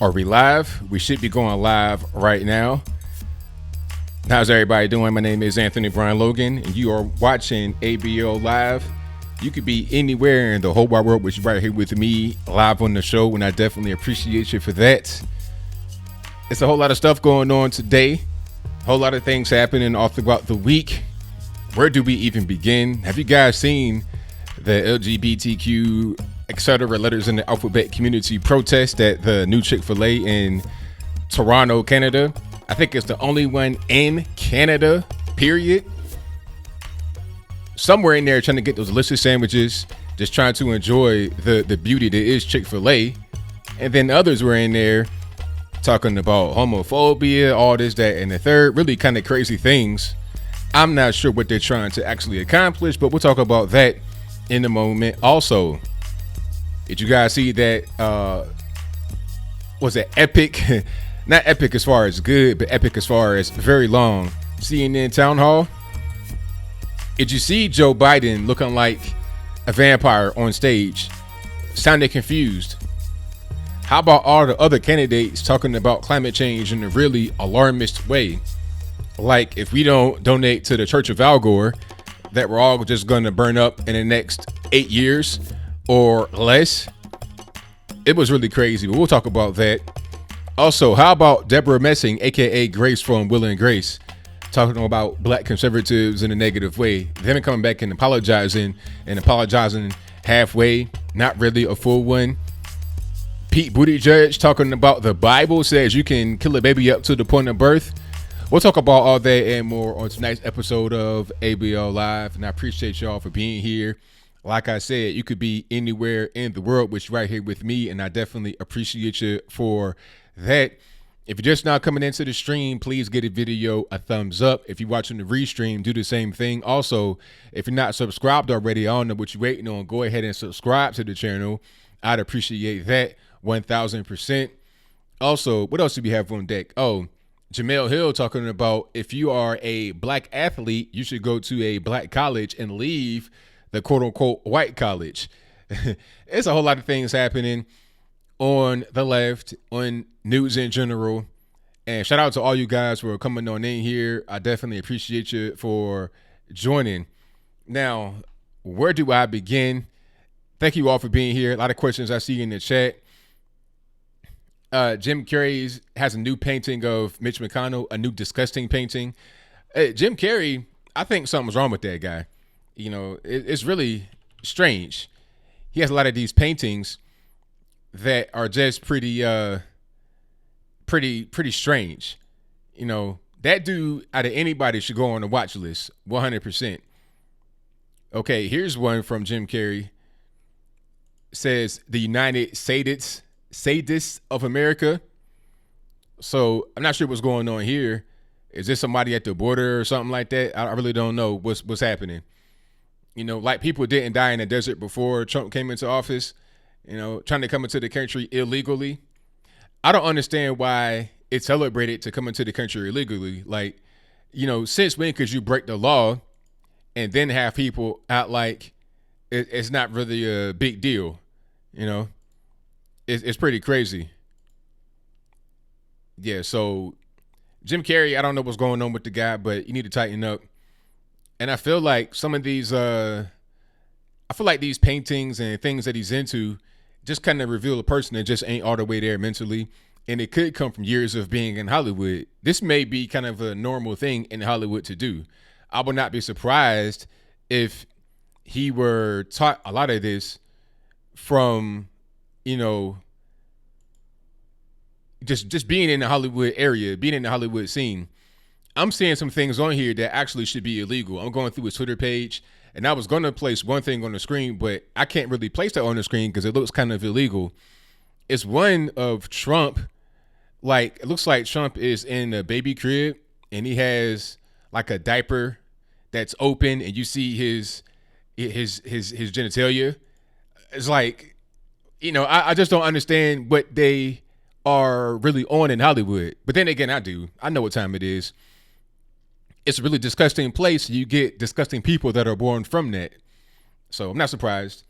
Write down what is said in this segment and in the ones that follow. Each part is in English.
Are we live? We should be going live right now. How's everybody doing? My name is Anthony Brian Logan, and you are watching ABL Live. You could be anywhere in the whole wide world, which is right here with me live on the show, and I definitely appreciate you for that. It's a whole lot of stuff going on today. A whole lot of things happening all throughout the week. Where do we even begin? Have you guys seen the LGBTQ, etc. letters in the alphabet community protest at the new Chick-Fil-A in Toronto, Canada? I think it's the only one in Canada, period. Somewhere in there trying to get those delicious sandwiches, just trying to enjoy the beauty that is Chick-fil-A. And then others were in there talking about homophobia, all this, that, and the third. Really kind of crazy things. I'm not sure what they're trying to actually accomplish, but we'll talk about that in a moment. Also, did you guys see that, was it epic? Not epic as far as good, but epic as far as very long CNN Townhall? Did you see Joe Biden looking like a vampire on stage, sounding confused? How about all the other candidates talking about climate change in a really alarmist way? Like if we don't donate to the Church of Al Gore, that we're all just going to burn up in the next 8 years or less. It was really crazy, but we'll talk about that. Also, how about Debra Messing, aka Grace from Will and Grace, talking about black conservatives in a negative way, then coming back and apologizing halfway, not really a full one. Pete Buttigieg talking about the Bible says you can kill a baby up to the point of birth. We'll talk about all that and more on tonight's episode of ABL Live, and I appreciate y'all for being here. Like I said, you could be anywhere in the world, which is right here with me, and I definitely appreciate you for that. If you're just now coming into the stream, please give the video a thumbs up. If you're watching the restream, do the same thing. Also, if you're not subscribed already, I don't know what you're waiting on. Go ahead and subscribe to the channel. I'd appreciate that 1,000%. Also, what else do we have on deck? Oh, Jemele Hill talking about if you are a black athlete, you should go to a black college and leave the quote unquote white college. It's a whole lot of things happening on the left, on news in general. And shout out to all you guys for coming on in here. I definitely appreciate you for joining. Now, where do I begin? Thank you all for being here. A lot of questions I see in the chat. Jim Carrey has a new painting of Mitch McConnell, a new disgusting painting. Jim Carrey, I think something's wrong with that guy. You know, it's really strange. He has a lot of these paintings that are just pretty strange. You know, that dude out of anybody should go on the watch list, 100%. Okay, here's one from Jim Carrey. It says the United Sadists of America. So I'm not sure what's going on here. Is this somebody at the border or something like that? I really don't know what's happening. You know, like people didn't die in the desert before Trump came into office, you know, trying to come into the country illegally. I don't understand why it's celebrated to come into the country illegally. Like, you know, since when could you break the law and then have people out like it's not really a big deal? You know, it's pretty crazy. Yeah, so Jim Carrey, I don't know what's going on with the guy, but you need to tighten up. And I feel like some of these, I feel like these paintings and things that he's into just kind of reveal a person that just ain't all the way there mentally. And it could come from years of being in Hollywood. This may be kind of a normal thing in Hollywood to do. I would not be surprised if he were taught a lot of this from, you know, just being in the Hollywood area, being in the Hollywood scene. I'm seeing some things on here that actually should be illegal. I'm going through his Twitter page, and I was going to place one thing on the screen, but I can't really place that on the screen because it looks kind of illegal. It's one of Trump. Like, it looks like Trump is in a baby crib, and he has like a diaper that's open, and you see his genitalia. It's like, you know, I just don't understand what they are really on in Hollywood. But then again, I do. I know what time it is. It's a really disgusting place. You get disgusting people that are born from that. So I'm not surprised.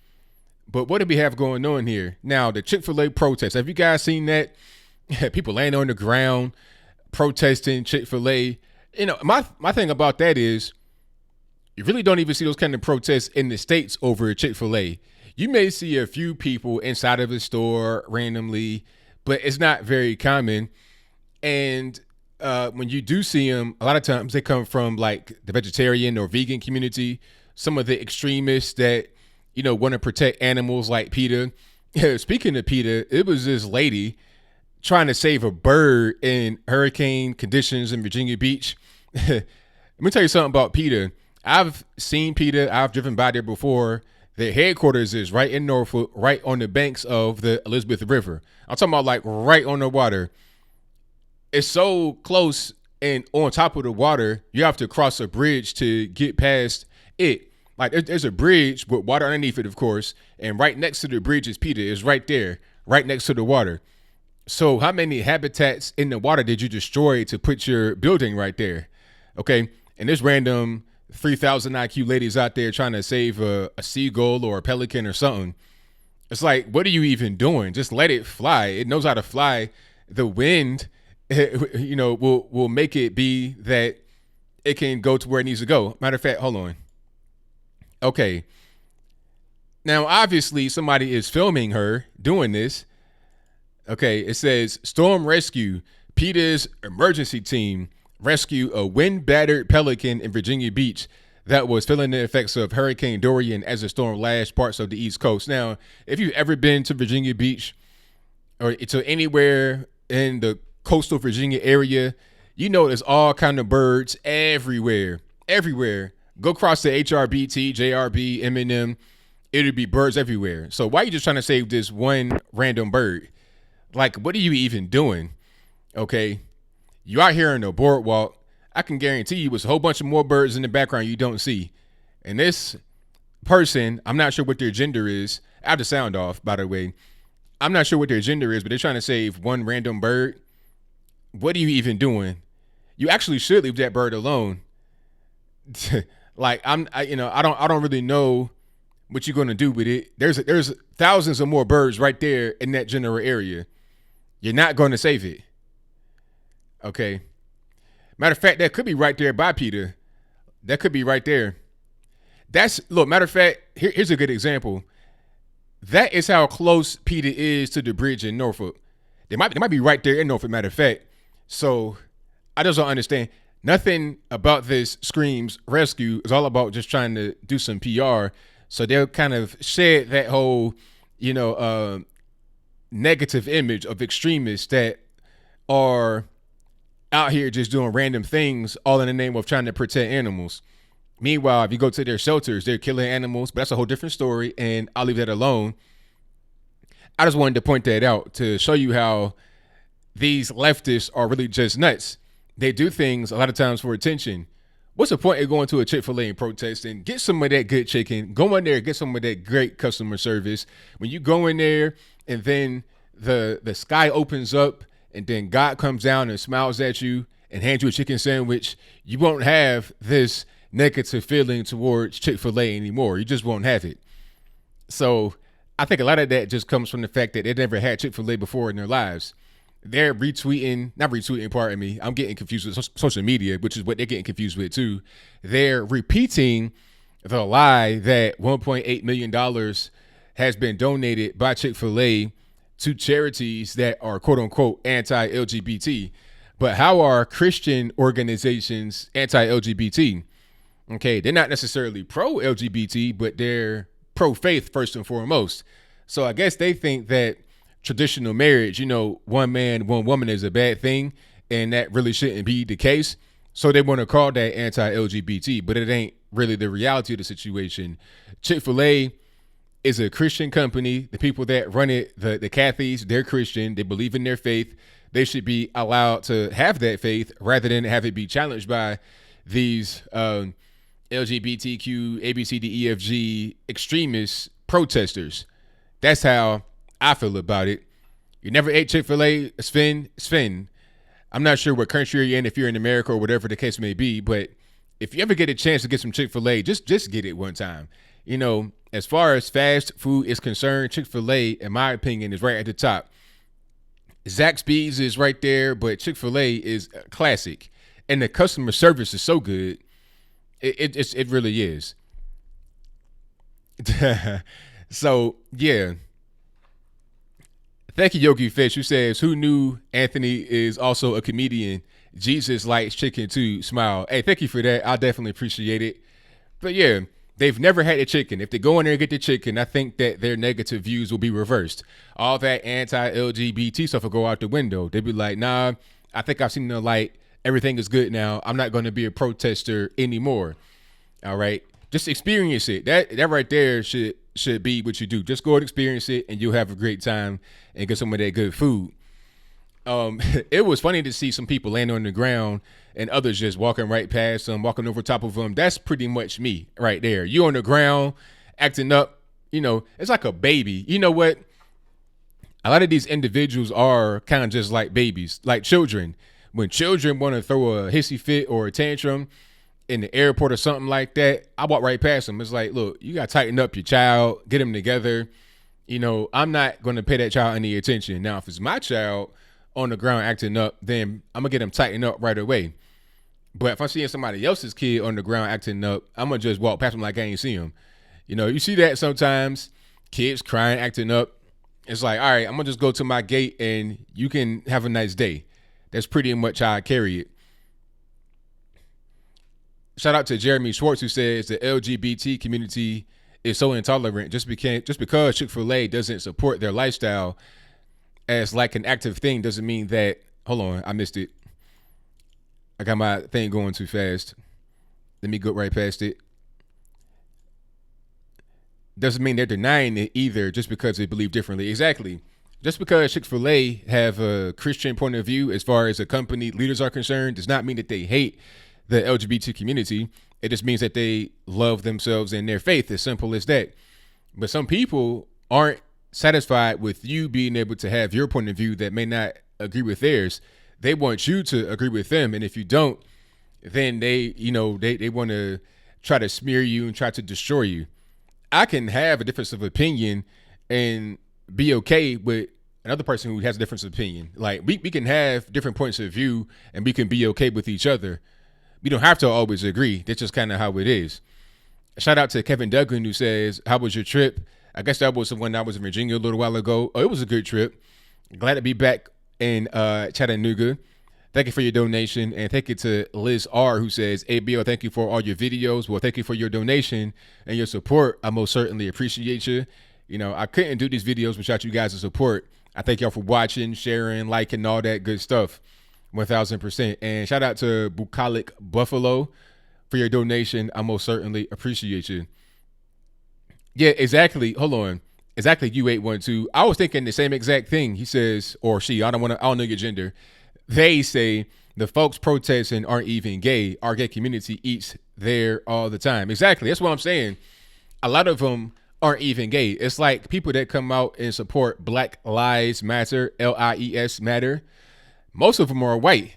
But what do we have going on here? Now, the Chick-fil-A protest. Have you guys seen that? People laying on the ground protesting Chick-fil-A. My thing about that is you really don't even see those kind of protests in the States over Chick-fil-A. You may see a few people inside of a store randomly, but it's not very common. And when you do see them, a lot of times they come from like the vegetarian or vegan community. Some of the extremists that, want to protect animals like PETA. Speaking of PETA, it was this lady trying to save a bird in hurricane conditions in Virginia Beach. Let me tell you something about PETA. I've seen PETA. I've driven by there before. Their headquarters is right in Norfolk, right on the banks of the Elizabeth River. I'm talking about like right on the water. It's so close and on top of the water, you have to cross a bridge to get past it. Like there's a bridge with water underneath it, of course, and right next to the bridge is PETA. It's right there, right next to the water. So how many habitats in the water did you destroy to put your building right there? Okay, and this random 3,000 IQ ladies out there trying to save a seagull or a pelican or something. It's like, what are you even doing? Just let it fly. It knows how to fly. The wind, will make it be that it can go to where it needs to go. Matter of fact, hold on. Okay. Now, obviously, somebody is filming her doing this. Okay, it says, Storm Rescue, PETA's emergency team rescue a wind-battered pelican in Virginia Beach that was feeling the effects of Hurricane Dorian as the storm lashed parts of the East Coast. Now, if you've ever been to Virginia Beach or to anywhere in the coastal Virginia area, there's all kind of birds everywhere. Go across the HRBT, JRB, M&M, it'll be birds everywhere. So why are you just trying to save this one random bird? Like, what are you even doing? Okay. You out here on the boardwalk, I can guarantee you it's a whole bunch of more birds in the background you don't see. And this person, I'm not sure what their gender is. I have the sound off, by the way. I'm not sure what their gender is, but they're trying to save one random bird. What are you even doing? You actually should leave that bird alone. Like I don't really know what you're gonna do with it. There's thousands of more birds right there in that general area. You're not going to save it. Okay. Matter of fact, that could be right there by PETA. That could be right there. Matter of fact, here's a good example. That is how close PETA is to the bridge in Norfolk. They might be right there in Norfolk, matter of fact. So I just don't understand. Nothing about this screams rescue. It's all about just trying to do some PR. So they'll kind of shed that whole, negative image of extremists that are out here just doing random things all in the name of trying to protect animals. Meanwhile, if you go to their shelters, they're killing animals, but that's a whole different story, and I'll leave that alone. I just wanted to point that out to show you how these leftists are really just nuts. They do things a lot of times for attention. What's the point of going to a Chick-fil-A and protesting? Get some of that good chicken. Go in there, get some of that great customer service. When you go in there and then the sky opens up and then God comes down and smiles at you and hands you a chicken sandwich, you won't have this negative feeling towards Chick-fil-A anymore. You just won't have it. So I think a lot of that just comes from the fact that they never had Chick-fil-A before in their lives. They're not retweeting, pardon me. I'm getting confused with social media, which is what they're getting confused with too. They're repeating the lie that $1.8 million has been donated by Chick-fil-A to charities that are quote unquote anti-LGBT. But how are Christian organizations anti-LGBT? Okay, they're not necessarily pro-LGBT, but they're pro-faith first and foremost. So I guess they think that traditional marriage, one man, one woman is a bad thing, and that really shouldn't be the case. So they want to call that anti-LGBT, but it ain't really the reality of the situation. Chick-fil-A is a Christian company. The people that run it, the Cathys, they're Christian. They believe in their faith. They should be allowed to have that faith rather than have it be challenged by these LGBTQ, ABCDEFG extremist protesters. That's how I feel about it. You never ate Chick-fil-A, Sven. I'm not sure what country you're in, if you're in America or whatever the case may be, but if you ever get a chance to get some Chick-fil-A, just get it one time. As far as fast food is concerned, Chick-fil-A, in my opinion, is right at the top. Zaxby's is right there, but Chick-fil-A is classic. And the customer service is so good. It really is. So, yeah. Thank you, Yogi Fish, who says, who knew Anthony is also a comedian? Jesus likes chicken too. Smile. Hey, thank you for that. I definitely appreciate it. But yeah, they've never had the chicken. If they go in there and get the chicken, I think that their negative views will be reversed. All that anti-LGBT stuff will go out the window. They'll be like, nah, I think I've seen the light. Everything is good now. I'm not going to be a protester anymore. All right. Just experience it. That right there should be what you do. Just go and experience it, and you'll have a great time and get some of that good food. It was funny to see some people land on the ground and others just walking right past them, walking over top of them. That's pretty much me right there. You on the ground, acting up. You know, it's like a baby. You know what? A lot of these individuals are kind of just like babies, like children. When children want to throw a hissy fit or a tantrum in the airport or something like that, I walk right past them. It's like, look, you got to tighten up your child, get them together. You know, I'm not going to pay that child any attention. Now, if it's my child on the ground acting up, then I'm going to get them tightened up right away. But if I'm seeing somebody else's kid on the ground acting up, I'm going to just walk past them like I ain't see them. You know, you see that sometimes, kids crying, acting up. It's like, all right, I'm going to just go to my gate and you can have a nice day. That's pretty much how I carry it. Shout out to Jeremy Schwartz, who says the LGBT community is so intolerant just because Chick-fil-A doesn't support their lifestyle as like an active thing doesn't mean that, hold on, I missed it. I got my thing going too fast. Let me go right past it. Doesn't mean they're denying it either just because they believe differently. Exactly. Just because Chick-fil-A have a Christian point of view as far as the company leaders are concerned does not mean that they hate the LGBT community. It just means that they love themselves and their faith. As simple as that. But some people aren't satisfied with you being able to have your point of view that may not agree with theirs. They want you to agree with them. And if you don't, then they want to try to smear you and try to destroy you. I can have a difference of opinion and be okay with another person who has a difference of opinion. Like we can have different points of view and we can be okay with each other. We don't have to always agree. That's just kind of how it is. Shout out to Kevin Duggan, who says, how was your trip? I guess that was the one I was in Virginia a little while ago. Oh, it was a good trip. Glad to be back in Chattanooga. Thank you for your donation. And thank you to Liz R, who says, ABL, thank you for all your videos. Well, thank you for your donation and your support. I most certainly appreciate you. You know, I couldn't do these videos without you guys' support. I thank y'all for watching, sharing, liking, all that good stuff. 1000%. And shout out to Bucolic Buffalo for your donation. I most certainly appreciate you. Yeah, exactly. Hold on. Exactly. U812. I was thinking the same exact thing. He says, or she, I don't know your gender. They say the folks protesting aren't even gay. Our gay community eats there all the time. Exactly. That's what I'm saying. A lot of them aren't even gay. It's like people that come out and support Black Lives Matter, LIES Matter. Most of them are white.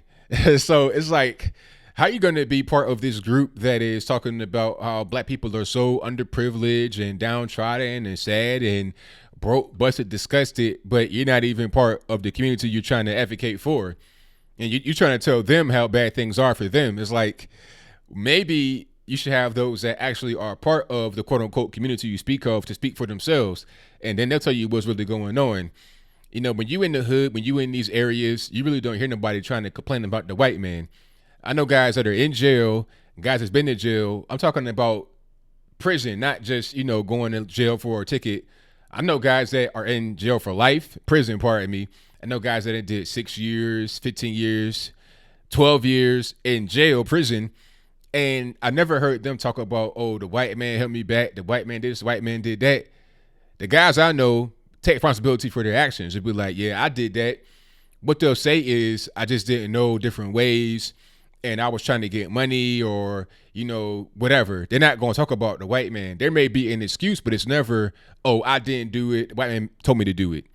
So it's like, how are you going to be part of this group that is talking about how black people are so underprivileged and downtrodden and sad and broke, busted, disgusted, but you're not even part of the community you're trying to advocate for. And you're trying to tell them how bad things are for them. It's like, maybe you should have those that actually are part of the quote unquote community you speak of to speak for themselves. And then they'll tell you what's really going on. You know, when you in the hood, when you in these areas, you really don't hear nobody trying to complain about the white man. I know guys that are in jail, guys that's been in jail. I'm talking about prison, not just, going to jail for a ticket. I know guys that are in jail for life, prison, pardon me. I know guys that did 6 years, 15 years, 12 years in jail, prison. And I never heard them talk about, oh, the white man held me back. The white man did this, the white man did that. The guys I know take responsibility for their actions. They'll be like, yeah, I did that. What they'll say is, I just didn't know different ways and I was trying to get money or, whatever. They're not going to talk about the white man. There may be an excuse, but it's never, oh, I didn't do it. The white man told me to do it.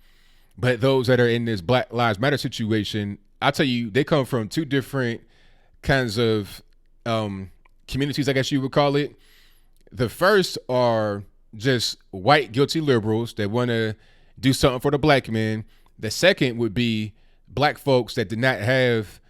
But those that are in this Black Lives Matter situation, I'll tell you, they come from two different kinds of communities, I guess you would call it. The first are just white guilty liberals that want to do something for the black man. The second would be black folks that did not have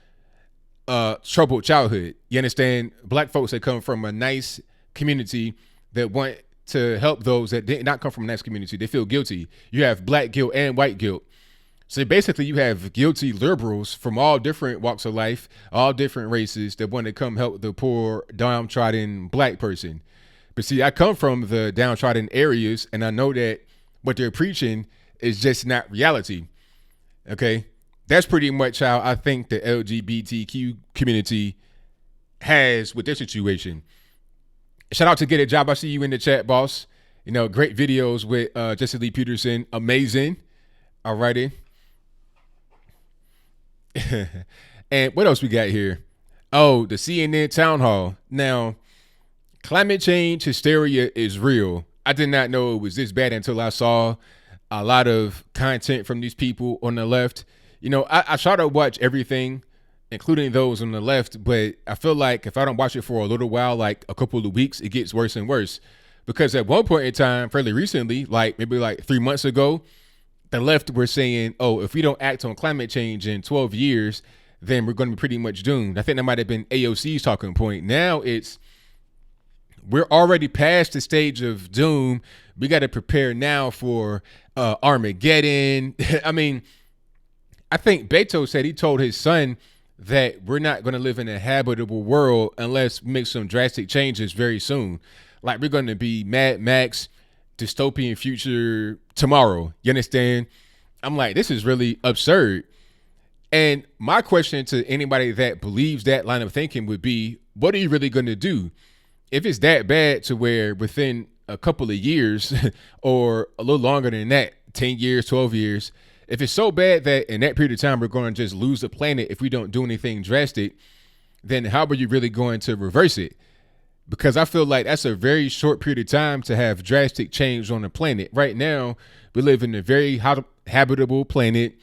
troubled childhood. You understand? Black folks that come from a nice community that want to help those that did not come from a nice community. They feel guilty. You have black guilt and white guilt. So basically you have guilty liberals from all different walks of life, all different races that want to come help the poor, downtrodden black person. But see, I come from the downtrodden areas, and I know that what they're preaching is just not reality. Okay? That's pretty much how I think the LGBTQ community has with their situation. Shout out to Get a Job. I see you in the chat, boss. You know, great videos with Jesse Lee Peterson. Amazing. Alrighty. And what else we got here? Oh, the CNN Townhall. Now, climate change hysteria is real. I did not know it was this bad until I saw a lot of content from these people on the left. You know, I try to watch everything, including those on the left, but I feel like if I don't watch it for a little while, like a couple of weeks, it gets worse and worse. Because at one point in time, fairly recently, like maybe like 3 months ago, the left were saying, oh, if we don't act on climate change in 12 years, then we're going to be pretty much doomed. I think that might have been AOC's talking point. Now we're already past the stage of doom. We got to prepare now for Armageddon. I mean, I think Beto said he told his son that we're not going to live in a habitable world unless we make some drastic changes very soon. Like we're going to be Mad Max, dystopian future tomorrow. You understand? I'm like, this is really absurd. And my question to anybody that believes that line of thinking would be, what are you really going to do? If it's that bad to where within a couple of years or a little longer than that, 10 years, 12 years, if it's so bad that in that period of time, we're going to just lose the planet if we don't do anything drastic, then how are you really going to reverse it? Because I feel like that's a very short period of time to have drastic change on the planet. Right now, we live in a very habitable planet.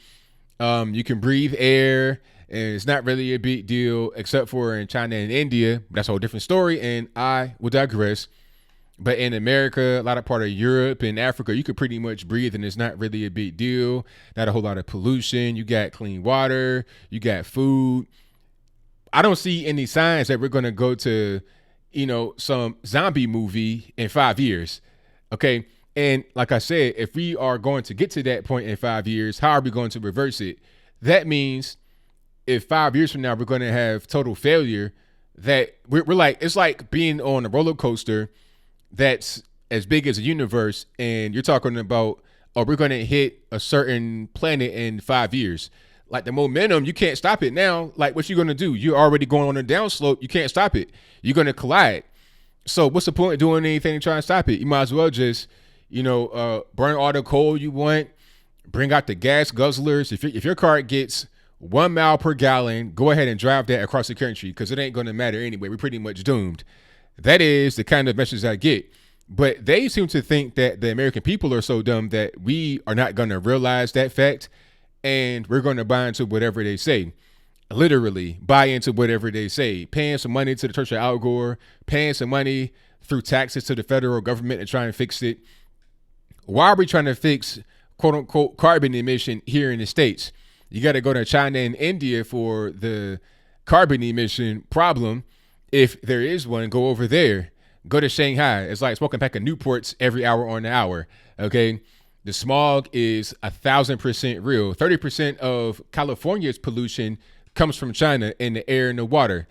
You can breathe air, and it's not really a big deal, except for in China and India. That's a whole different story, and I will digress. But in America, a lot of part of Europe and Africa, you could pretty much breathe, and it's not really a big deal. Not a whole lot of pollution. You got clean water. You got food. I don't see any signs that we're going to go to, you know, some zombie movie in 5 years. Okay. And like I said, if we are going to get to that point in 5 years, how are we going to reverse it? That means if 5 years from now, we're going to have total failure, that we're like, it's like being on a roller coaster that's as big as a universe. And you're talking about, oh, we're going to hit a certain planet in 5 years. Like the momentum, you can't stop it now. Like what you going to do? You're already going on a downslope. You can't stop it. You're going to collide. So what's the point of doing anything to try and stop it? You might as well just, you know, burn all the coal you want, bring out the gas guzzlers. If your car gets 1 mile per gallon, go ahead and drive that across the country, because it ain't going to matter anyway. We're pretty much doomed. That is the kind of message I get. But they seem to think that the American people are so dumb that we are not going to realize that fact, and we're going to buy into whatever they say. Literally buy into whatever they say, paying some money to the Church of Al Gore, paying some money through taxes to the federal government to try and fix it. Why are we trying to fix quote unquote carbon emission here in the States? You got to go to China and India for the carbon emission problem. If there is one, go over there. Go to Shanghai. It's like smoking a pack of Newports every hour on the hour. Okay. The smog is 1,000% real. 30% of California's pollution comes from China in the air and the water.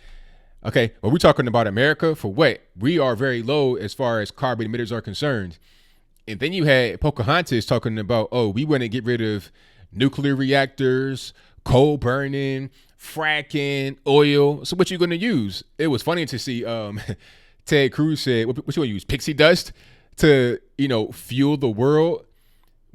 Okay. But we're talking about America for what? We are very low as far as carbon emitters are concerned. And then you had Pocahontas talking about, oh, we want to get rid of nuclear reactors, coal burning, fracking, oil. So what you going to use? It was funny to see Ted Cruz said, what you going to use? Pixie dust to, you know, fuel the world.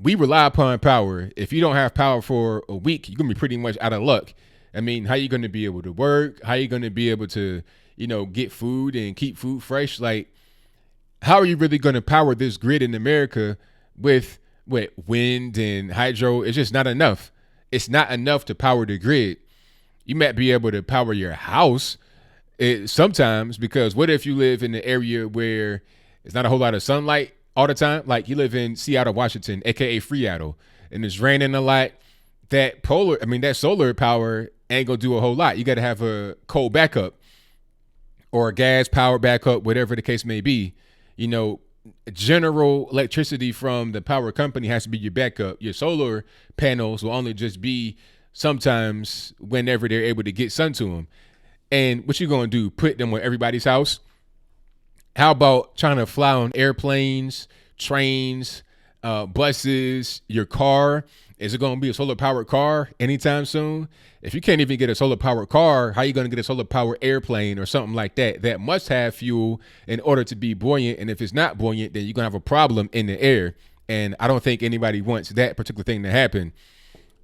We rely upon power. If you don't have power for a week, you're going to be pretty much out of luck. I mean, how you going to be able to work? How you going to be able to, you know, get food and keep food fresh? Like, how are you really going to power this grid in America with wind and hydro? It's just not enough. It's not enough to power the grid. You might be able to power your house sometimes, because what if you live in an area where there's not a whole lot of sunlight all the time? Like you live in Seattle, Washington, aka Freattle, and it's raining a lot. that solar power ain't gonna do a whole lot. You got to have a coal backup or a gas power backup, whatever the case may be. You know, general electricity from the power company has to be your backup. Your solar panels will only just be sometimes whenever they're able to get sun to them. And what you gonna do? Put them on everybody's house? How about trying to fly on airplanes, trains, buses, your car? Is it going to be a solar powered car anytime soon? If you can't even get a solar powered car, how are you going to get a solar powered airplane or something like that? That must have fuel in order to be buoyant. And if it's not buoyant, then you're going to have a problem in the air. And I don't think anybody wants that particular thing to happen.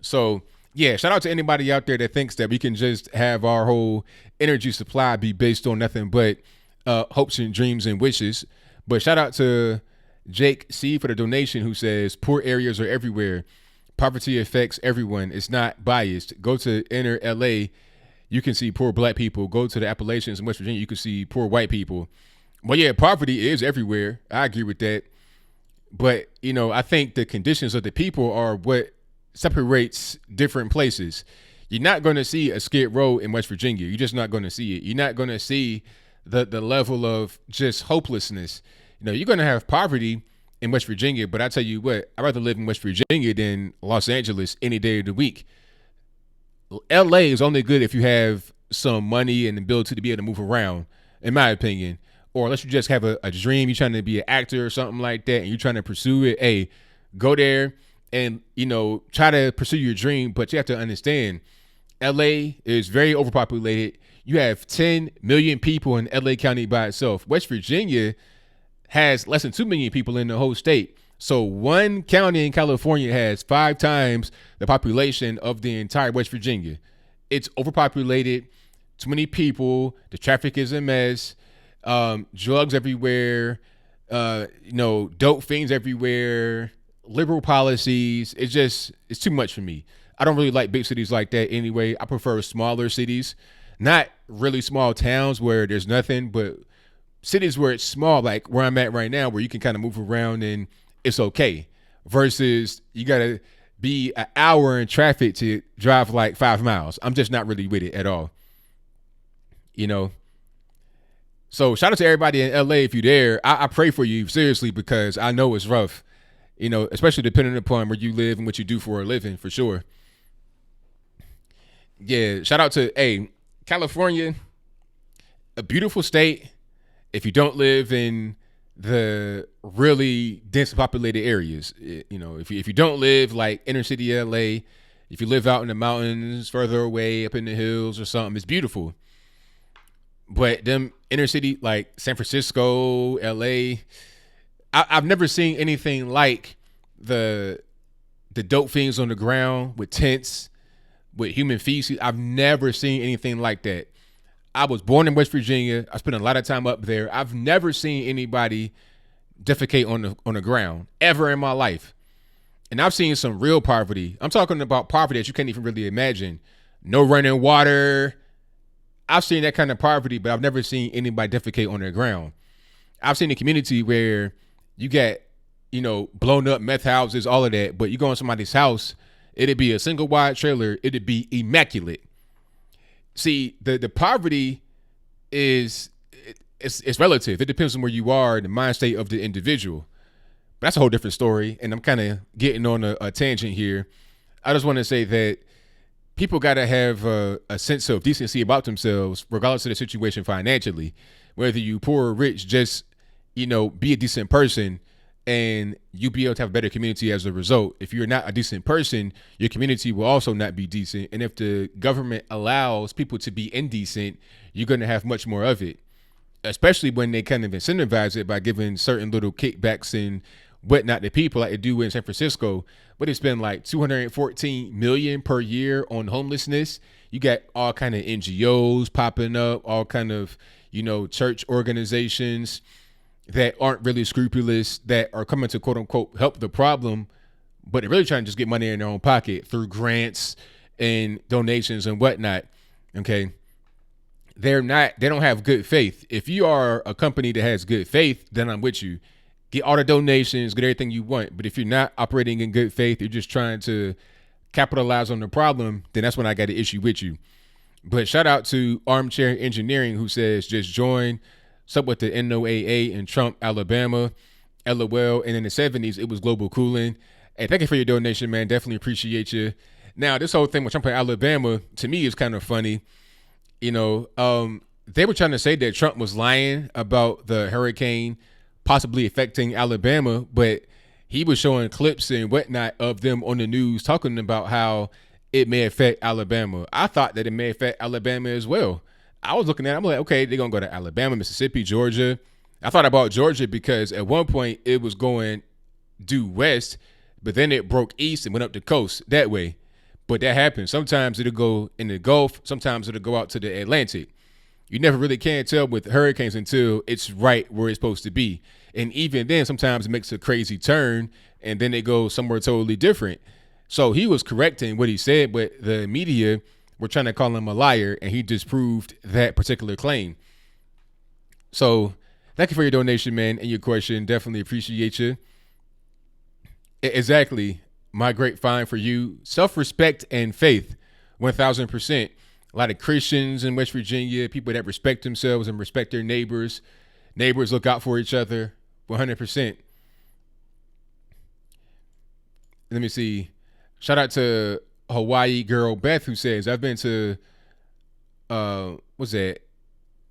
So yeah, shout out to anybody out there that thinks that we can just have our whole energy supply be based on nothing but hopes and dreams and wishes. But shout out to Jake C for the donation, who says poor areas are everywhere. Poverty affects everyone. It's not biased. Go to inner LA, you can see poor black people. Go to the Appalachians in West Virginia, you can see poor white people. Well, yeah, poverty is everywhere. I agree with that. But, you know, I think the conditions of the people are what separates different places. You're not going to see a skid row in West Virginia. You're just not going to see it. You're not going to see the level of just hopelessness. You know, you're going to have poverty in West Virginia, but I tell you what, I'd rather live in West Virginia than Los Angeles any day of the week. LA is only good if you have some money and the ability to be able to move around, in my opinion. Or unless you just have a dream, you're trying to be an actor or something like that, and you're trying to pursue it, hey, go there and, you know, try to pursue your dream. But you have to understand, LA is very overpopulated. You have 10 million people in LA County by itself. West Virginia has less than 2 million people in the whole state. So one county in California has 5 times the population of the entire West Virginia. It's overpopulated, too many people, the traffic is a mess, drugs everywhere, you know, dope fiends everywhere, liberal policies. It's too much for me. I don't really like big cities like that anyway. I prefer smaller cities, not really small towns where there's nothing, but cities where it's small, like where I'm at right now, where you can kind of move around and it's okay, versus you got to be an hour in traffic to drive like 5 miles. I'm just not really with it at all, you know? So shout out to everybody in LA. If you're there, I pray for you seriously, because I know it's rough, you know, especially depending upon where you live and what you do for a living, for sure. Yeah, shout out to California, a beautiful state. If you don't live in the really densely populated areas, you know, if you don't live like inner city LA, if you live out in the mountains, further away, up in the hills or something, it's beautiful. But them inner city like San Francisco, LA, I've never seen anything like the dope things on the ground with tents, with human feces. I've never seen anything like that. I was born in West Virginia. I spent a lot of time up there. I've never seen anybody defecate on the ground ever in my life. And I've seen some real poverty. I'm talking about poverty that you can't even really imagine. No running water. I've seen that kind of poverty, but I've never seen anybody defecate on the ground. I've seen a community where you get, you know, blown up meth houses, all of that, but you go in somebody's house, it'd be a single wide trailer. It'd be immaculate. See, the poverty it's relative. It depends on where you are and the mind state of the individual. But that's a whole different story. And I'm kind of getting on a tangent here. I just want to say that people got to have a sense of decency about themselves, regardless of the situation financially. Whether you poor or rich, just, you know, be a decent person, and you'll be able to have a better community as a result. If you're not a decent person, your community will also not be decent. And if the government allows people to be indecent, you're going to have much more of it, especially when they kind of incentivize it by giving certain little kickbacks and whatnot to people, like they do in San Francisco. But it's been like $214 million per year on homelessness. You got all kind of NGOs popping up, all kind of, you know, church organizations that aren't really scrupulous, that are coming to quote unquote help the problem, but they're really trying to just get money in their own pocket through grants and donations and whatnot. Okay. They don't have good faith. If you are a company that has good faith, then I'm with you. Get all the donations, get everything you want. But if you're not operating in good faith, you're just trying to capitalize on the problem, then that's when I got an issue with you. But shout out to Armchair Engineering, who says just join. What's up with the NOAA in Trump, Alabama? LOL. And in the 70s, it was global cooling. Hey, thank you for your donation, man. Definitely appreciate you. Now, this whole thing with Trump and Alabama, to me, is kind of funny. You know, they were trying to say that Trump was lying about the hurricane possibly affecting Alabama, but he was showing clips and whatnot of them on the news talking about how it may affect Alabama. I thought that it may affect Alabama as well. I was looking at it, I'm like, okay, they're going to go to Alabama, Mississippi, Georgia. I thought about Georgia because at one point it was going due west, but then it broke east and went up the coast that way. But that happens. Sometimes it'll go in the Gulf. Sometimes it'll go out to the Atlantic. You never really can tell with hurricanes until it's right where it's supposed to be. And even then, sometimes it makes a crazy turn, and then it goes somewhere totally different. So he was correcting what he said, but the media were trying to call him a liar, and he disproved that particular claim. So thank you for your donation, man, and your question. Definitely appreciate you. Exactly. My great find for you. Self-respect and faith, 1,000%. A lot of Christians in West Virginia, people that respect themselves and respect their neighbors. Neighbors look out for each other, 100%. Let me see. Shout out to Hawaii girl Beth, who says, I've been to, what's that?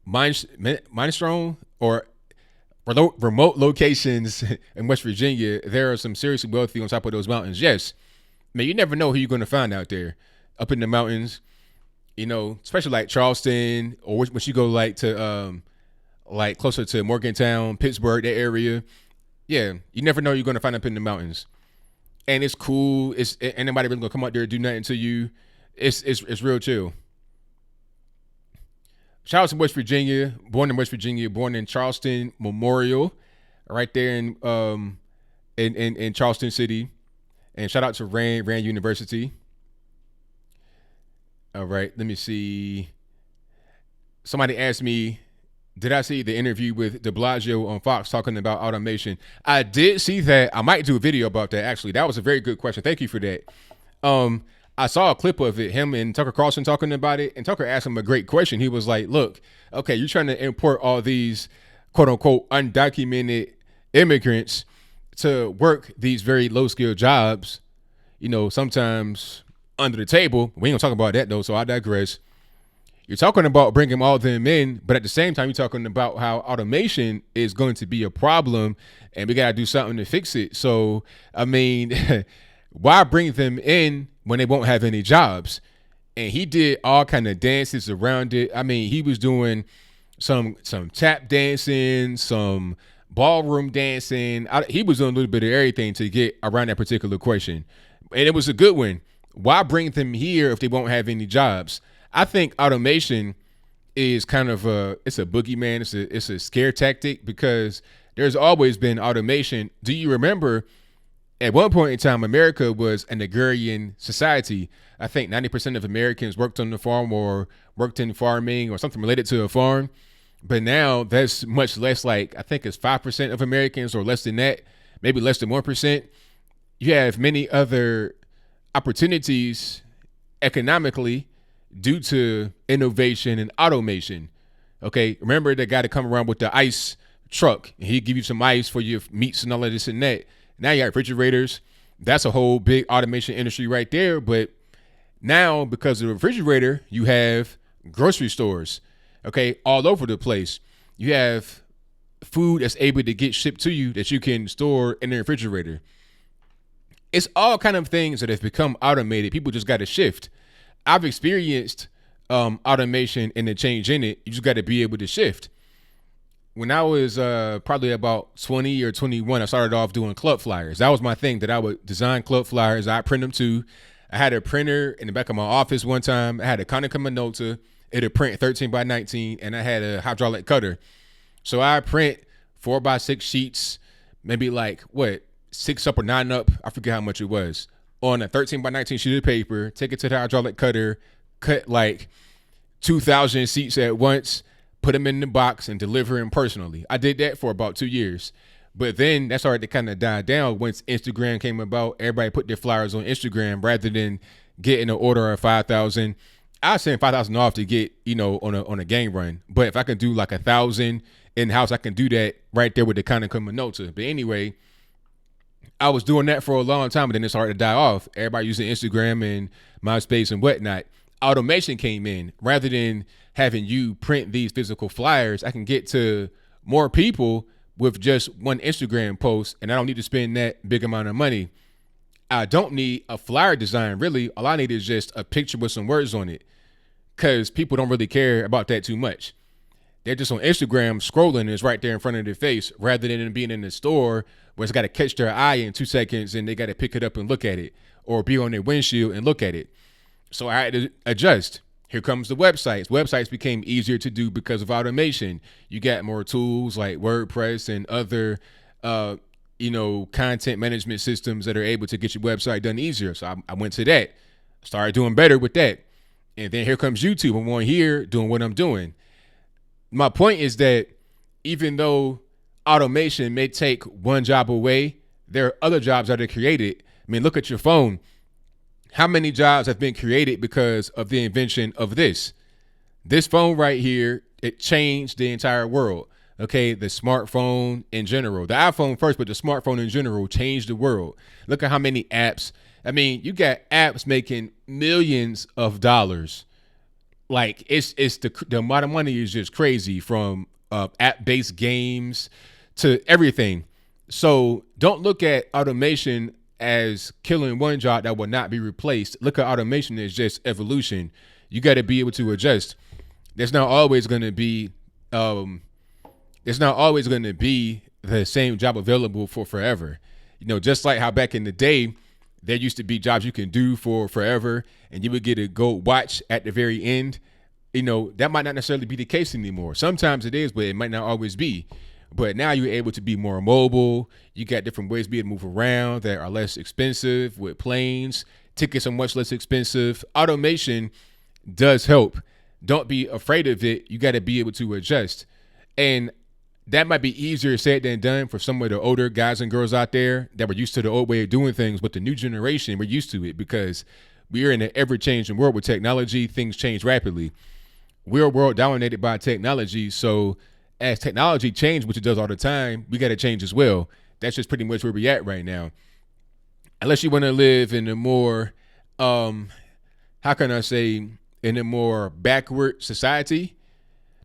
Minestrone or remote locations in West Virginia. There are some seriously wealthy on top of those mountains. Yes. Man, you never know who you're going to find out there up in the mountains. You know, especially like Charleston, or when you go like to like closer to Morgantown, Pittsburgh, that area. Yeah, you never know you're gonna find up in the mountains, and it's cool. It's ain't nobody really gonna come out there and do nothing to you. It's real chill. Shout out to West Virginia, born in West Virginia, born in Charleston Memorial, right there in Charleston City, and shout out to Rand University. All right, let me see. Somebody asked me, did I see the interview with de Blasio on Fox talking about automation? I did see that. I might do a video about that, actually. That was a very good question. Thank you for that. I saw a clip of it, him and Tucker Carlson talking about it, and Tucker asked him a great question. He was like, look, okay, you're trying to import all these quote-unquote undocumented immigrants to work these very low-skilled jobs, you know, sometimes under the table. We ain't gonna talk about that though, so I digress. You're talking about bringing all them in, but at the same time, you're talking about how automation is going to be a problem, and we gotta do something to fix it. So, I mean, why bring them in when they won't have any jobs? And he did all kind of dances around it. I mean, he was doing some tap dancing, some ballroom dancing. He was doing a little bit of everything to get around that particular question, and it was a good one. Why bring them here if they won't have any jobs? I think automation is kind of it's a boogeyman. It's a scare tactic because there's always been automation. Do you remember at one point in time, America was an agrarian society? I think 90% of Americans worked on the farm or worked in farming or something related to a farm. But now that's much less. Like, I think it's 5% of Americans or less than that, maybe less than 1%. You have many other opportunities economically due to innovation and automation. Okay, remember that guy to come around with the ice truck and he'd give you some ice for your meats and all of this and that. Now you got refrigerators. That's a whole big automation industry right there. But now, because of the refrigerator, you have grocery stores, okay, all over the place. You have food that's able to get shipped to you that you can store in the refrigerator. It's all kind of things that have become automated. People just got to shift. I've experienced automation and the change in it. You just got to be able to shift. When I was probably about 20 or 21, I started off doing club flyers. That was my thing, that I would design club flyers. I print them too. I had a printer in the back of my office one time. I had a Konica Minolta. It'd print 13 by 19, and I had a hydraulic cutter. So I print 4x6 sheets, maybe like 6 up or 9 up, I forget how much it was, on a 13 by 19 sheet of paper, take it to the hydraulic cutter, cut like 2,000 seats at once, put them in the box and deliver them personally. I did that for about 2 years. But then that started to kind of die down once Instagram came about. Everybody put their flyers on Instagram rather than getting an order of 5,000. I send 5,000 off to get, on a game run. But if I can do like 1,000 in house, I can do that right there with the kind of Nota. But anyway, I was doing that for a long time, but then it started to die off. Everybody using Instagram and MySpace and whatnot. Automation came in. Rather than having you print these physical flyers, I can get to more people with just one Instagram post, and I don't need to spend that big amount of money. I don't need a flyer design, really. All I need is just a picture with some words on it, because people don't really care about that too much. They're just on Instagram scrolling, and it's right there in front of their face, rather than being in the store where it's got to catch their eye in 2 seconds and they got to pick it up and look at it, or be on their windshield and look at it. So I had to adjust. Here comes the websites. Websites became easier to do because of automation. You got more tools like WordPress and other, content management systems that are able to get your website done easier. So I went to that, started doing better with that. And then here comes YouTube. I'm on here doing what I'm doing. My point is that even though automation may take one job away, there are other jobs that are created. I mean, look at your phone. How many jobs have been created because of the invention of this? This phone right here, it changed the entire world. Okay, the smartphone in general. The iPhone first, but the smartphone in general changed the world. Look at how many apps. I mean, you got apps making millions of dollars. Like it's the amount of money is just crazy, from app-based games to everything. So don't look at automation as killing one job that will not be replaced. Look at automation as just evolution. You got to be able to adjust. There's not always going to be the same job available for forever. Just like how back in the day, there used to be jobs you can do for forever and you would get a gold watch at the very end. That might not necessarily be the case anymore. Sometimes it is, but it might not always be. But now you're able to be more mobile. You got different ways to be able to move around that are less expensive with planes. Tickets are much less expensive. Automation does help. Don't be afraid of it. You got to be able to adjust. And that might be easier said than done for some of the older guys and girls out there that were used to the old way of doing things. But the new generation, we're used to it because we are in an ever-changing world with technology. Things change rapidly. We're a world dominated by technology. So as technology changes, which it does all the time, we got to change as well. That's just pretty much where we're at right now. Unless you want to live in a more, in a more backward society.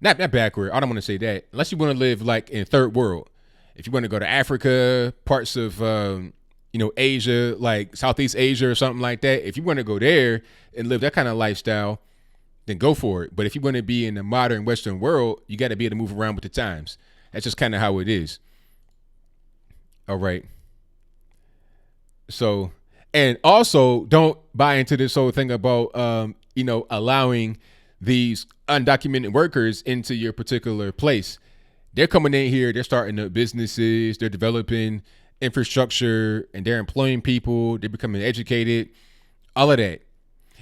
Not backward. I don't want to say that. Unless you want to live like in third world. If you want to go to Africa, parts of, Asia, like Southeast Asia or something like that. If you want to go there and live that kind of lifestyle, then go for it. But if you want to be in the modern Western world, you got to be able to move around with the times. That's just kind of how it is. All right. So, and also don't buy into this whole thing about, allowing these undocumented workers into your particular place. They're coming in here, they're starting up businesses, they're developing infrastructure, and they're employing people, they're becoming educated, all of that.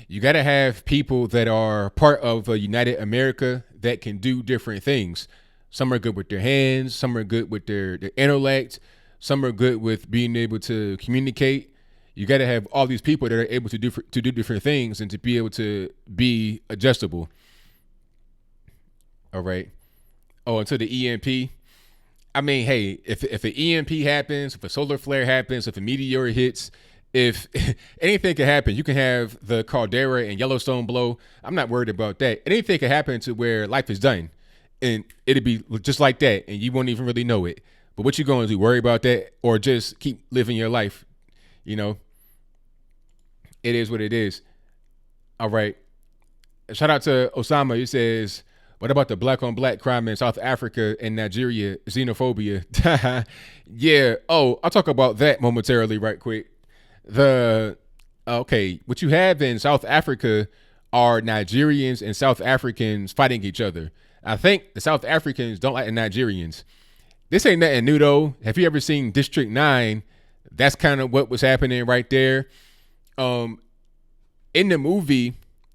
You got to have people that are part of a United America that can do different things. Some are good with their hands, some are good with their intellect, some are good with being able to communicate. You got to have all these people that are able to do different things and to be able to be adjustable. All right. Oh, until the EMP. I mean, hey, if an EMP happens, if a solar flare happens, if a meteor hits, if anything can happen, you can have the caldera and Yellowstone blow. I'm not worried about that. Anything can happen to where life is done, and it'll be just like that, and you won't even really know it. But what you going to do? Worry about that, or just keep living your life? It is what it is. All right. Shout out to Osama. He says, what about the black on black crime in South Africa and Nigeria? Xenophobia. Yeah. Oh, I'll talk about that momentarily right quick. What you have in South Africa are Nigerians and South Africans fighting each other. I think the South Africans don't like the Nigerians. This ain't nothing new though. Have you ever seen District 9? That's kind of what was happening right there. In the movie,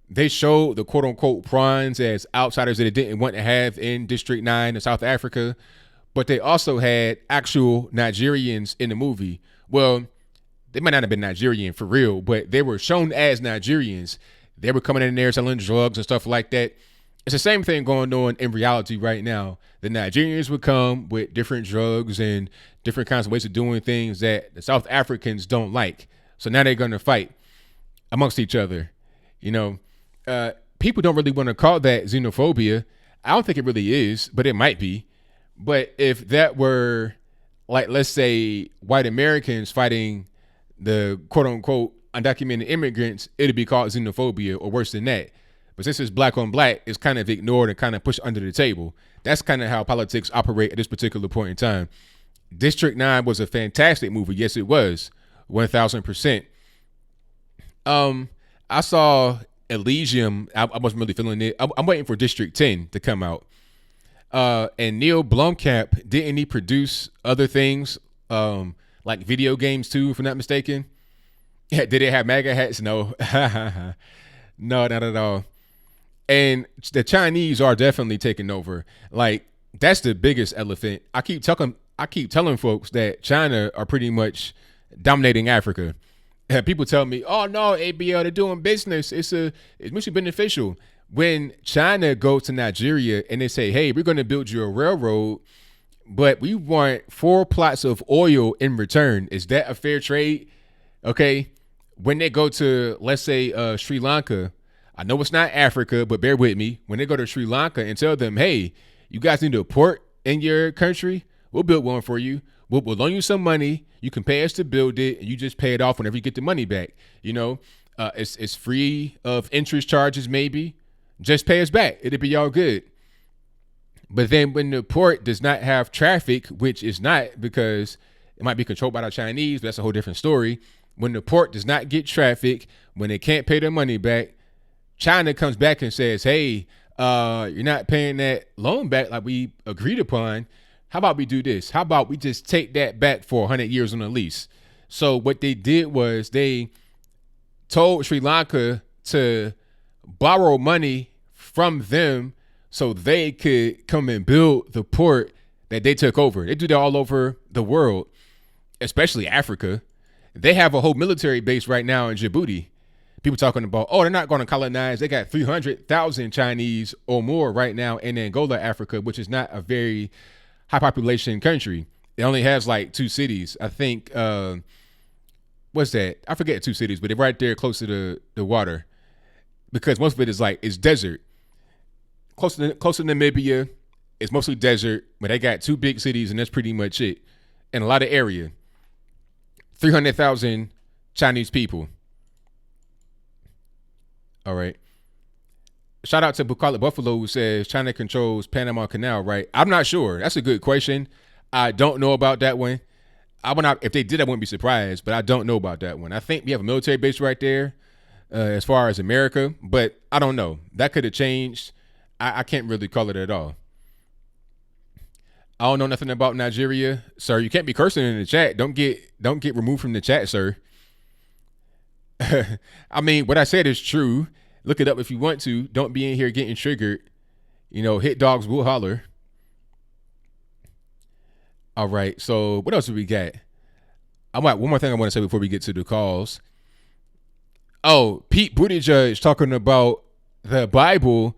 they showed the quote unquote prawns as outsiders that it didn't want to have in District 9 in South Africa. but they also had actual Nigerians in the movie. Well, they might not have been Nigerian for real, but they were shown as Nigerians. They were coming in there selling drugs and stuff like that. It's the same thing going on in reality right now. The Nigerians would come with different drugs and different kinds of ways of doing things that the South Africans don't like. So now they're going to fight amongst each other. You know, people don't really want to call that xenophobia. I don't think it really is, but it might be. But if that were, like, let's say white Americans fighting the quote unquote undocumented immigrants, it'd be called xenophobia or worse than that. But since it's black on black, it's kind of ignored and kind of pushed under the table. That's kind of how politics operate at this particular point in time. District 9 was a fantastic movie. Yes, it was. 1,000%. I saw Elysium. I wasn't really feeling it. I'm waiting for District 10 to come out. And Neil Blomkamp, didn't he produce other things, like video games too, if I'm not mistaken? Yeah, did it have MAGA hats? No. No, not at all. And the Chinese are definitely taking over. Like, that's the biggest elephant. I keep telling folks that China are pretty much dominating Africa. And people tell me, "Oh no, ABL, they're doing business. It's mutually beneficial." When China goes to Nigeria and they say, "Hey, we're going to build you a railroad, but we want 4 plots of oil in return," is that a fair trade? Okay. When they go to, let's say, Sri Lanka, I know it's not Africa, but bear with me. When they go to Sri Lanka and tell them, "Hey, you guys need a port in your country, we'll build one for you. We'll loan you some money. You can pay us to build it, and you just pay it off whenever you get the money back." You know, it's free of interest charges, maybe. Just pay us back. It'll be all good. But then when the port does not have traffic, which is not, because it might be controlled by the Chinese, but that's a whole different story. When the port does not get traffic, when they can't pay their money back, China comes back and says, "Hey, you're not paying that loan back like we agreed upon. How about we do this? How about we just take that back for 100 years on a lease?" So what they did was they told Sri Lanka to borrow money from them so they could come and build the port that they took over. They do that all over the world, especially Africa. They have a whole military base right now in Djibouti. People talking about, oh, they're not going to colonize. They got 300,000 Chinese or more right now in Angola, Africa, which is not a very high population country. It only has like 2 cities. I think, what's that? I forget 2 cities, but they're right there close to the water, because most of it is it's desert. Close to Namibia, it's mostly desert, but they got 2 big cities, and that's pretty much it. And a lot of area. 300,000 Chinese people. All right. Shout out to Bucala Buffalo, who says China controls Panama Canal, right? I'm not sure. That's a good question. I don't know about that one. If they did, I wouldn't be surprised, but I don't know about that one. I think we have a military base right there as far as America, but I don't know. That could have changed. I can't really call it at all. I don't know nothing about Nigeria. Sir, you can't be cursing in the chat. Don't get removed from the chat, sir. I mean, what I said is true. Look it up if you want to. Don't be in here getting triggered. You know, hit dogs will holler. All right. So what else do we got? One more thing I want to say before we get to the calls. Oh, Pete Buttigieg talking about the Bible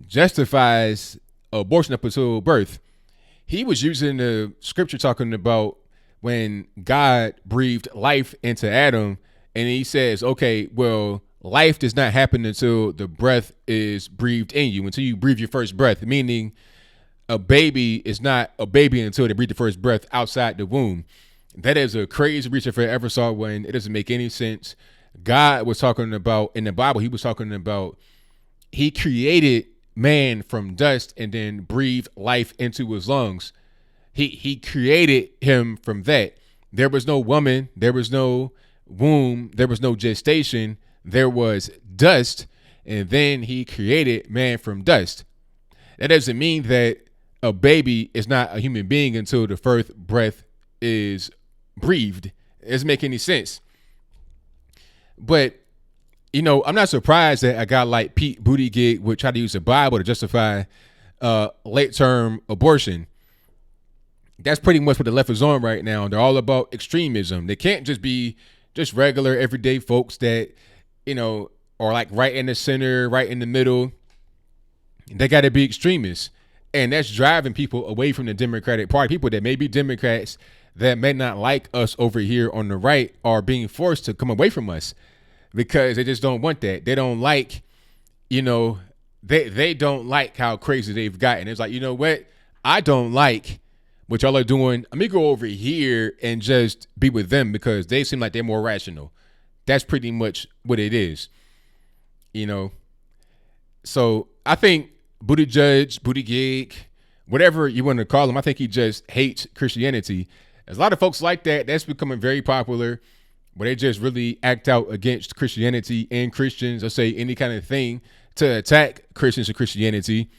justifies abortion up until birth. He was using the scripture talking about when God breathed life into Adam, and he says, okay, well, life does not happen until the breath is breathed in you, until you breathe your first breath, meaning a baby is not a baby until they breathe the first breath outside the womb. That is a crazy research if I ever saw one. It doesn't make any sense. God was talking about, in the Bible, he was talking about, he created man from dust and then breathed life into his lungs. He created him from that. There was no woman, there was no womb, there was no gestation, there was dust, and then he created man from dust. That doesn't mean that a baby is not a human being until the first breath is breathed. It doesn't make any sense. But, you know, I'm not surprised that a guy like Pete Buttigieg would try to use the Bible to justify late-term abortion. That's pretty much what the left is on right now. They're all about extremism. They can't just be just regular everyday folks that, are like right in the center, right in the middle. They got to be extremists. And that's driving people away from the Democratic Party. People that may be Democrats that may not like us over here on the right are being forced to come away from us because they just don't want that. They don't like, they don't like how crazy they've gotten. It's like, you know what? I don't like what y'all are doing. Let me go over here and just be with them because they seem like they're more rational. That's pretty much what it is. So I think Buttigieg, whatever you want to call him, I think he just hates Christianity. There's a lot of folks like that. That's becoming very popular, where they just really act out against Christianity and Christians, or say any kind of thing to attack Christians and Christianity.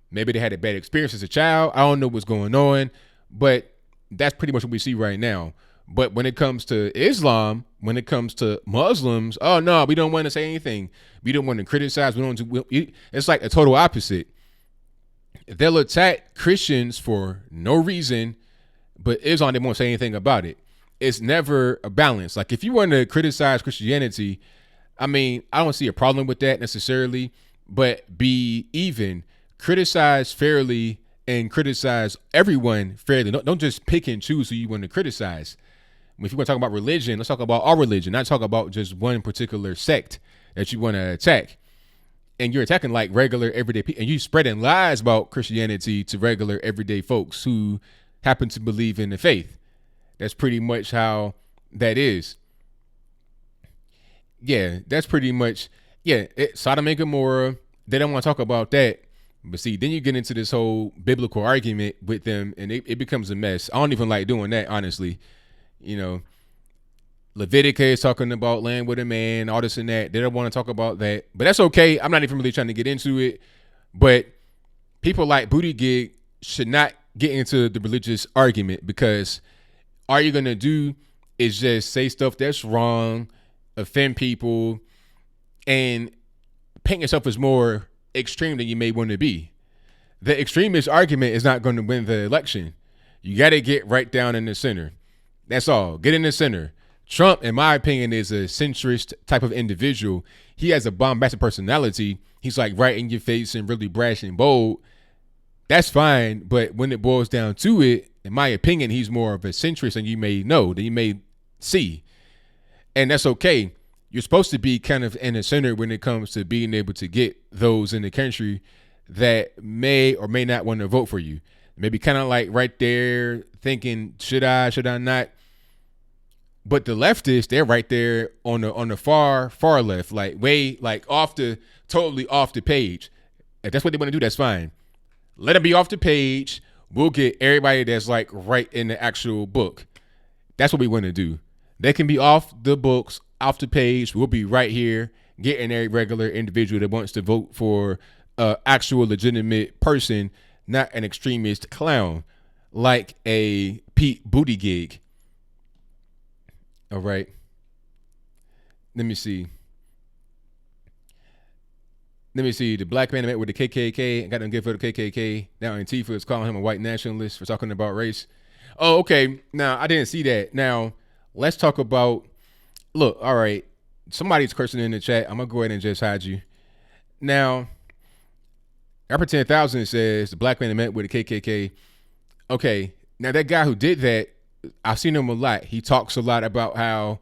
Maybe they had a bad experience as a child. I don't know what's going on, but that's pretty much what we see right now. But when it comes to Islam, when it comes to Muslims, oh no, we don't want to say anything. We don't want to criticize. It's like a total opposite. They'll attack Christians for no reason, but Islam, they won't say anything about it. It's never a balance. Like if you want to criticize Christianity, I mean, I don't see a problem with that necessarily, but be even. Criticize fairly and criticize everyone fairly. Don't just pick and choose who you want to criticize. If you want to talk about religion, let's talk about our religion, not talk about just one particular sect that you want to attack. And you're attacking like regular everyday people, and you spreading lies about Christianity to regular everyday folks who happen to believe in the faith. That's pretty much how that is. Yeah, that's pretty much, Sodom and Gomorrah, they don't want to talk about that. But see, then you get into this whole biblical argument with them, and it becomes a mess. I don't even like doing that, honestly. Leviticus is talking about land with a man, all this and that. They don't want to talk about that, but that's okay. I'm not even really trying to get into it. But people like Buttigieg should not get into the religious argument, because all you're going to do is just say stuff that's wrong, offend people, and paint yourself as more extreme than you may want to be. The extremist argument is not going to win the election. You got to get right down in the center. That's all. Get in the center. Trump, in my opinion, is a centrist type of individual. He has a bombastic personality. He's like right in your face and really brash and bold. That's fine. But when it boils down to it, in my opinion, he's more of a centrist than you may know, than you may see. And that's okay. You're supposed to be kind of in the center when it comes to being able to get those in the country that may or may not want to vote for you. Maybe kind of like right there thinking, should I not? But the leftists, they're right there on the far left, like way like totally off the page. If that's what they want to do, that's fine. Let them be off the page. We'll get everybody that's like right in the actual book. That's what we want to do. They can be off the books, off the page. We'll be right here getting a regular individual that wants to vote for an actual legitimate person, not an extremist clown like a Pete Buttigieg. All right. Let me see. The black man that met with the KKK and got them good for the KKK. Now Antifa is calling him a white nationalist for talking about race. Oh, okay. Now, I didn't see that. Now, let's talk about, look, all right. Somebody's cursing in the chat. I'm going to go ahead and just hide you. Now, Upper 10,000 says the black man that met with the KKK. Okay. Now, that guy who did that, I've seen him a lot. He talks a lot about how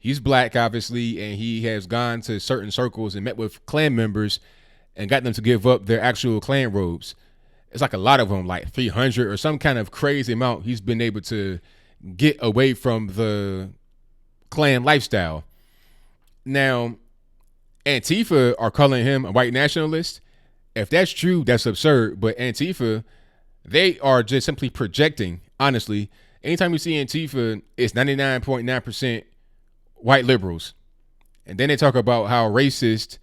he's black, obviously, and he has gone to certain circles and met with Klan members and got them to give up their actual Klan robes. It's like a lot of them, like 300 or some kind of crazy amount he's been able to get away from the Klan lifestyle. Now, Antifa are calling him a white nationalist. If that's true, that's absurd. But Antifa, they are just simply projecting, honestly. Anytime you see Antifa, it's 99.9% white liberals. And then they talk about how racist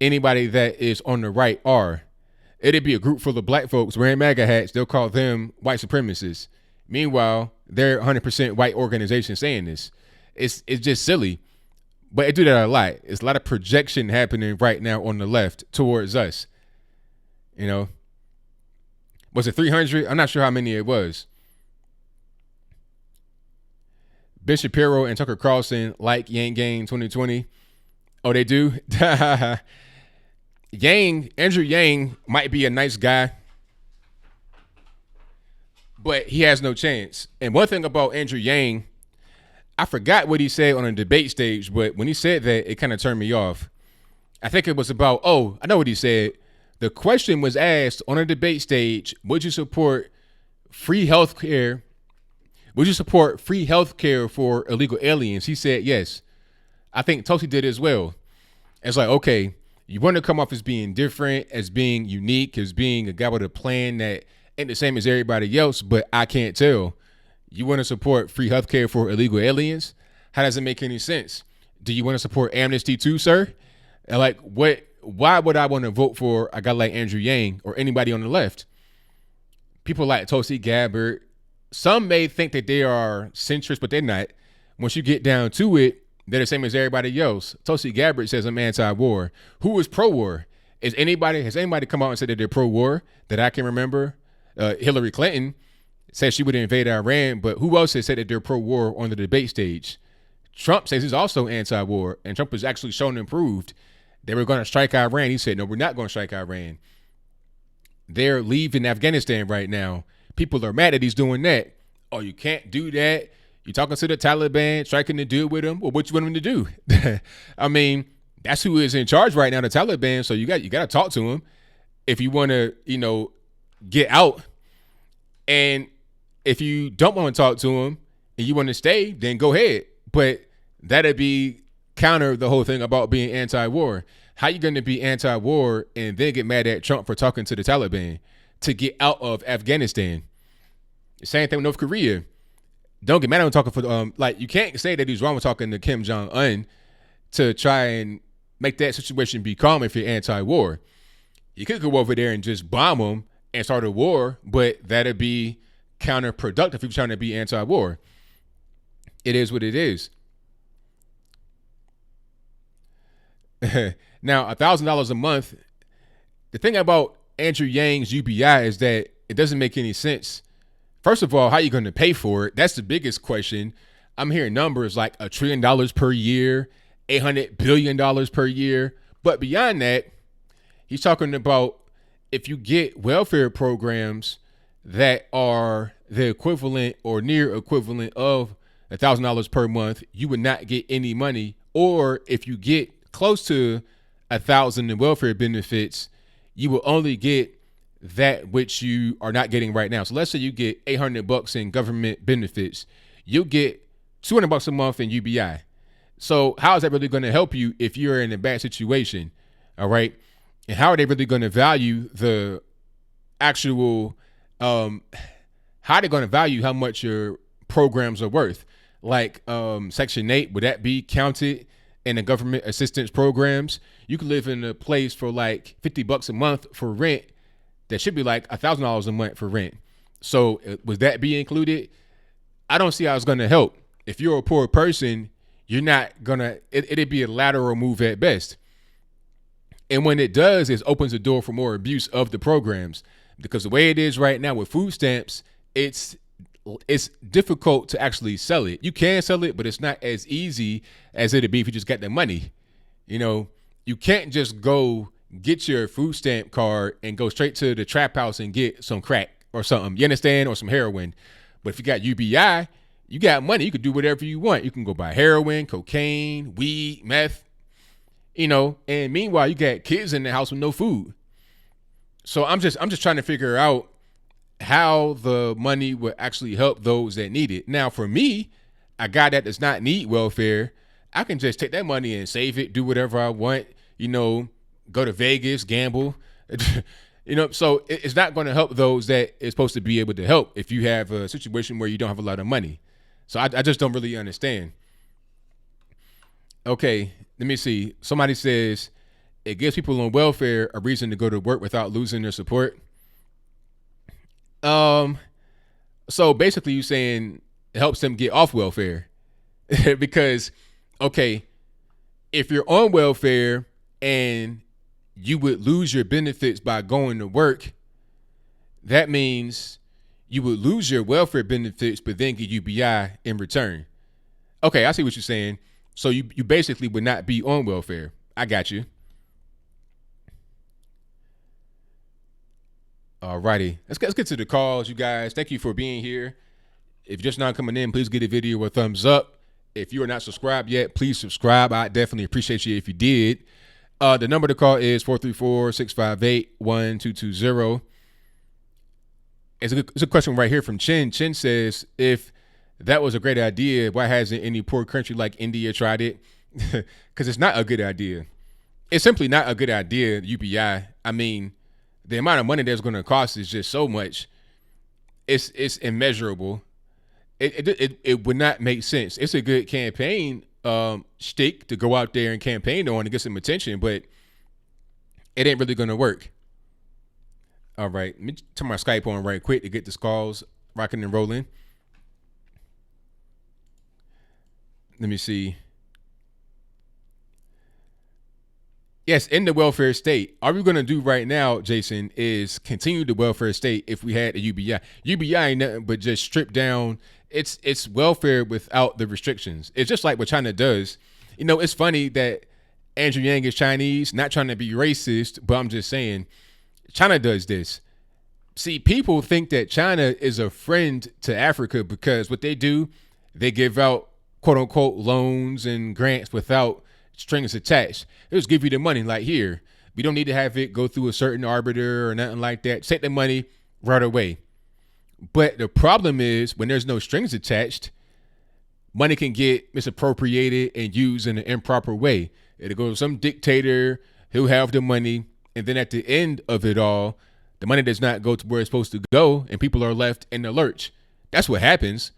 anybody that is on the right are. It'd be a group full of black folks wearing MAGA hats. They'll call them white supremacists. Meanwhile, they're 100% white organization saying this. It's just silly. But they do that a lot. It's a lot of projection happening right now on the left towards us. You know? Was it 300? I'm not sure how many it was. Ben Shapiro and Tucker Carlson like Yang Gang 2020. Oh, they do? Andrew Yang might be a nice guy, but he has no chance. And one thing about Andrew Yang, I forgot what he said on a debate stage, but when he said that, it kind of turned me off. I think it was about, I know what he said. The question was asked on a debate stage, would you support free health care? Would you support free health care for illegal aliens? He said yes. I think Tosi did as well. It's like, okay, you want to come off as being different, as being unique, as being a guy with a plan that ain't the same as everybody else, but I can't tell. You want to support free health care for illegal aliens? How does it make any sense? Do you want to support amnesty too, sir? And like, why would I want to vote for a guy like Andrew Yang or anybody on the left? People like Tulsi Gabbard, some may think that they are centrist, but they're not. Once you get down to it, they're the same as everybody else. Tulsi Gabbard says I'm anti-war. Who is pro-war? Has anybody come out and said that they're pro-war that I can remember? Hillary Clinton said she would invade Iran, but who else has said that they're pro-war on the debate stage? Trump says he's also anti-war, and Trump has actually shown and proved they were going to strike Iran. He said, no, we're not going to strike Iran. They're leaving Afghanistan right now. People are mad that he's doing that. Oh, you can't do that. You're talking to the Taliban, striking the deal with them. Well, what you want them to do? I mean, that's who is in charge right now, the Taliban. So you got to talk to him if you want to, get out. And if you don't want to talk to him and you want to stay, then go ahead. But that'd be counter the whole thing about being anti-war. How you going to be anti-war and then get mad at Trump for talking to the Taliban to get out of Afghanistan? Same thing with North Korea. Don't get mad at him talking for you can't say that he's wrong with talking to Kim Jong-un to try and make that situation be calm if you're anti-war. You could go over there and just bomb them and start a war, but that'd be counterproductive if you're trying to be anti-war. It is what it is. Now, $1,000 a month. The thing about Andrew Yang's UBI is that it doesn't make any sense. First of all, how are you going to pay for it? That's the biggest question. I'm hearing numbers like $1 trillion per year, $800 billion per year. But beyond that, he's talking about if you get welfare programs that are the equivalent or near equivalent of $1,000 per month, you would not get any money. Or if you get close to 1,000 in welfare benefits, you will only get that which you are not getting right now. So let's say you get $800 in government benefits, you'll get $200 a month in UBI. So how is that really going to help you if you're in a bad situation? All right. And how are they really going to value the actual, how are they going to value how much your programs are worth? Like Section 8, would that be counted in the government assistance programs? You could live in a place for like $50 a month for rent. That should be like $1,000 a month for rent. So would that be included? I don't see how it's going to help. If you're a poor person, you're not going to, it'd be a lateral move at best. And when it does, it opens the door for more abuse of the programs. Because the way it is right now with food stamps, it's difficult to actually sell it. You can sell it, but it's not as easy as it'd be if you just got the money. You can't just go get your food stamp card and go straight to the trap house and get some crack or something. You understand? Or some heroin. But if you got UBI, you got money. You can do whatever you want. You can go buy heroin, cocaine, weed, meth, and meanwhile you got kids in the house with no food. So I'm just trying to figure out how the money would actually help those that need it. Now, for me, a guy that does not need welfare, I can just take that money and save it, do whatever I want, go to Vegas, gamble, so it's not going to help those that it's supposed to be able to help if you have a situation where you don't have a lot of money. So I just don't really understand. Okay, let me see. Somebody says it gives people on welfare a reason to go to work without losing their support. So basically you're saying it helps them get off welfare because, okay, if you're on welfare and you would lose your benefits by going to work, that means you would lose your welfare benefits, but then get UBI in return. Okay, I see what you're saying. So you basically would not be on welfare. I got you. Alrighty, let's get to the calls, you guys. Thank you for being here. If you're just not coming in, please give the video a thumbs up. If you are not subscribed yet, please subscribe. I definitely appreciate you if you did. The number to call is 434-658-1220. It's a question right here from Chin. Chin says, if that was a great idea, why hasn't any poor country like India tried it? Because it's not a good idea. It's simply not a good idea, UBI. I mean, the amount of money that's going to cost is just so much. It's immeasurable. It would not make sense. It's a good campaign stick to go out there and campaign on to get some attention, but it ain't really going to work. All right, let me turn my Skype on right quick to get the calls rocking and rolling. Let me see. Yes, in the welfare state. All we're going to do right now, Jason, is continue the welfare state if we had a UBI. UBI ain't nothing but just strip down. It's welfare without the restrictions. It's just like what China does. You know, it's funny that Andrew Yang is Chinese, not trying to be racist, but I'm just saying China does this. See, people think that China is a friend to Africa because what they do, they give out quote unquote loans and grants without strings attached. They'll just give you the money like here. We don't need to have it go through a certain arbiter or nothing like that. Take the money right away. But the problem is when there's no strings attached, money can get misappropriated and used in an improper way. It'll go to some dictator, he'll have the money, and then at the end of it all, the money does not go to where it's supposed to go, and people are left in the lurch. That's what happens.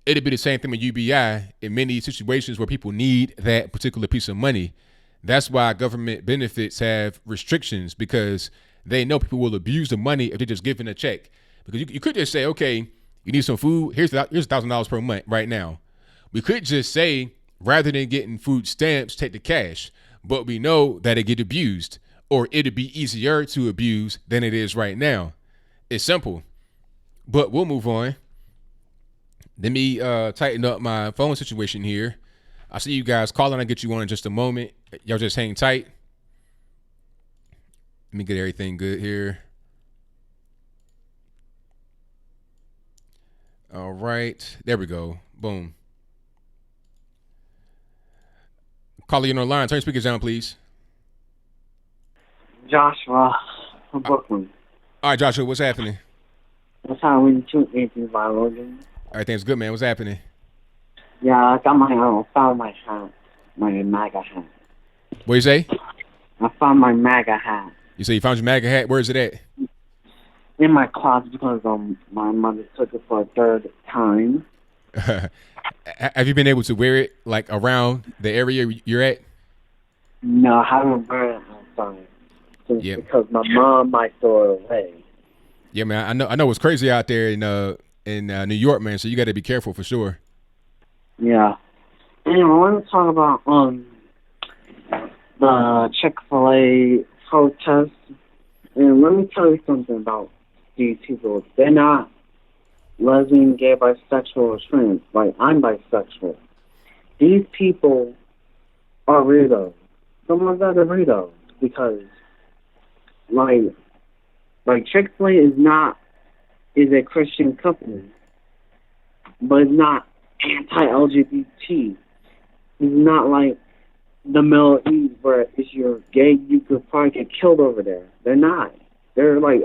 It'd be the same thing with UBI in many situations where people need that particular piece of money. That's why government benefits have restrictions, because they know people will abuse the money if they're just given a check. Because you could just say, okay, you need some food. Here's $1,000 per month right now. We could just say, rather than getting food stamps, take the cash. But we know that it get abused, or it'd be easier to abuse than it is right now. It's simple. But we'll move on. Let me tighten up my phone situation here. I'll see you guys calling. I'll get you on in just a moment. Y'all just hang tight. Let me get everything good here. All right. There we go. Boom. Caller, you on the line. Turn your speakers down, please. Joshua from Brooklyn. All right, Joshua, what's happening? That's how we tuned into my Logan. Everything's good, man. What's happening? Yeah, I got found my hat, my MAGA hat. What you say? I found my MAGA hat. You say you found your MAGA hat? Where is it at? In my closet because my mother took it for a third time. Have you been able to wear it like around the area you're at? No, I haven't worn it outside. Yep. Because my mom might throw it away. Yeah, man. I know it's crazy out there in New York, man. So you got to be careful for sure. Yeah. Anyway, I want to talk about the Chick-Fil-A protest. And let me tell you something about these people. They're not lesbian, gay, bisexual, or trans. Like, I'm bisexual. These people are weirdos. Some of them are weirdos because, like Chick-fil-A is a Christian company, but it's not anti-LGBT. It's not like the Middle East where if you're gay, you could probably get killed over there. They're not. They're like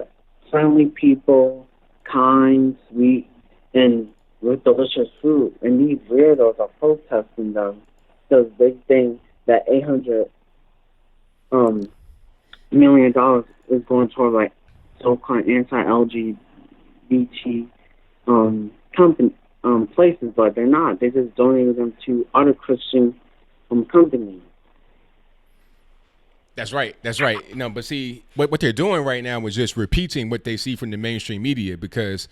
friendly people, kind, sweet, and with delicious food. And these weirdos are protesting them because they think that $800 million is going toward like so-called anti-LGBT company places, but they're not. They just donated them to other Christian companies. That's right. No, but see, what they're doing right now is just repeating what they see from the mainstream media, because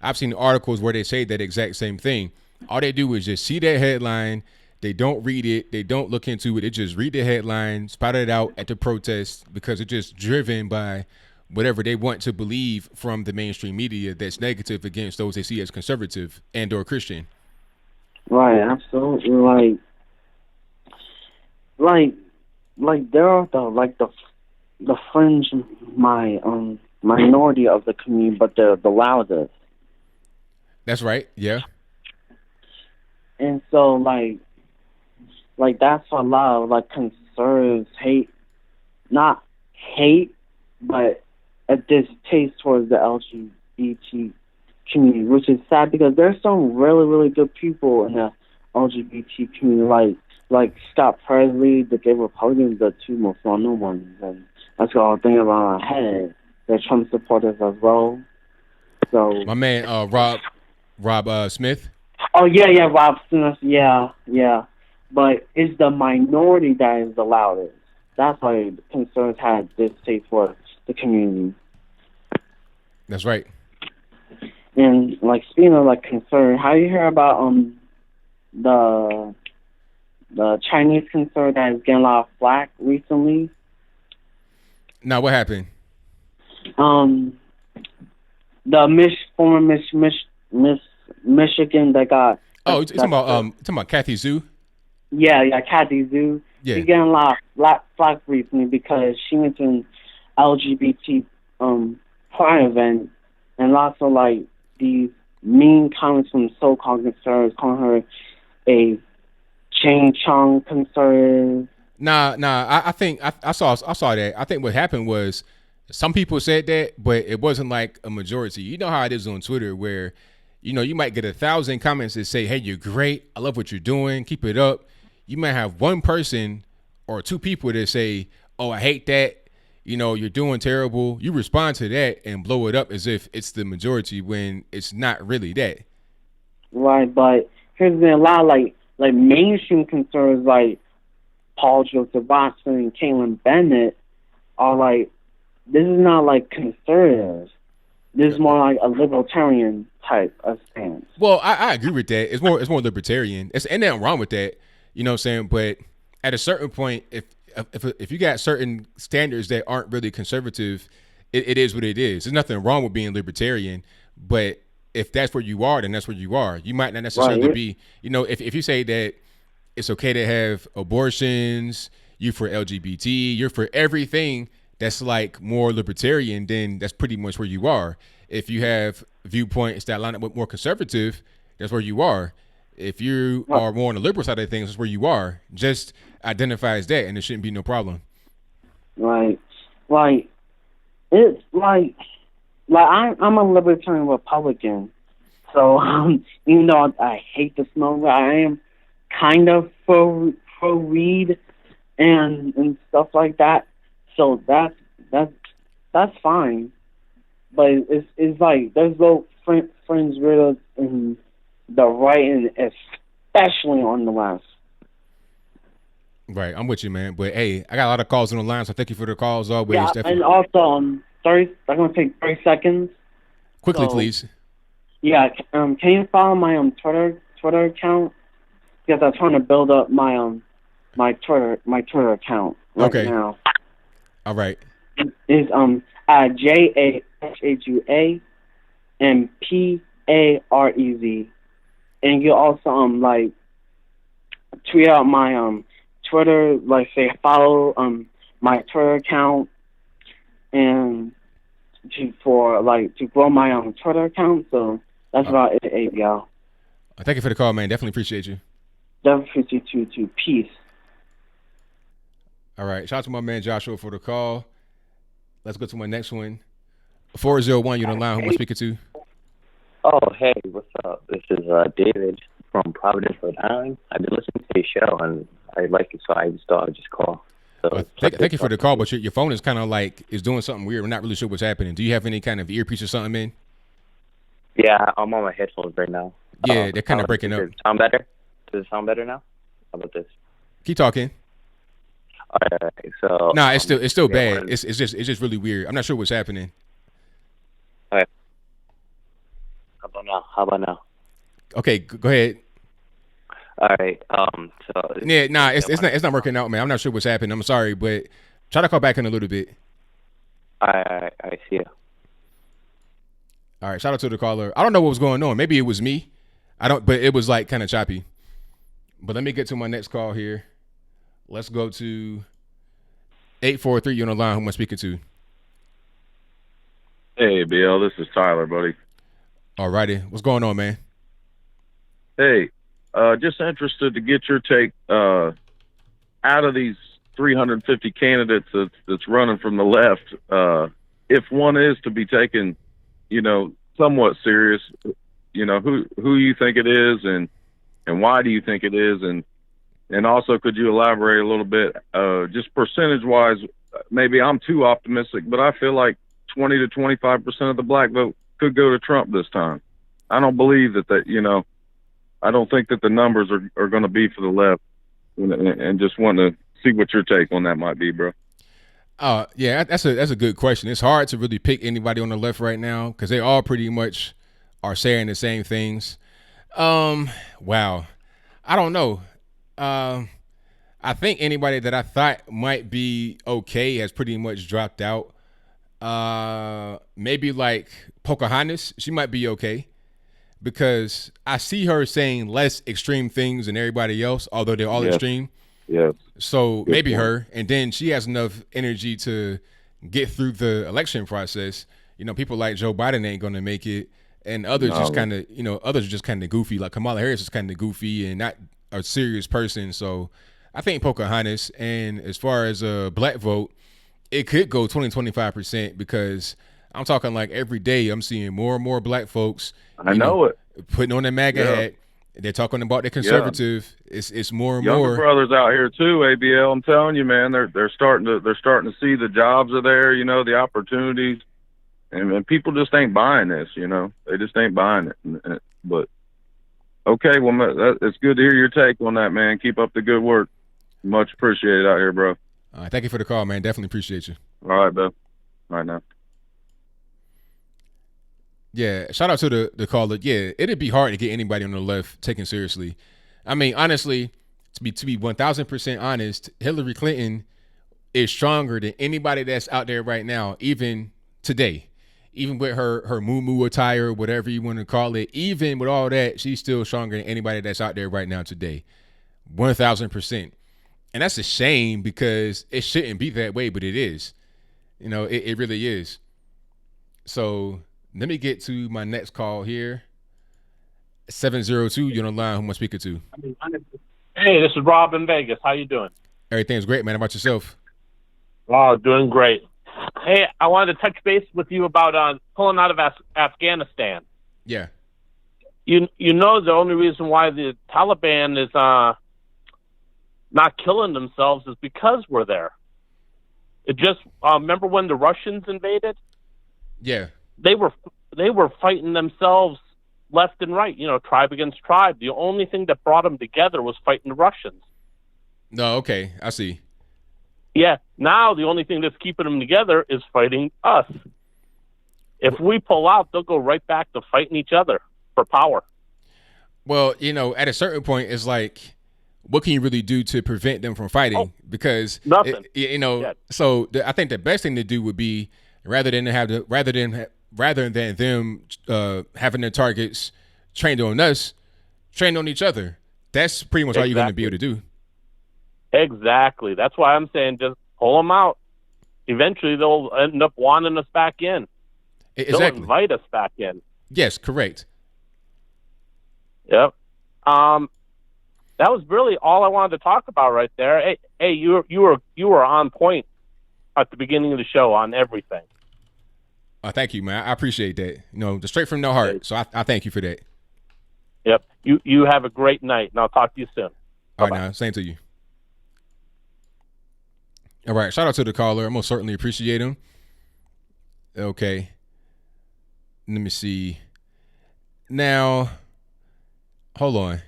I've seen articles where they say that exact same thing. All they do is just see that headline. They don't read it. They don't look into it. They just read the headline, spout it out at the protest, because it's just driven by whatever they want to believe from the mainstream media that's negative against those they see as conservative and or Christian. Right, absolutely. Like, like there are the fringe, minority of the community, but they're the loudest. That's right. Yeah. And so, like that's a lot of like conservatives not hate, but a distaste towards the LGBT community, which is sad because there's some really, really good people in the LGBT community, like Scott Presley, the gay Republicans, the two most well-known ones, and that's all thing around our head. They're Trump supporters as well. So, My man, Rob Smith. oh yeah, Rob Smith, yeah. But it's the minority that is the loudest. That's why the concerns had distaste for the community. That's right. And like speaking of like concern, how you hear about the Chinese concern that is getting a lot of flack recently? Now, what happened? Um, the former Miss Michigan that got Oh, you talking about Kathy Zhu? yeah, Kathy Zhu. Yeah. She's getting a lot of flack recently because she went to an LGBT pride event and lots of like these mean comments from so-called conservatives calling her a Ching Chong conservative. Nah. I think I saw that. I think what happened was some people said that, but it wasn't like a majority. You know how it is on Twitter, where you might get 1,000 comments that say, "Hey, you're great. I love what you're doing. Keep it up." You might have one person or two people that say, "Oh, I hate that. You're doing terrible." You respond to that and blow it up as if it's the majority when it's not really that. Right, but here's been a lot of like mainstream conservatives like Paul Joseph Watson and Caitlin Bennett are like, this is not like conservatives. This is more like a libertarian type of stance. Well, I agree with that. It's more libertarian. Ain't nothing wrong with that. You know what I'm saying? But at a certain point, if you got certain standards that aren't really conservative, it is what it is. There's nothing wrong with being libertarian, but if that's where you are, then that's where you are. You might not necessarily Right. be, if you say that it's okay to have abortions, you for LGBT, you're for everything that's like more libertarian, then that's pretty much where you are. If you have viewpoints that line up with more conservative, that's where you are. If you are more on the liberal side of things, that's where you are. Just identify as that, and there shouldn't be no problem. Like it's like I'm a libertarian Republican, so even though I hate the smoke, I am kind of pro weed and stuff like that. So that's fine. But it's like there's no friends with us in the right and especially on the left. Right, I'm with you, man. But hey, I got a lot of calls on the line, so thank you for the calls always. Yeah, Definitely. and also 30. I'm gonna take 30 seconds. Quickly, So, please. Yeah, can you follow my Twitter account? Because I'm trying to build up my my Twitter account right Okay. now. All right. Is at JAHUA and PAREZ, and you also like tweet out my Twitter, like say follow my Twitter account and to grow my Twitter account. So that's about it, ABL. Thank you for the call, man. Definitely appreciate you. Definitely to peace. All right. Shout out to my man Joshua for the call. Let's go to my next one. 401, you're on the line. Who am I speaking to? Oh, hey, what's up? This is David from Providence, Rhode Island. I've been listening to your show, and I like it, so I just thought I'd just call. So Thank you for the call, but your phone is kind of like is doing something weird. We're not really sure what's happening. Do you have any kind of earpiece or something, man? Yeah, I'm on my headphones right now. Yeah, they're kind of breaking up. Does it sound better? Does it sound better now? How about this? Keep talking. All right, so Nah, it's still yeah, bad. It's just really weird. I'm not sure what's happening. Okay. How about now? Okay, go ahead. All right. So Yeah, nah, it's not working out, man. I'm not sure what's happening. I'm sorry, but try to call back in a little bit. I see you. All right, shout out to the caller. I don't know what was going on. Maybe it was me. I don't, but it was like kind of choppy. But let me get to my next call here. Let's go to 843. You on the line? Who am I speaking to? Hey, ABL, this is Tyler, buddy. Alrighty. What's going on, man? Hey, just interested to get your take out of these 350 candidates that's running from the left. If one is to be taken, somewhat serious, who you think it is, and why do you think it is, and also could you elaborate a little bit, just percentage wise? Maybe I'm too optimistic, but I feel like 20 to 25% of the black vote could go to Trump this time. I don't believe that I don't think that the numbers are going to be for the left, and just want to see what your take on that might be, bro. Yeah, that's a good question. It's hard to really pick anybody on the left right now because they all pretty much are saying the same things. Wow. I don't know. I think anybody that I thought might be okay has pretty much dropped out. Maybe like Pocahontas, she might be okay because I see her saying less extreme things than everybody else, although they're all extreme. Yeah. So good maybe point. Her, and then she has enough energy to get through the election process. People like Joe Biden ain't going to make it, and others just kind of, others are just kind of goofy. Like Kamala Harris is kind of goofy and not a serious person. So I think Pocahontas. And as far as a black vote, it could go 20-25% because I'm talking like every day I'm seeing more and more black folks. I know it. Putting on their MAGA hat. They're talking about the conservative. Yeah. It's more and Younger more. brothers out here too, ABL. I'm telling you, man, they're starting to see the jobs are there. The opportunities, and people just ain't buying this. They just ain't buying it. But okay, well, it's good to hear your take on that, man. Keep up the good work. Much appreciated out here, bro. Thank you for the call, man. Definitely appreciate you. All right, bro. All right now. Yeah, shout out to the caller. Yeah, it'd be hard to get anybody on the left taken seriously. I mean, honestly, to be 1,000% honest, Hillary Clinton is stronger than anybody that's out there right now, even today. Even with her moo attire, whatever you want to call it, even with all that, she's still stronger than anybody that's out there right now today. 1,000%. And that's a shame because it shouldn't be that way, but it is. It really is. So let me get to my next call here. 702, you're on the line. Who am I speaking to? Hey, this is Rob in Vegas. How you doing? Everything's great, man. How about yourself? Oh, doing great. Hey, I wanted to touch base with you about pulling out of Afghanistan. Yeah. The only reason why the Taliban is not killing themselves is because we're there. It just remember when the Russians invaded? Yeah. They were fighting themselves left and right, tribe against tribe. The only thing that brought them together was fighting the Russians. No, okay, I see. Yeah, now the only thing that's keeping them together is fighting us. If we pull out, they'll go right back to fighting each other for power. Well, at a certain point, it's like, what can you really do to prevent them from fighting? Because nothing. So I think the best thing to do would be rather than them having their targets trained on us, trained on each other. That's pretty much all you're going to be able to do. Exactly. That's why I'm saying just pull them out. Eventually, they'll end up wanting us back in. Exactly. They'll invite us back in. Yes, correct. Yep. That was really all I wanted to talk about right there. Hey, you were on point at the beginning of the show on everything. Thank you, man. I appreciate that. Just straight from the heart. So I thank you for that. Yep. You have a great night, and I'll talk to you soon. All right, now, same to you. All right, shout out to the caller. I most certainly appreciate him. Okay. Let me see. Now, hold on.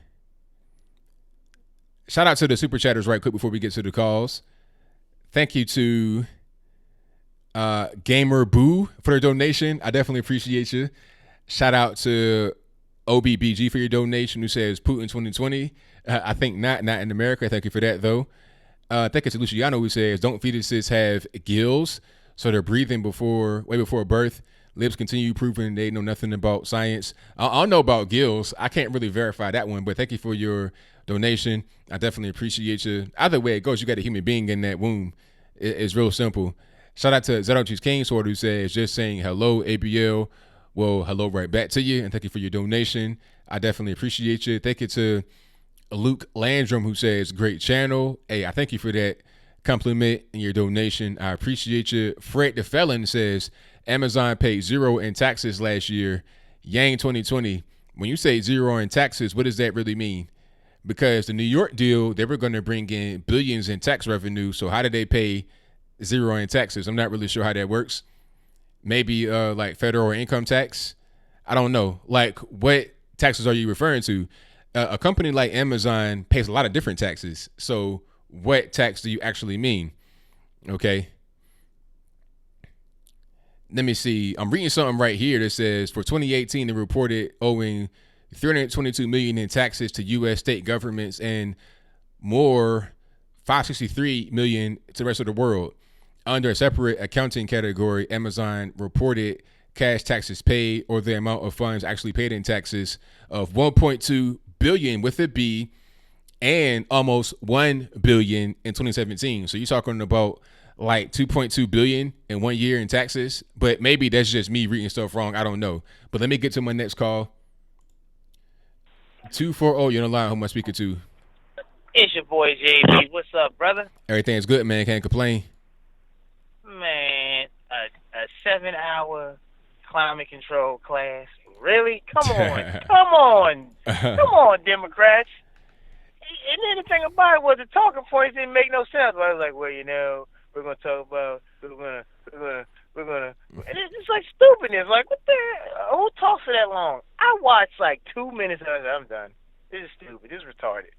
Shout out to the super chatters right quick before we get to the calls. Thank you to Gamer Boo for their donation. I definitely appreciate you. Shout out to OBBG for your donation who says Putin 2020. I think not in America. Thank you for that, though. Thank you to Luciano who says, don't fetuses have gills, so they're breathing way before birth? Libs continue proving they know nothing about science. I don't know about Gills. I can't really verify that one, but thank you for your donation. I definitely appreciate you. Either way it goes, you got a human being in that womb. It's real simple. Shout out to Zedochi's King Sword, who says, just saying hello, ABL. Well, hello right back to you, and thank you for your donation. I definitely appreciate you. Thank you to Luke Landrum, who says, great channel. Hey, I thank you for that compliment and your donation. I appreciate you. Fred the Felon says, Amazon paid zero in taxes last year. Yang 2020. When you say zero in taxes, what does that really mean? Because the New York deal, they were going to bring in billions in tax revenue. So how did they pay zero in taxes? I'm not really sure how that works. Maybe like federal income tax. I don't know. Like, what taxes are you referring to? A company like Amazon pays a lot of different taxes. So what tax do you actually mean? Okay. Let me see. I'm reading something right here that says for 2018, they reported owing $322 million in taxes to U.S. state governments and more $563 million to the rest of the world. Under a separate accounting category, Amazon reported cash taxes paid, or the amount of funds actually paid in taxes, of $1.2 billion with a B, and almost $1 billion in 2017. So you're talking about like $2.2 billion in 1 year in taxes. But maybe that's just me reading stuff wrong. I don't know. But let me get to my next call. 240, you're on the line. Who am I speaking to? It's your boy JB. What's up, brother? Everything's good, man. Can't complain. Man, a 7-hour climate control class. Really? Come on. Come on, Democrats. And then the thing about it was the talking points didn't make no sense. I was like, well, we're going to talk about, we're going to, and it's like stupidness. Like, what the hell? Who talks for that long? I watched like 2 minutes and I was like, I'm done. This is stupid. This is retarded.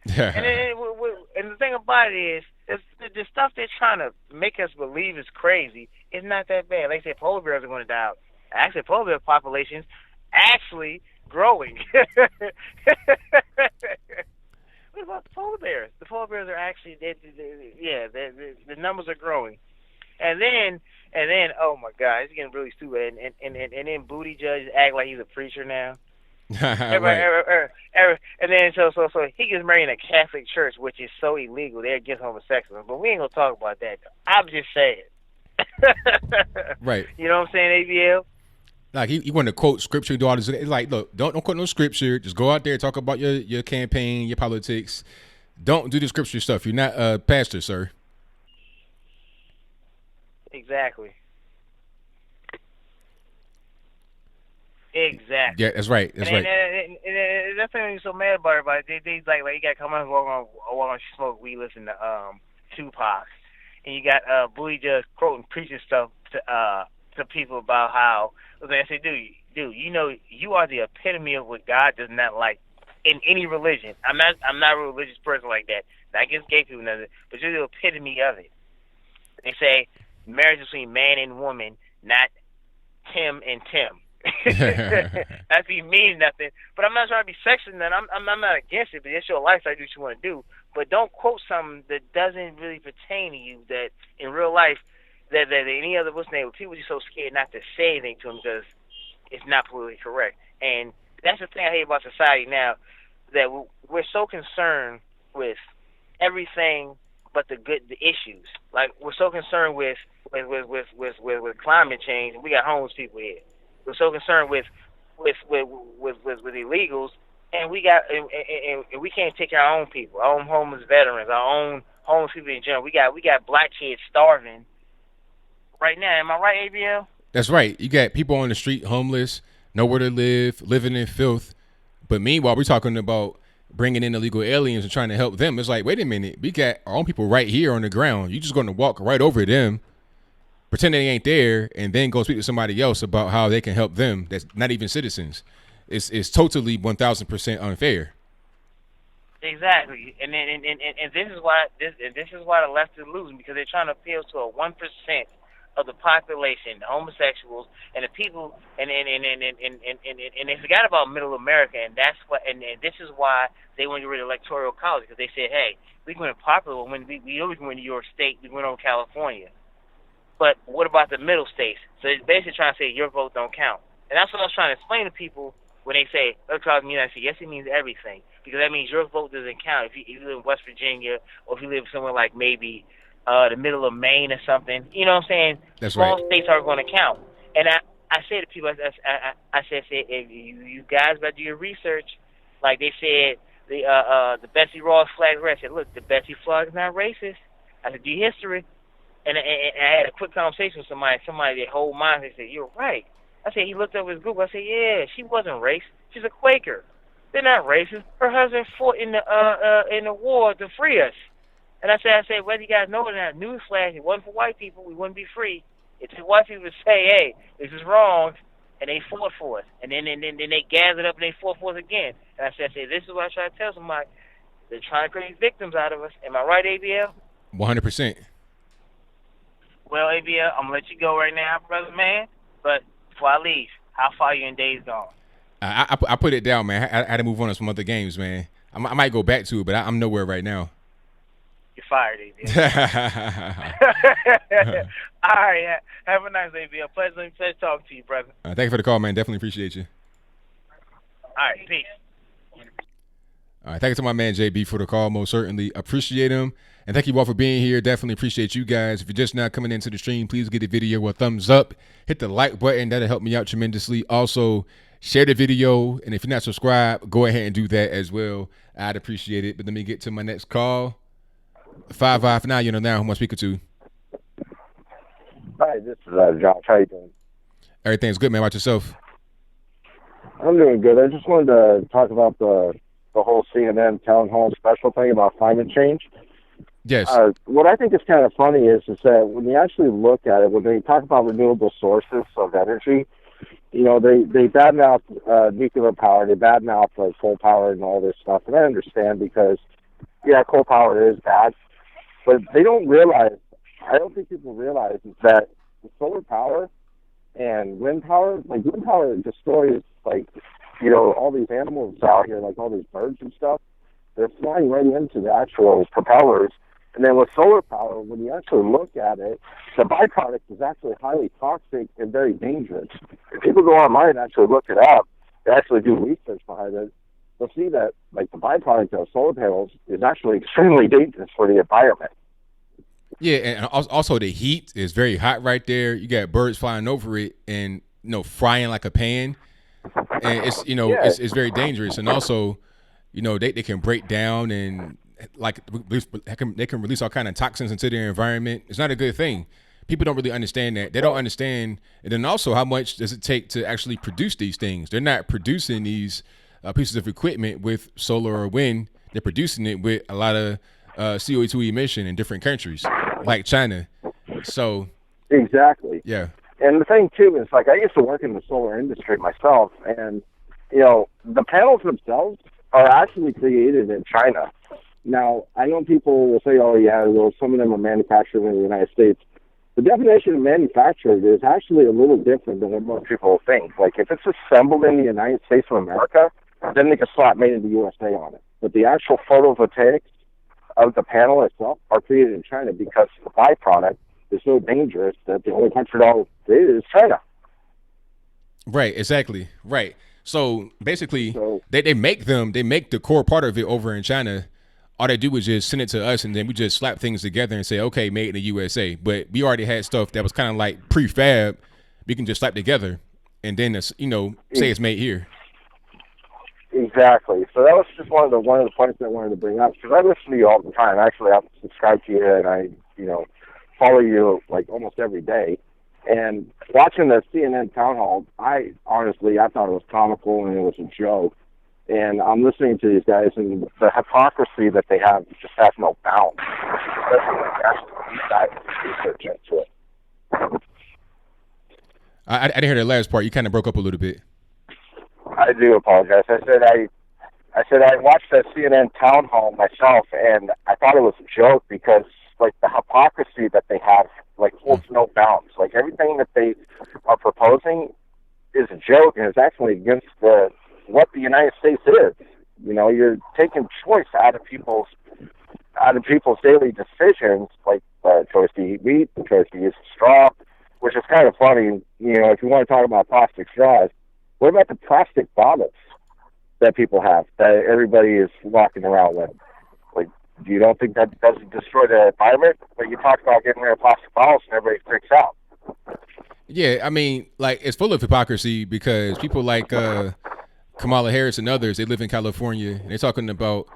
And the thing about it is, the stuff they're trying to make us believe is crazy. It's not that bad. Like they say, polar bears are going to die out. Actually, polar bear population's actually growing. What about the polar bears? The polar bears are actually, the numbers are growing. And then, oh my God, it's getting really stupid. And then Buttigieg act like he's a preacher now. Right. And then so he gets married in a Catholic church, which is so illegal. They're against homosexualism, but we ain't gonna talk about that. I'm just saying. Right. You know what I'm saying, ABL? Like he want to quote scripture, do all this. It's like, look, don't quote no scripture. Just go out there, talk about your campaign, your politics. Don't do the scripture stuff. You're not a pastor, sir. Exactly. Yeah, that's right. That's right. And that's why I'm so mad about everybody. They like you got to come out and walk on smoke. We listen to Tupac, and you got Buttigieg quoting preaching stuff to people about how they say, dude, you are the epitome of what God does not like in any religion. I'm not a religious person like that. Not against gay people, nothing, but you're the epitome of it. They say marriage is between man and woman, not Tim and Tim. That means nothing. But I'm not trying to be sexist. And I'm not against it. But it's your lifestyle. Do what you want to do. But don't quote something that doesn't really pertain to you. That in real life, that any other people are so scared not to say anything to them because it's not politically correct. And that's the thing I hate about society now. That we're so concerned with everything but the issues. Like we're so concerned with climate change, and we got homeless people here. We're so concerned with illegals, and we can't take care of our own people, our own homeless veterans, our own homeless people in general. We got black kids starving right now. Am I right, ABL? That's right. You got people on the street, homeless, nowhere to live, living in filth. But meanwhile, we're talking about bringing in illegal aliens and trying to help them. It's like, wait a minute, we got our own people right here on the ground. You're just going to walk right over them, pretend they ain't there, and then go speak to somebody else about how they can help them that's not even citizens. It's totally 1,000% unfair. Exactly, and this is why the left is losing, because they're trying to appeal to a 1% of the population, the homosexuals, and the people, and they forgot about Middle America, and that's what, and this is why they want to get rid of electoral college, because they said, hey, we can win popular when we know we can win New York State, we win over California. But what about the middle states? So it's basically trying to say your vote don't count. And that's what I was trying to explain to people when they say, let's talk United States. Yes, it means everything. Because that means your vote doesn't count. If you live in West Virginia or if you live somewhere like maybe the middle of Maine or something, you know what I'm saying? That's Small right. states are going to count. And I say to people, I said, if you guys better do your research. Like they said, the Betsy Ross flag race. I said, look, the Betsy flag is not racist. I said, do your history. And I had a quick conversation with somebody their whole mind. They said, you're right. I said, he looked up his Google. I said, yeah, she wasn't racist. She's a Quaker. They're not racist. Her husband fought in the war to free us. And I said, whether you guys know it or not, newsflash, if it wasn't for white people, we wouldn't be free. If the white people would say, hey, this is wrong, and they fought for us. And then they gathered up and they fought for us again. And I said, this is what I try to tell somebody. They're trying to create victims out of us. Am I right, ABL? 100%. Well, ABL, I'm going to let you go right now, brother man. But before I leave, how far are you in Days Gone? I put it down, man. I had to move on to some other games, man. I might go back to it, but I'm nowhere right now. You're fired, ABL. All right. Have a nice day, ABL. Pleasure talking to you, brother. Thank you for the call, man. Definitely appreciate you. All right. Peace. All right. Thank you to my man, JB, for the call. Most certainly appreciate him. And thank you all for being here. Definitely appreciate you guys. If you're just now coming into the stream, please give the video a thumbs up. Hit the like button. That'll help me out tremendously. Also, share the video. And if you're not subscribed, go ahead and do that as well. I'd appreciate it. But let me get to my next call. 559, you know now who I'm speaking to. Hi, this is Josh. How you doing? Everything's good, man. About yourself? I'm doing good. I just wanted to talk about the whole CNN Townhall special thing about climate change. Yes. What I think is kind of funny is that when you actually look at it, when they talk about renewable sources of energy, you know, they badmouth nuclear power, they badmouth coal power and all this stuff, and I understand because, yeah, coal power is bad, but they don't realize, I don't think people realize that solar power and wind power, like wind power destroys, like, you know, all these animals out here, like all these birds and stuff, they're flying right into the actual propellers. And then with solar power, when you actually look at it, the byproduct is actually highly toxic and very dangerous. If people go online and actually look it up, they actually do research behind it, they'll see that like the byproduct of solar panels is actually extremely dangerous for the environment. Yeah, and also the heat is very hot right there. You got birds flying over it and, you know, frying like a pan. And it's, you know, Yeah. it's very dangerous. And also, you know, they can break down and like they can release all kind of toxins into their environment. It's not a good thing. People don't really understand that. They don't understand. And then also, how much does it take to actually produce these things? They're not producing these pieces of equipment with solar or wind. They're producing it with a lot of CO2 emission in different countries, like China. So Exactly. yeah. And the thing, too, is, like, I used to work in the solar industry myself, and, you know, the panels themselves are actually created in China. Now, I know people will say, oh, yeah, well, some of them are manufactured in the United States. The definition of manufactured is actually a little different than what most people think. Like, if it's assembled in the United States of America, then they can slap made in the USA on it. But the actual photovoltaics of the panel itself are created in China because the byproduct is so dangerous that the only country that is China. Right, exactly. Right. So basically, they make the core part of it over in China. All they do is just send it to us, and then we just slap things together and say, okay, made in the USA. But we already had stuff that was kind of like prefab. We can just slap together, and then it's, you know, say it's made here. Exactly. So that was just one of the points that I wanted to bring up, because I listen to you all the time. Actually, I subscribe to you, and I, you know, follow you like almost every day. And watching the CNN town hall, I thought it was comical and it was a joke. And I'm listening to these guys, and the hypocrisy that they have just has no bounds. Research into it. I didn't hear the last part. You kind of broke up a little bit. I do apologize. I said I watched that CNN town hall myself, and I thought it was a joke because, like, the hypocrisy that they have, like, holds no bounds. Like, everything that they are proposing is a joke, and it's actually against what the United States is. You know, you're taking choice out of people's daily decisions, like choice to eat meat, the choice to use a straw, which is kind of funny. You know, if you want to talk about plastic straws, what about the plastic bottles that people have that everybody is walking around with? Like, you don't think that doesn't destroy the environment? But you talk about getting rid of plastic bottles and everybody freaks out. Yeah, I mean, like, it's full of hypocrisy because people like Kamala Harris and others, they live in California, and they're talking about,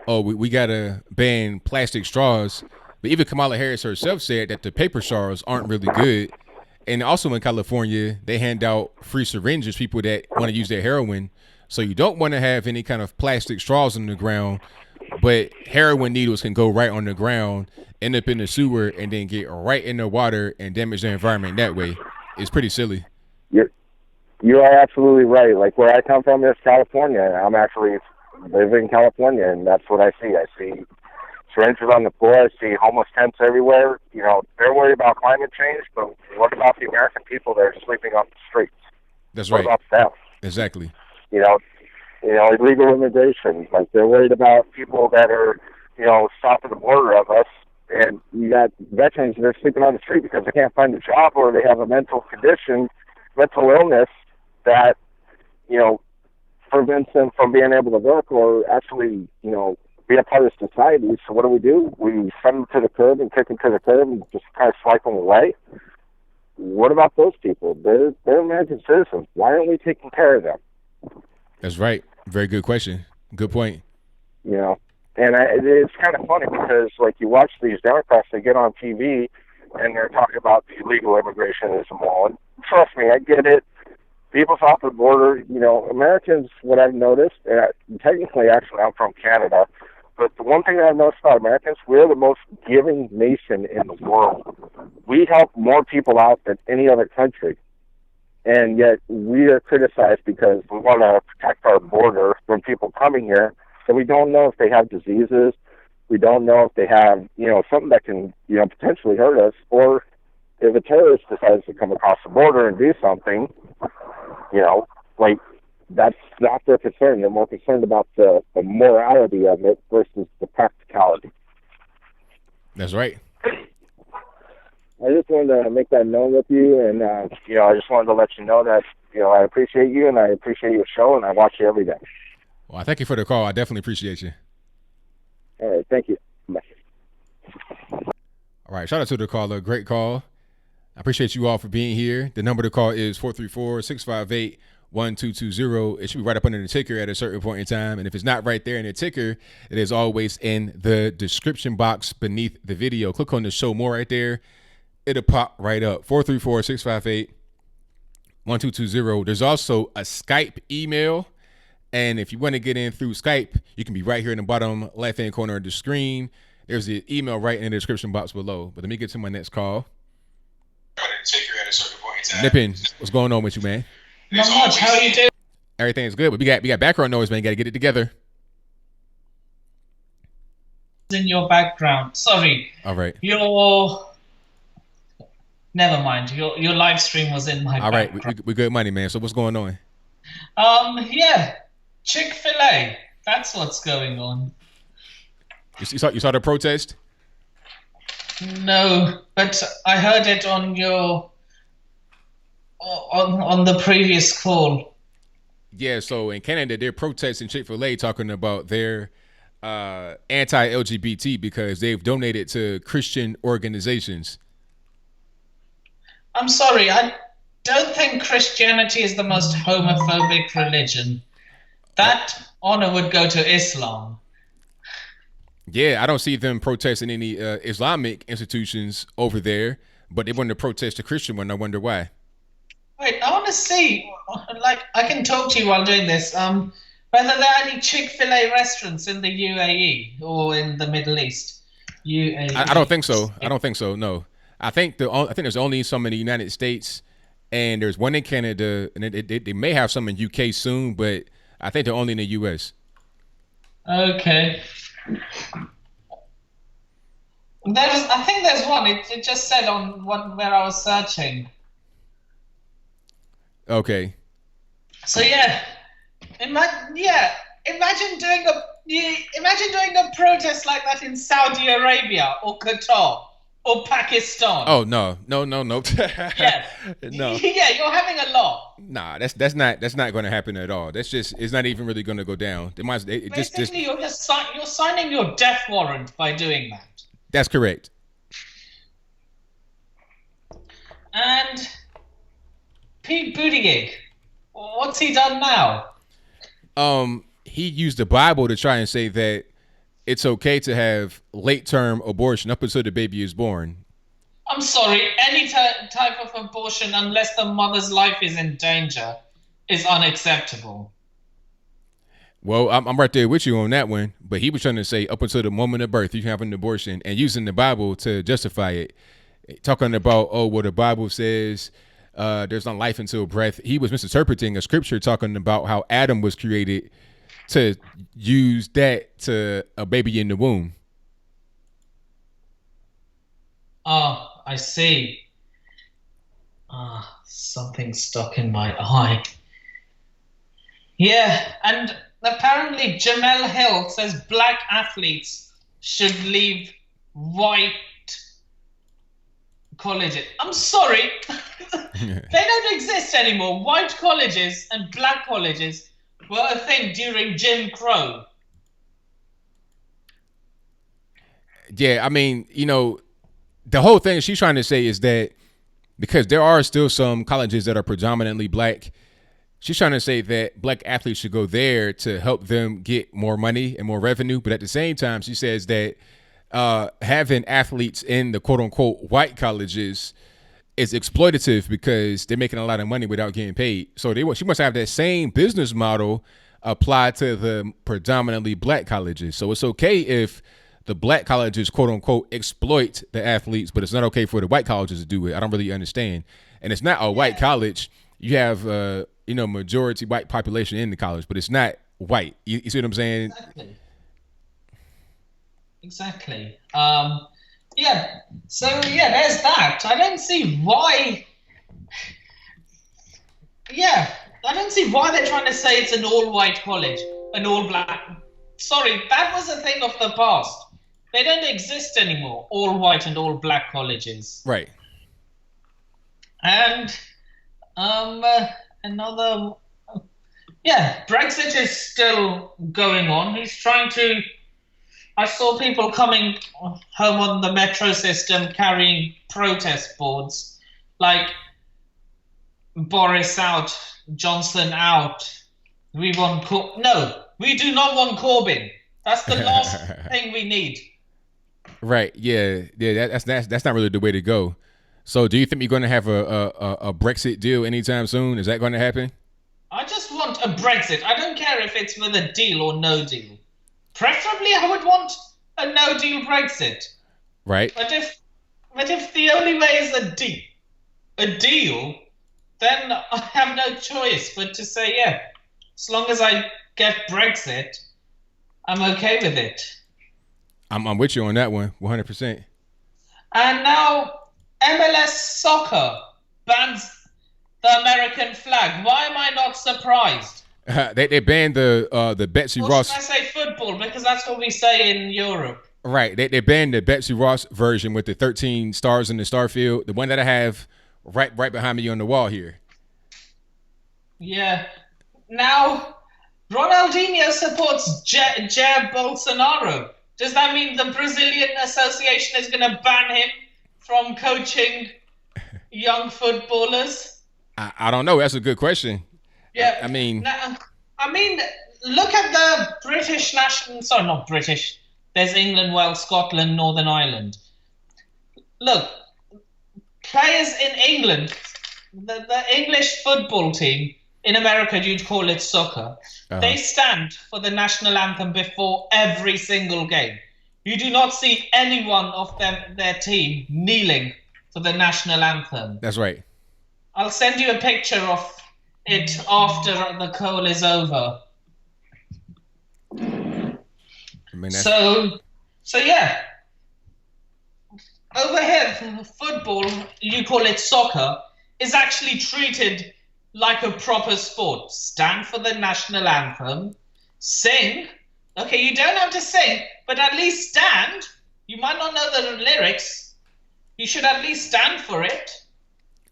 oh, we got to ban plastic straws. But even Kamala Harris herself said that the paper straws aren't really good. And also in California, they hand out free syringes to people that want to use their heroin. So you don't want to have any kind of plastic straws on the ground, but heroin needles can go right on the ground, end up in the sewer, and then get right in the water and damage the environment that way. It's pretty silly. You are absolutely right. Like, where I come from is California. I'm actually living in California, and that's what I see. I see syringes on the floor. I see homeless tents everywhere. You know, they're worried about climate change, but what about the American people that are sleeping on the streets? That's right. What about them? Exactly. You know, illegal immigration. Like, they're worried about people that are, you know, south of the border of us. And you got veterans that are sleeping on the street because they can't find a job or they have a mental condition, mental illness that, you know, prevents them from being able to work or actually, you know, be a part of society. So what do? We send them to the curb and kick them to the curb and just kind of swipe them away. What about those people? They're American citizens. Why aren't we taking care of them? That's right. Very good question. Good point. You know, and it's kind of funny because, like, you watch these Democrats, they get on TV and they're talking about the illegal immigration is immoral. And trust me, I get it. People south of the border, you know, Americans, what I've noticed, and technically, actually, I'm from Canada, but the one thing that I've noticed about Americans, we're the most giving nation in the world. We help more people out than any other country. And yet we are criticized because we want to protect our border from people coming here. So we don't know if they have diseases. We don't know if they have, you know, something that can, you know, potentially hurt us. Or if a terrorist decides to come across the border and do something, you know, like, that's not their concern. They're more concerned about the morality of it versus the practicality. That's right. I just wanted to make that known with you, and, you know, I just wanted to let you know that, you know, I appreciate you, and I appreciate your show, and I watch you every day. Well, I thank you for the call. I definitely appreciate you. All right, thank you. Bye. All right, shout out to the caller. Great call. I appreciate you all for being here. The number to call is 434-658-1220. It should be right up under the ticker at a certain point in time, and if it's not right there in the ticker, it is always in the description box beneath the video. Click on the show more right there. It'll pop right up. 434-658-1220. There's also a Skype email. And if you want to get in through Skype, you can be right here in the bottom left-hand corner of the screen. There's the email right in the description box below. But let me get to my next call. Nippin, what's going on with you, man? Not much. How are you doing? Everything's good, but we got background noise, man. You got to get it together. In your background. Sorry. All right. Never mind. Your live stream was in my background. All right, we good money, man. So what's going on? Yeah, Chick-Fil-A. That's what's going on. You saw the protest? No, but I heard it on your on the previous call. Yeah, so in Canada, they're protesting Chick-fil-A, talking about their anti-LGBT because they've donated to Christian organizations. I'm sorry, I don't think Christianity is the most homophobic religion. That honor would go to Islam. Yeah, I don't see them protesting any Islamic institutions over there, but they want to protest the Christian one. I wonder why. Wait, I want to see, like, I can talk to you while doing this, whether there are any Chick-fil-A restaurants in the UAE or in the Middle East. UAE. I don't think so. No. I think there's only some in the United States, and there's one in Canada, and they may have some in UK soon, but I think they're only in the US. Okay. I think there's one. It just said on one where I was searching. Okay. So imagine doing a protest like that in Saudi Arabia or Qatar. or Pakistan? Oh no. Yeah. No. Yeah, you're having a lot. Nah, that's not going to happen at all. It's not even really going to go down. Basically, you're signing your death warrant by doing that. That's correct. And Pete Buttigieg, what's he done now? He used the Bible to try and say that it's okay to have late-term abortion up until the baby is born. I'm sorry, any type of abortion, unless the mother's life is in danger, is unacceptable. Well, I'm right there with you on that one, but he was trying to say up until the moment of birth, you can have an abortion, and using the Bible to justify it. Talking about, the Bible says there's not life until breath. He was misinterpreting a scripture talking about how Adam was created to use that to a baby in the womb. Oh, I see. Something stuck in my eye. Yeah, and apparently Jemele Hill says black athletes should leave white colleges. I'm sorry. They don't exist anymore. White colleges and black colleges were a thing during Jim Crow. Yeah, I mean, the whole thing she's trying to say is that because there are still some colleges that are predominantly black, she's trying to say that black athletes should go there to help them get more money and more revenue. But at the same time, she says that having athletes in the quote unquote white colleges is exploitative because they're making a lot of money without getting paid. So she must have that same business model applied to the predominantly black colleges. So it's okay if the black colleges quote unquote exploit the athletes, but it's not okay for the white colleges to do it. I don't really understand. And it's not a white college. You have majority white population in the college, but it's not white. You see what I'm saying? Exactly. Yeah. So yeah, there's that. I don't see why. Yeah, I don't see why they're trying to say it's an all-white college, an all-black. Sorry, that was a thing of the past. They don't exist anymore. All-white and all-black colleges. Right. And another. Yeah, Brexit is still going on. He's trying to. I saw people coming home on the metro system carrying protest boards like Boris out, Johnson out. We want no, we do not want Corbyn. That's the last thing we need. Right. Yeah. That's not really the way to go. So, do you think you're going to have a Brexit deal anytime soon? Is that going to happen? I just want a Brexit. I don't care if it's with a deal or no deal. Preferably, I would want a no-deal Brexit. Right. But if the only way is a deal, then I have no choice but to say, yeah, as long as I get Brexit, I'm okay with it. I'm with you on that one, 100%. And now MLS soccer bans the American flag. Why am I not surprised? They banned the Betsy Ross. Should I say football because that's what we say in Europe. Right. They banned the Betsy Ross version with the 13 stars in the star field. The one that I have right behind me on the wall here. Yeah. Now, Ronaldinho supports Jair Bolsonaro. Does that mean the Brazilian Association is going to ban him from coaching young footballers? I don't know. That's a good question. Yeah. I mean, look at the British national. Sorry, not British. There's England, Wales, Scotland, Northern Ireland. Look, players in England, the English football team, in America you'd call it soccer, they stand for the national anthem before every single game. You do not see any one of their team kneeling for the national anthem. That's right. I'll send you a picture of it after the call is over. So yeah. Over here, football, you call it soccer, is actually treated like a proper sport. Stand for the national anthem, sing. Okay, you don't have to sing, but at least stand. You might not know the lyrics, You should at least stand for it.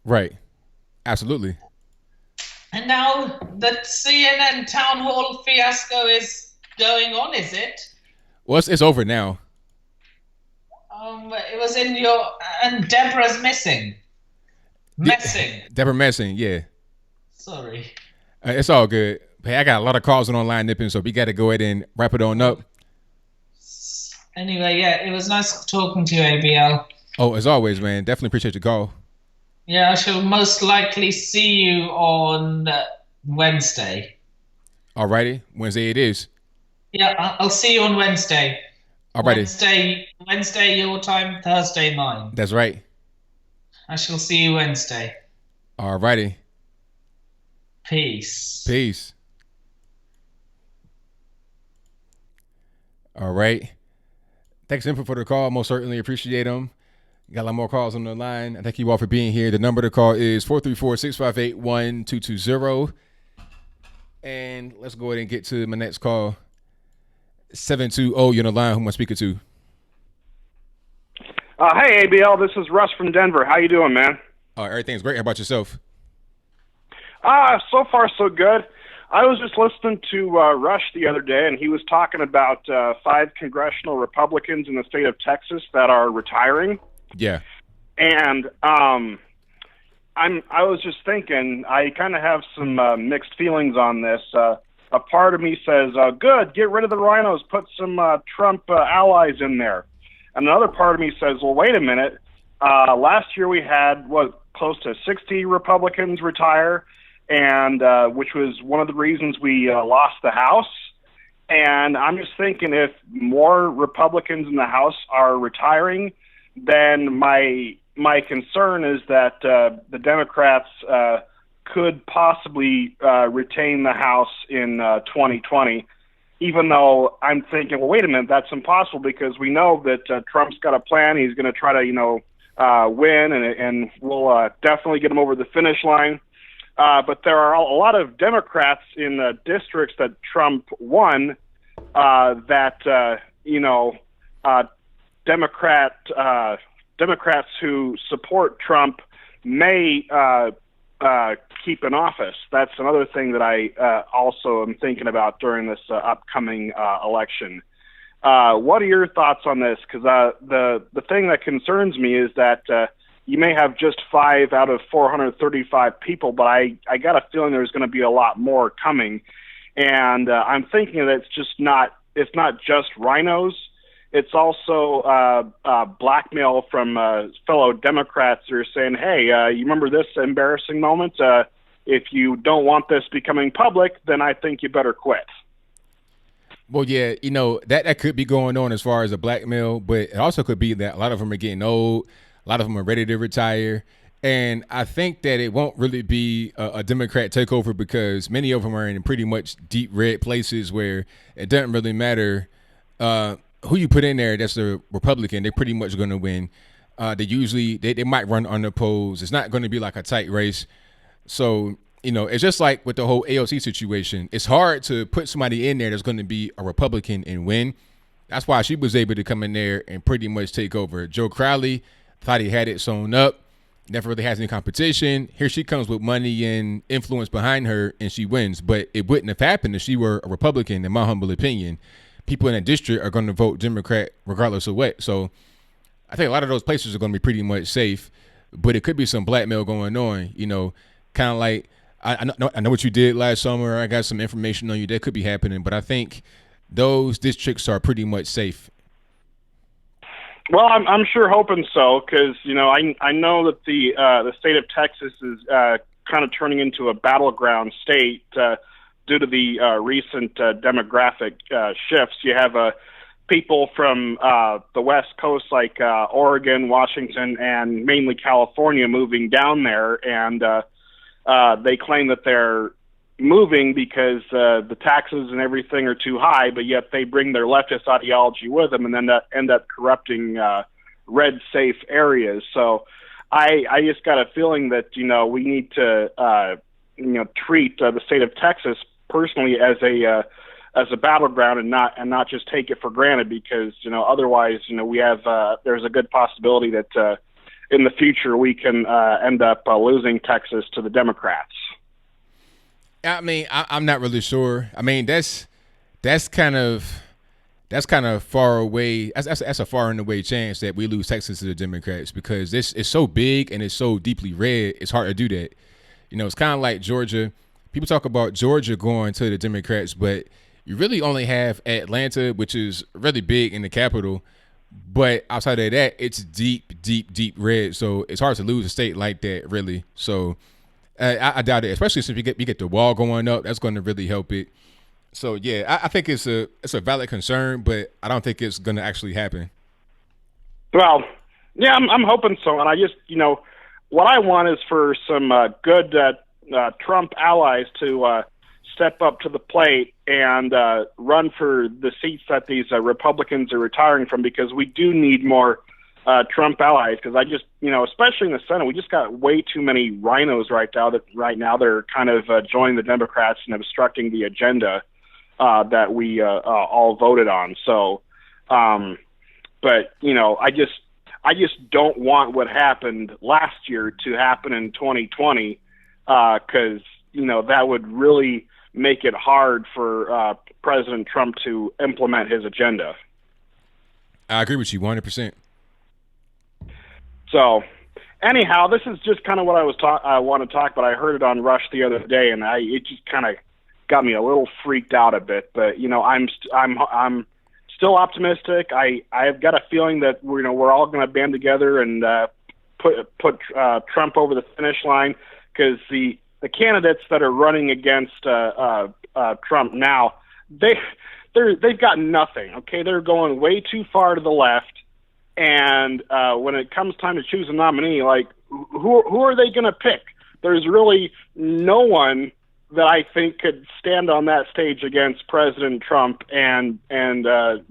Right. Absolutely. And now the CNN town hall fiasco is going on, is it? Well, it's over now. It was in your... And Debra's missing. Messing. Debra messing, yeah. Sorry. It's all good. Hey, I got a lot of calls on online nipping, so we got to go ahead and wrap it on up. Anyway, yeah, it was nice talking to you, ABL. Oh, as always, man. Definitely appreciate your call. Yeah, I shall most likely see you on Wednesday. Alrighty. Wednesday it is. Yeah, I'll see you on Wednesday. Alrighty. Wednesday your time, Thursday mine. That's right. I shall see you Wednesday. Alrighty. Peace. Peace. All right. Thanks, Input, for the call. Most certainly appreciate them. Got a lot more calls on the line. I thank you all for being here. The number to call is 434-658-1220. And let's go ahead and get to my next call. 720, you're on the line. Who am I speaking to? Hey, ABL. This is Russ from Denver. How you doing, man? Everything's great. How about yourself? So far, so good. I was just listening to Rush the other day, and he was talking about 5 congressional Republicans in the state of Texas that are retiring. Yeah. And I was just thinking, I kind of have some mixed feelings on this. A part of me says, good, get rid of the rhinos, put some Trump allies in there. And another part of me says, well, wait a minute. Last year we had, close to 60 Republicans retire, and which was one of the reasons we lost the House. And I'm just thinking, if more Republicans in the House are retiring, then my concern is that the Democrats could possibly retain the House in 2020, even though I'm thinking, well, wait a minute, that's impossible, because we know that Trump's got a plan. He's going to try to, win, and we'll definitely get him over the finish line. But there are a lot of Democrats in the districts that Trump won Democrats who support Trump may keep in office. That's another thing that I also am thinking about during this upcoming election. What are your thoughts on this? Because the thing that concerns me is that you may have just 5 out of 435 people, but I got a feeling there's going to be a lot more coming. And I'm thinking that it's not just rhinos. It's also blackmail from fellow Democrats who are saying, hey, you remember this embarrassing moment? If you don't want this becoming public, then I think you better quit. Well, yeah, that could be going on as far as a blackmail, but it also could be that a lot of them are getting old. A lot of them are ready to retire. And I think that it won't really be a Democrat takeover, because many of them are in pretty much deep red places where it doesn't really matter who you put in there. That's a Republican. They're pretty much going to win. They might run unopposed. It's not going to be like a tight race. So, it's just like with the whole AOC situation. It's hard to put somebody in there that's going to be a Republican and win. That's why she was able to come in there and pretty much take over. Joe Crowley thought he had it sewn up, never really has any competition. Here she comes with money and influence behind her, and she wins. But it wouldn't have happened if she were a Republican, in my humble opinion. People in that district are going to vote Democrat regardless of what. So I think a lot of those places are going to be pretty much safe, but it could be some blackmail going on, kind of like, I know what you did last summer. I got some information on you that could be happening, but I think those districts are pretty much safe. Well, I'm sure hoping so, because I know that the state of Texas is kind of turning into a battleground state due to the recent demographic shifts. You have people from the West Coast, like Oregon, Washington, and mainly California, moving down there, and they claim that they're moving because the taxes and everything are too high, but yet they bring their leftist ideology with them and then end up corrupting red safe areas. So I just got a feeling that, we need to, treat the state of Texas personally as a battleground and not just take it for granted, because, otherwise, we have, there's a good possibility that in the future we can end up losing Texas to the Democrats. I mean, I'm not really sure. I mean, that's kind of far away. That's a far and away chance that we lose Texas to the Democrats, because this is so big and it's so deeply red. It's hard to do that. You know, it's kind of like Georgia. People talk about Georgia going to the Democrats, but you really only have Atlanta, which is really big in the capital. But outside of that, it's deep red. So it's hard to lose a state like that, really. So I doubt it, especially since we get the wall going up. That's going to really help it. So yeah, I think it's a valid concern, but I don't think it's going to actually happen. Well, yeah, I'm hoping so. And I just, what I want is for some good Trump allies to step up to the plate and run for the seats that these Republicans are retiring from, because we do need more Trump allies. Because I just, especially in the Senate, we just got way too many rhinos right now. They're kind of joining the Democrats and obstructing the agenda that we all voted on. So, but I just don't want what happened last year to happen in 2020, because that would really make it hard for President Trump to implement his agenda. I agree with you 100%. So, anyhow, this is just kind of what I want to talk about. I heard it on Rush the other day, and it just kind of got me a little freaked out a bit. But I'm still optimistic. I've got a feeling that we're all going to band together and put Trump over the finish line, because the candidates that are running against Trump now, they've got nothing. Okay, they're going way too far to the left, and when it comes time to choose a nominee, like who are they going to pick? There's really no one that I think could stand on that stage against President Trump and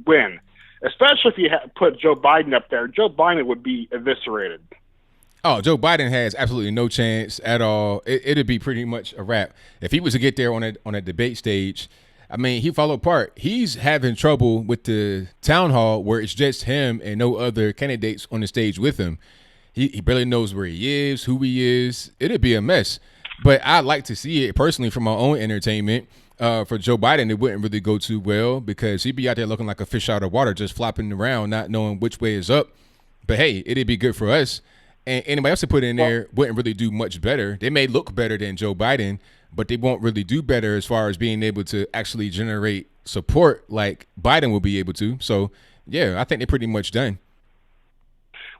win. Especially if you put Joe Biden up there. Joe Biden would be eviscerated. Oh, Joe Biden has absolutely no chance at all. It'd be pretty much a wrap if he was to get there on a debate stage. I mean, he fall apart. He's having trouble with the town hall where it's just him and no other candidates on the stage with him. He barely knows where he is, who he is. It'd be a mess. But I'd like to see it personally for my own entertainment. For Joe Biden, it wouldn't really go too well, because he'd be out there looking like a fish out of water, just flopping around, not knowing which way is up. But hey, it'd be good for us. And anybody else to put in there wouldn't really do much better. They may look better than Joe Biden, but they won't really do better as far as being able to actually generate support like Biden will be able to. So, yeah, I think they're pretty much done.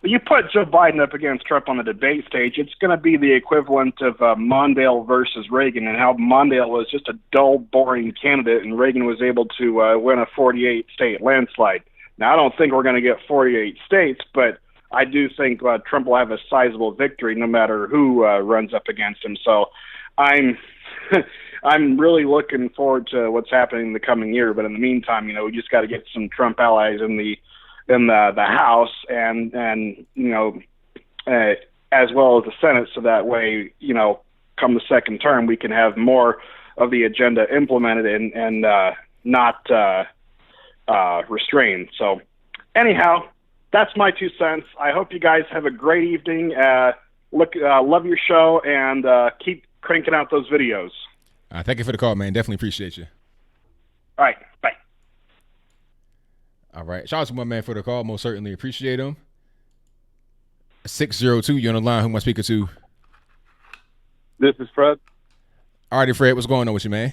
Well, you put Joe Biden up against Trump on the debate stage, it's going to be the equivalent of Mondale versus Reagan, and how Mondale was just a dull, boring candidate, and Reagan was able to win a 48-state landslide. Now, I don't think we're going to get 48 states, but I do think Trump will have a sizable victory no matter who runs up against him. So I'm really looking forward to what's happening in the coming year. But in the meantime, we just got to get some Trump allies in the House and as well as the Senate, so that way, come the second term, we can have more of the agenda implemented and not restrained. So anyhow, that's my 2 cents. I hope you guys have a great evening. Love your show, and keep cranking out those videos. Thank you for the call, man. Definitely appreciate you. All right. Bye. All right. Shout out to my man for the call. Most certainly appreciate him. 602, you're on the line. Who am I speaking to? This is Fred. All righty, Fred. What's going on with you, man?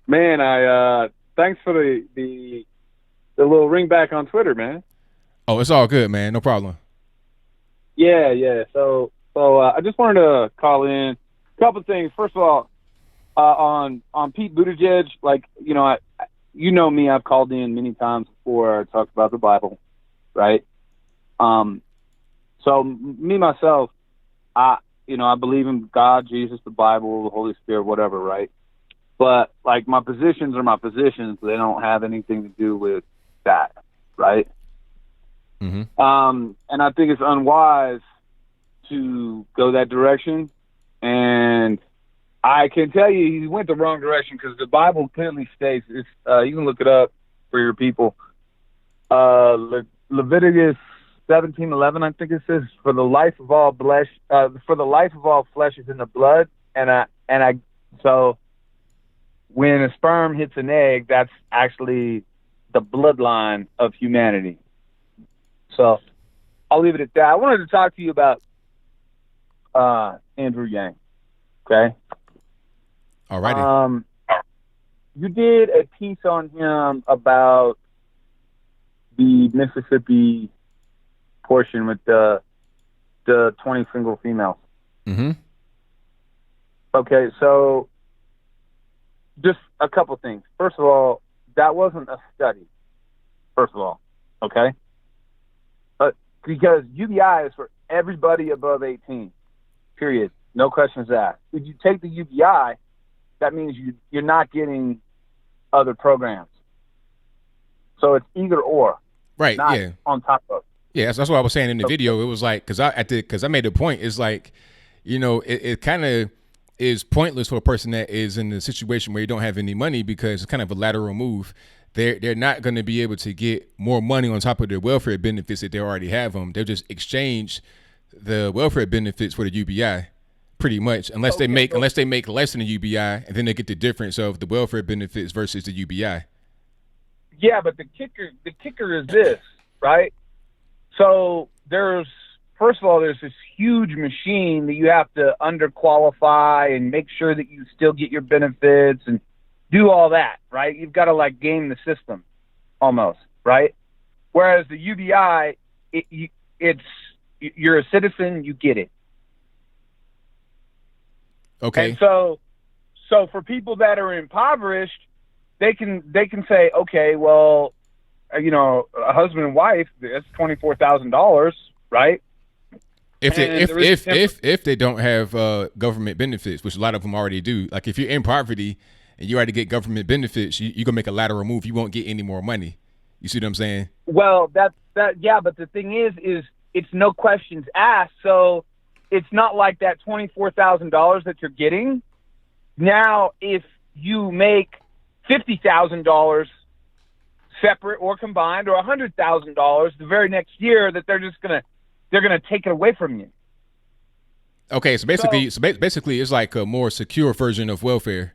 Man, thanks for the little ring back on Twitter, man. Oh, it's all good, man. No problem. Yeah. So I just wanted to call in a couple of things. First of all, on Pete Buttigieg, me, I've called in many times before. I talked about the Bible, right? So me myself, I believe in God, Jesus, the Bible, the Holy Spirit, whatever, right? But my positions are my positions. They don't have anything to do with that, right? Mm-hmm. And I think it's unwise to go that direction. And I can tell you he went the wrong direction, because the Bible clearly states, you can look it up for your people. Leviticus 17:11, I think it says, for the life of all flesh is in the blood, so when a sperm hits an egg, that's actually the bloodline of humanity. So I'll leave it at that. I wanted to talk to you about Andrew Yang. Okay. All righty. You did a piece on him about the Mississippi portion with the 20 single females. Mm-hmm. Okay, so just a couple things. First of all, that wasn't a study. First of all, okay? Because UBI is for everybody above 18, period. No questions asked. If you take the UBI, that means you're not getting other programs. So it's either or. Right, not yeah. on top of. Yeah, that's what I was saying in the video. It was like, because I made a point. It's like, it kind of is pointless for a person that is in a situation where you don't have any money, because it's kind of a lateral move. They're not going to be able to get more money on top of their welfare benefits that they already have them. They'll just exchange the welfare benefits for the UBI, pretty much, unless they make less than the UBI, and then they get the difference of the welfare benefits versus the UBI. Yeah, but the kicker is this, right? So first of all, there's this huge machine that you have to underqualify and make sure that you still get your benefits and do all that, right? You've got to game the system almost, right? Whereas the UBI, you're a citizen, you get it. Okay. And so for people that are impoverished, they can say, okay, well, a husband and wife, that's $24,000, right? If they don't have government benefits, which a lot of them already do. Like if you're in poverty and you already get government benefits, you're gonna make a lateral move. You won't get any more money. You see what I'm saying? Well, yeah, but the thing is it's no questions asked. So it's not like that $24,000 that you're getting. Now, if you make $50,000 separate or combined, or $100,000 the very next year, that they're gonna take it away from you. Okay, so basically, it's like a more secure version of welfare.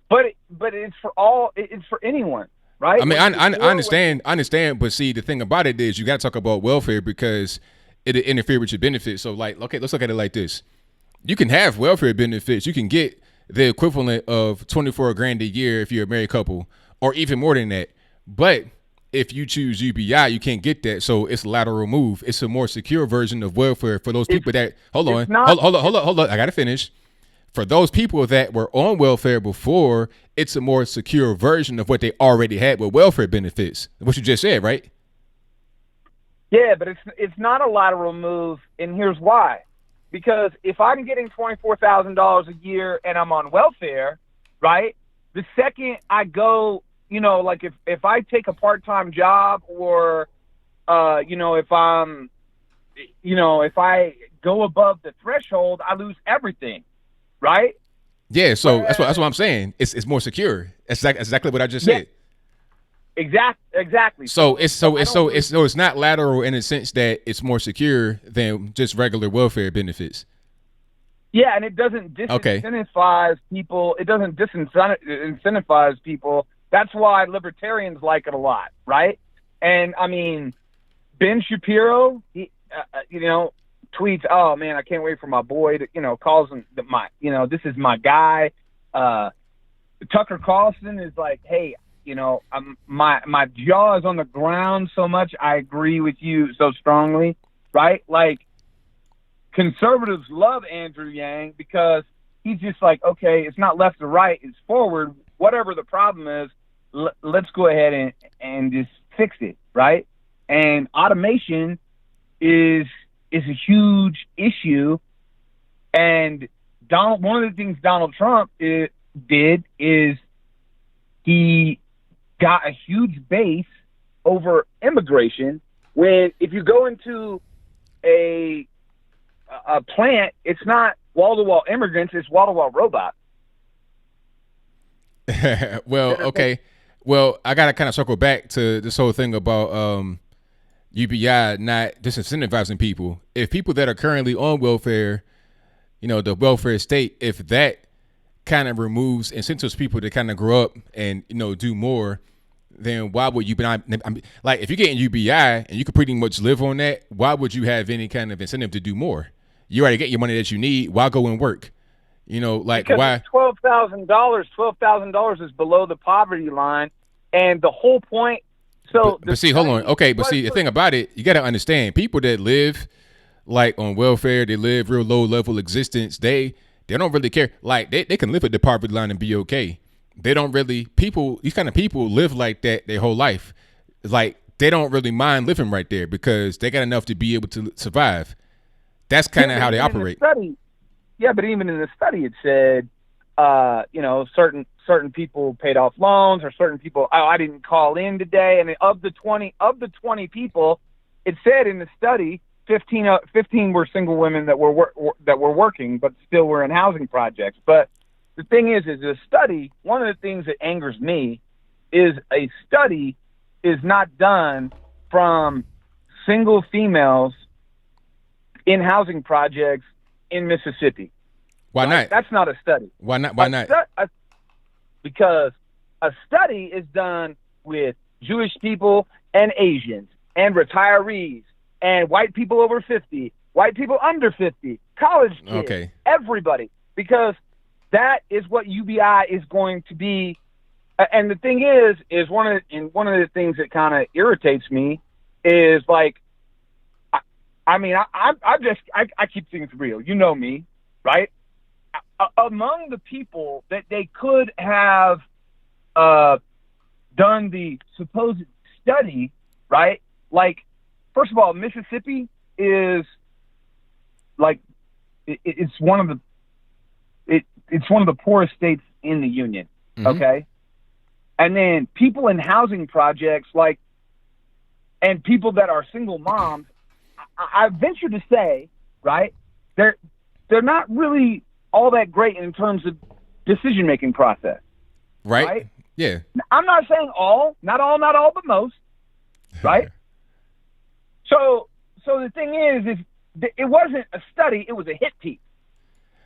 But it's for all. It's for anyone, right? I mean, I understand, but see, the thing about it is you got to talk about welfare because it interfere with your benefits. So, okay, let's look at it like this: you can have welfare benefits. You can get the equivalent of $24,000 a year if you're a married couple, or even more than that. But if you choose UBI, you can't get that. So it's a lateral move. It's a more secure version of welfare for those people that. Hold on. I gotta finish. For those people that were on welfare before, it's a more secure version of what they already had with welfare benefits. What you just said, right? Yeah, but it's not a lateral move, and here's why. Because if I'm getting $24,000 a year and I'm on welfare, right? The second I go, if I take a part-time job, or if I go above the threshold, I lose everything. Right? Yeah, so that's what I'm saying. It's more secure. That's exactly what I just said. Exactly. So it's not lateral in the sense that it's more secure than just regular welfare benefits. Yeah, and it doesn't disincentivize people. It doesn't disincentivize people. That's why libertarians like it a lot, right? And I mean, Ben Shapiro, he, tweets, "Oh man, I can't wait for my boy to, calls him this is my guy." Tucker Carlson is like, "Hey, my jaw is on the ground so much. I agree with you so strongly," right? Like, conservatives love Andrew Yang because he's just like, okay, it's not left or right, it's forward. Whatever the problem is, let's go ahead and just fix it, right? And automation is a huge issue. And one of the things Donald Trump did is he got a huge base over immigration. When if you go into a plant, it's not wall-to-wall immigrants, it's wall-to-wall robots. Well, okay. Well, I got to kind of circle back to this whole thing about UBI not disincentivizing people. If people that are currently on welfare, the welfare state, if that kind of removes incentives people to kind of grow up and do more, then why would you be like, if you're getting UBI and you could pretty much live on that, why would you have any kind of incentive to do more? You already get your money that you need. Why go and work? Like, because why? $12,000 is below the poverty line, and the whole point. So, but see, hold on. Okay, but see, the thing about it, you got to understand, people that live like on welfare, they live real low level existence. They don't really care. Like, they can live at the poverty line and be okay. They don't really, these kind of people live like that their whole life. Like, they don't really mind living right there because they got enough to be able to survive. That's kind of how they operate. But even in the study, it said, certain people paid off loans, or certain people, I didn't call in today. And of the 20 people, it said in the study, 15 were single women that were working, but still were in housing projects. But the thing is the study, one of the things that angers me is a study is not done from single females in housing projects in Mississippi. Why not? That's not a study. Why not? Because a study is done with Jewish people and Asians and retirees and white people over 50, white people under 50, college kids, everybody, because that is what UBI is going to be. And the thing is one of the things that kind of irritates me is, like, I keep things real. You know me, right? Among the people that they could have done the supposed study, right? Like, first of all, Mississippi is like it's one of the poorest states in the union. Mm-hmm. Okay, and then people in housing projects, and people that are single moms, I venture to say, right? They're not really all that great in terms of decision-making process. Right? Yeah. I'm not saying not all, but most. Right? So the thing is it wasn't a study, it was a hit piece.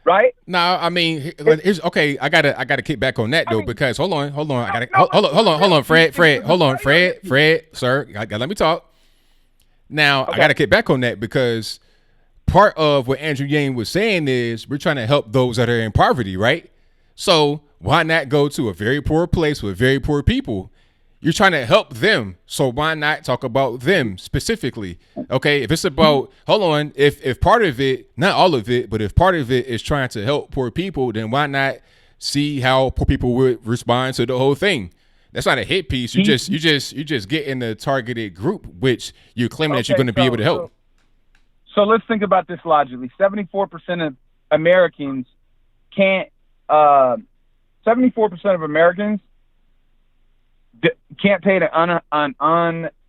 Right? No, I mean, okay. I gotta kick back on that though, because hold on. Hold on, Fred, sir. Gotta let me talk. Now, I gotta kick back on that because part of what Andrew Yang was saying is we're trying to help those that are in poverty, right? So why not go to a very poor place with very poor people? You're trying to help them, so why not talk about them specifically? Okay, if it's about, hold on, if part of it, not all of it, but if part of it is trying to help poor people, then why not see how poor people would respond to the whole thing? That's not a hit piece. You just get in the targeted group, which you're claiming that you're going to be able to help. So let's think about this logically. 74% of Americans can't. 74% of Americans can't pay an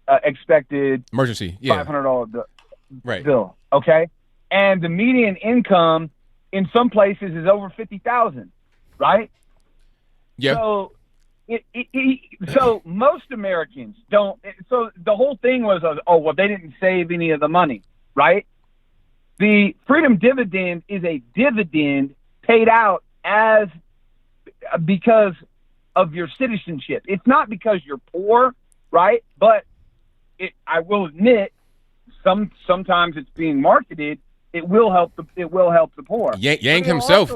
unexpected emergency $500 bill. Okay, and the median income in some places is over $50,000. Right. Yeah. So so most Americans don't. So the whole thing was, they didn't save any of the money. Right. The freedom dividend is a dividend paid out because of your citizenship. It's not because you're poor, right? But I will admit, sometimes it's being marketed. It will help the poor. Yang himself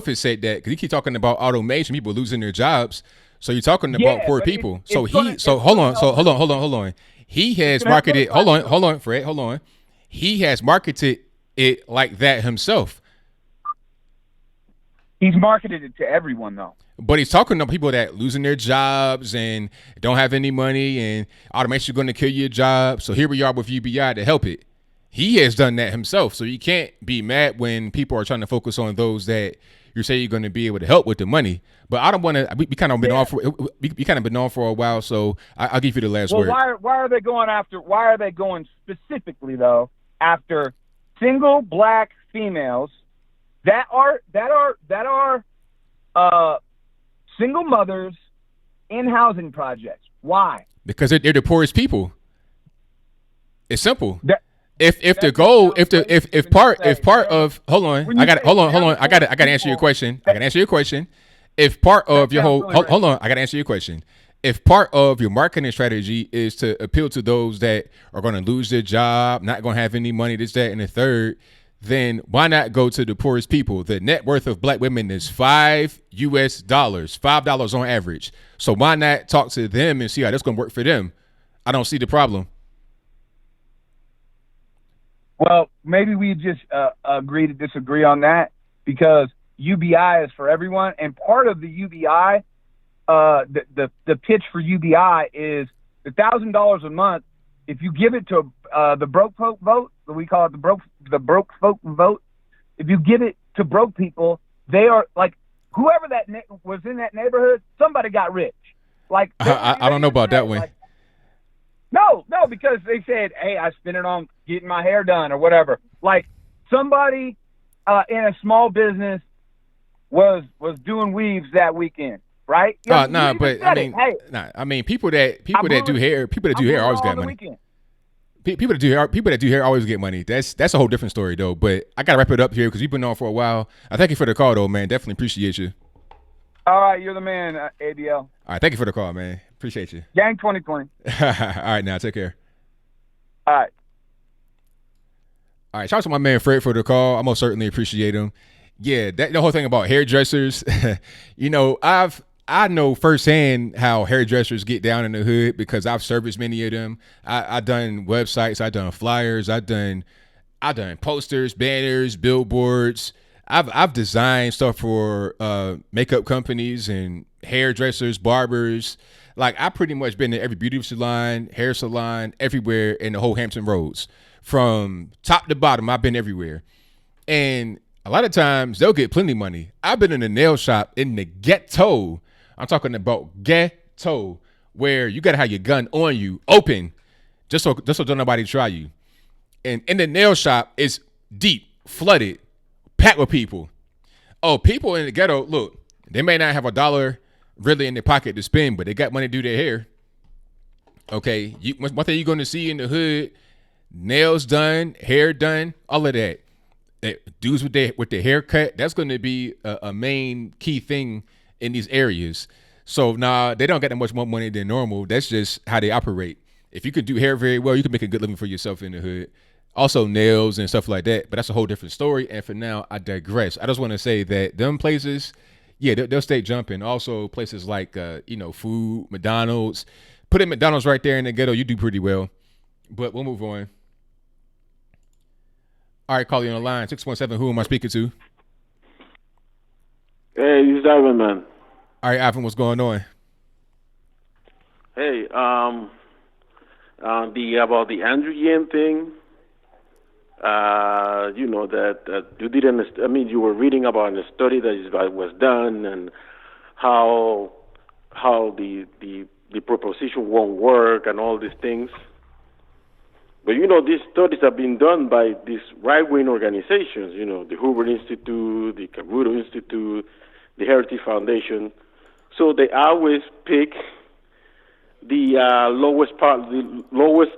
has said that because he keep talking about automation, people losing their jobs. So you're talking about poor people. Hold on. He has marketed. Hold on, Fred. Hold on. He has marketed it like that himself. He's marketed it to everyone, though. But he's talking to people that losing their jobs and don't have any money, and automation is going to kill your job. So here we are with UBI to help it. He has done that himself. So you can't be mad when people are trying to focus on those that you say you're going to be able to help with the money. But I don't want to. We kind of been on for a while, so I'll give you the last word. Why are they going after? Why are they going specifically though after single black females that are single mothers in housing projects? Why? Because they're the poorest people. It's simple. If the goal, if part of, hold on, I gotta answer your question. If part of your whole, hold on, I gotta answer your question. If part of your marketing strategy is to appeal to those that are going to lose their job, not going to have any money, this, that, and the third, then why not go to the poorest people? The net worth of black women is $5 $5 on average. So why not talk to them and see how that's going to work for them? I don't see the problem. Well, maybe we just agree to disagree on that, because UBI is for everyone, and part of the UBI, the pitch for UBI is the $1,000 a month. If you give it to the broke folk vote, we call it the broke folk vote. If you give it to broke people, they are like, whoever that was in that neighborhood, somebody got rich. Like I don't know about that one. Like, no, because they said, hey, I spent it on getting my hair done or whatever. Like somebody in a small business was doing weaves that weekend. Right? I mean, people that do hair always got money. People that do hair always get money. That's a whole different story though. But I gotta wrap it up here because you've been on for a while. I thank you for the call though, man. Definitely appreciate you. All right, you're the man, ABL. All right, thank you for the call, man. Appreciate you. Gang 2020. All right, now take care. All right. All right, shout out to my man Fred for the call. I most certainly appreciate him. Yeah, the whole thing about hairdressers, you know, I know firsthand how hairdressers get down in the hood because I've serviced many of them. I've done websites, I've done flyers, I've done posters, banners, billboards. I've designed stuff for makeup companies and hairdressers, barbers. Like I pretty much been to every beauty salon, hair salon, everywhere in the whole Hampton Roads. From top to bottom, I've been everywhere. And a lot of times they'll get plenty of money. I've been in a nail shop in the ghetto. I'm talking about ghetto, where you gotta have your gun on you, open, just so don't nobody try you. And in the nail shop, it's deep, flooded, packed with people. Oh, people in the ghetto, look, they may not have $1 really in their pocket to spend, but they got money to do their hair. Okay, one thing you're gonna see in the hood: nails done, hair done, all of that. Dudes with their haircut, that's going to be a main key thing in these areas. So they don't get that much more money than normal. That's just how they operate. If you could do hair very well, you can make a good living for yourself in the hood. Also nails and stuff like that, but that's a whole different story. And for now, I digress. I just want to say that them places, yeah, they'll stay jumping. Also places like, food, McDonald's. Put in McDonald's right there in the ghetto, you do pretty well. But we'll move on. All right, call you on the line. 617, who am I speaking to? Hey, this is Ivan, man. All right, Ivan, what's going on? Hey, about the Andrew Yang thing, that you didn't, you were reading about a study that was done and how the proposition won't work and all these things. But, these studies have been done by these right-wing organizations, the Hoover Institute, the Caruso Institute, the Heritage Foundation. So they always pick the lowest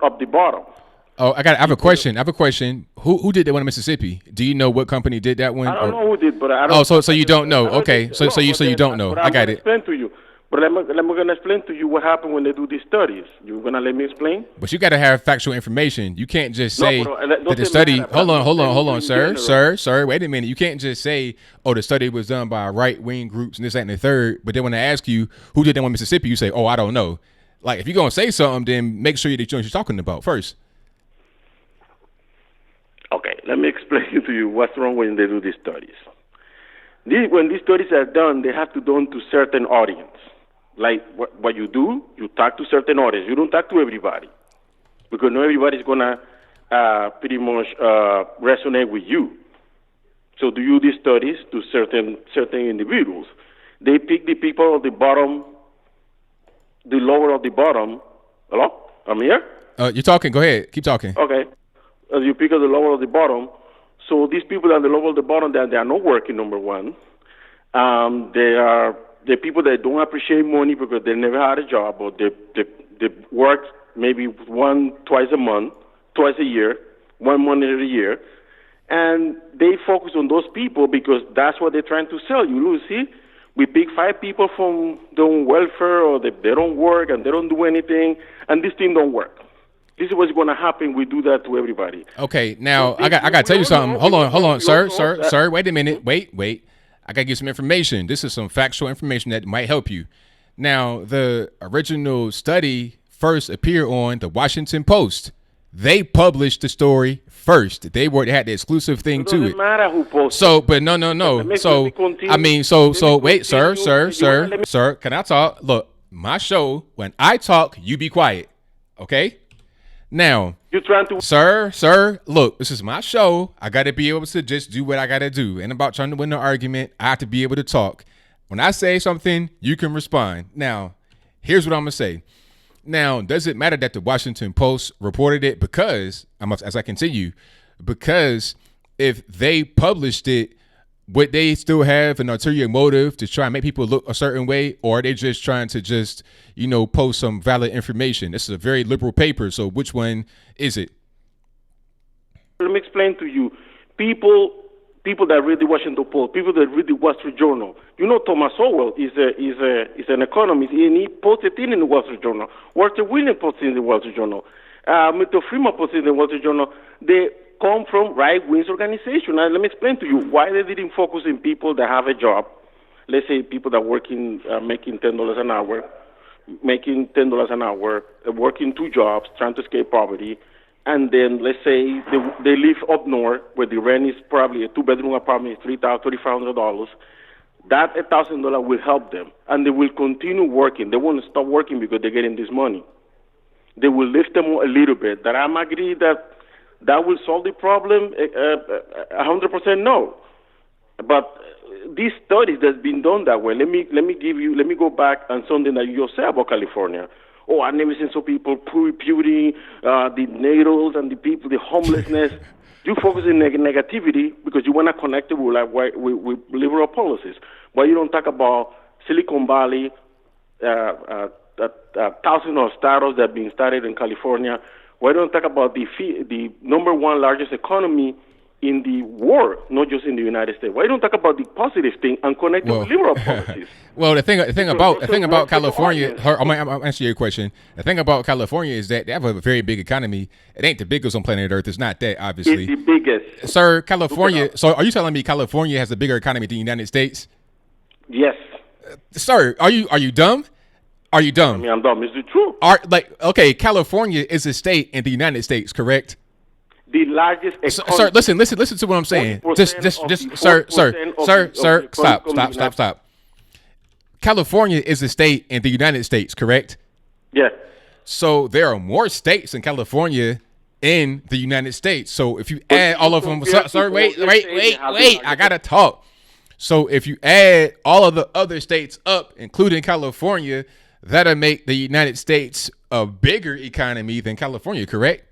of the bottom. Oh, I have a question. Who did that one in Mississippi? Do you know what company did that one? I don't know who did, but I don't. Oh, so you don't know? Okay, so you don't know. I got it. Explain to you. But I'm going to explain to you what happened when they do these studies. You going to let me explain? But you got to have factual information. You can't just say that the study. Hold on, sir. Wait a minute. You can't just say, oh, the study was done by right-wing groups and this, that, and the third. But then when I ask you who did that one in Mississippi, you say, oh, I don't know. Like, if you're going to say something, then make sure that you know what you're talking about first. Okay, let me explain to you what's wrong when they do these studies. When these studies are done, they have to be done to certain audience. Like what you do, you talk to certain audience. You don't talk to everybody because not everybody's gonna pretty much resonate with you. So do you do these studies to certain individuals? They pick the people at the bottom, the lower of the bottom. Hello, I'm here. You're talking. Go ahead. Keep talking. Okay. You pick at the lower of the bottom. So these people at the lower of the bottom, they are not working. Number one, they are. The people that don't appreciate money because they never had a job or they work maybe twice a month twice a year, 1 month a year, and they focus on those people because that's what they're trying to sell you. Lucy, we pick 5 people from their own welfare or they don't work and they don't do anything, and this thing don't work. This is what's going to happen. We do that to everybody. Okay, now I got to tell you something. Hold on, sir. Wait a minute. Wait. I got to give some information. This is some factual information that might help you. Now, the original study first appeared on the Washington Post. They published the story first. They had the exclusive thing to it. Doesn't matter who posted. So, but no. So, I mean, so wait, sir. Can I talk? Look, my show. When I talk, you be quiet. Okay. Now, you're trying to, sir. Look, this is my show. I got to be able to just do what I got to do. And about trying to win the argument, I have to be able to talk. When I say something, you can respond. Now, here's what I'm gonna say. Now, does it matter that the Washington Post reported it? Because, as I continue, because if they published it, would they still have an ulterior motive to try and make people look a certain way? Or are they just trying to post some valid information? This is a very liberal paper, so which one is it? Let me explain to you. People that read the Washington Post, people that read the Wall Street Journal. You know, Thomas Sowell is an economist, and he posted it in the Wall Street Journal. Walter Williams posted in the Wall Street Journal. Milton Friedman posted in the Wall Street Journal. They come from right-wing organizations. Now, let me explain to you why they didn't focus on people that have a job. Let's say people that making $10 an hour, working 2 jobs, trying to escape poverty. And then let's say they live up north where the rent is probably a 2-bedroom apartment is $3,500. That $1,000 will help them, and they will continue working. They won't stop working because they're getting this money. They will lift them a little bit. That I'm agree that will solve the problem. 100% no. But these studies that's been done that way. Let me go back on something that you just said about California. Oh, I've never seen some people reputing the needles and the people, the homelessness. You focus on negativity because you want to connect it with liberal policies. But you don't talk about Silicon Valley, thousands of startups that have been started in California. Why don't talk about the number 1 largest economy in the world, not just in the United States? Why don't talk about the positive thing and connect it with liberal policies? Well, the thing about California, I'm gonna answer your question. The thing about California is that they have a very big economy. It ain't the biggest on planet Earth. It's not that, obviously. It's the biggest. Sir, California. So are you telling me California has a bigger economy than the United States? Yes. Sir, are you dumb? Are you dumb? I mean, I'm dumb. Is it true? Okay, California is a state in the United States, correct? The largest economy. Sir, listen to what I'm saying. Sir, stop. California is a state in the United States, correct? Yeah. So there are more states in California in the United States. So if you add all of them, sir, wait, I gotta talk. So if you add all of the other states up, including California, that'll make the United States a bigger economy than California, correct?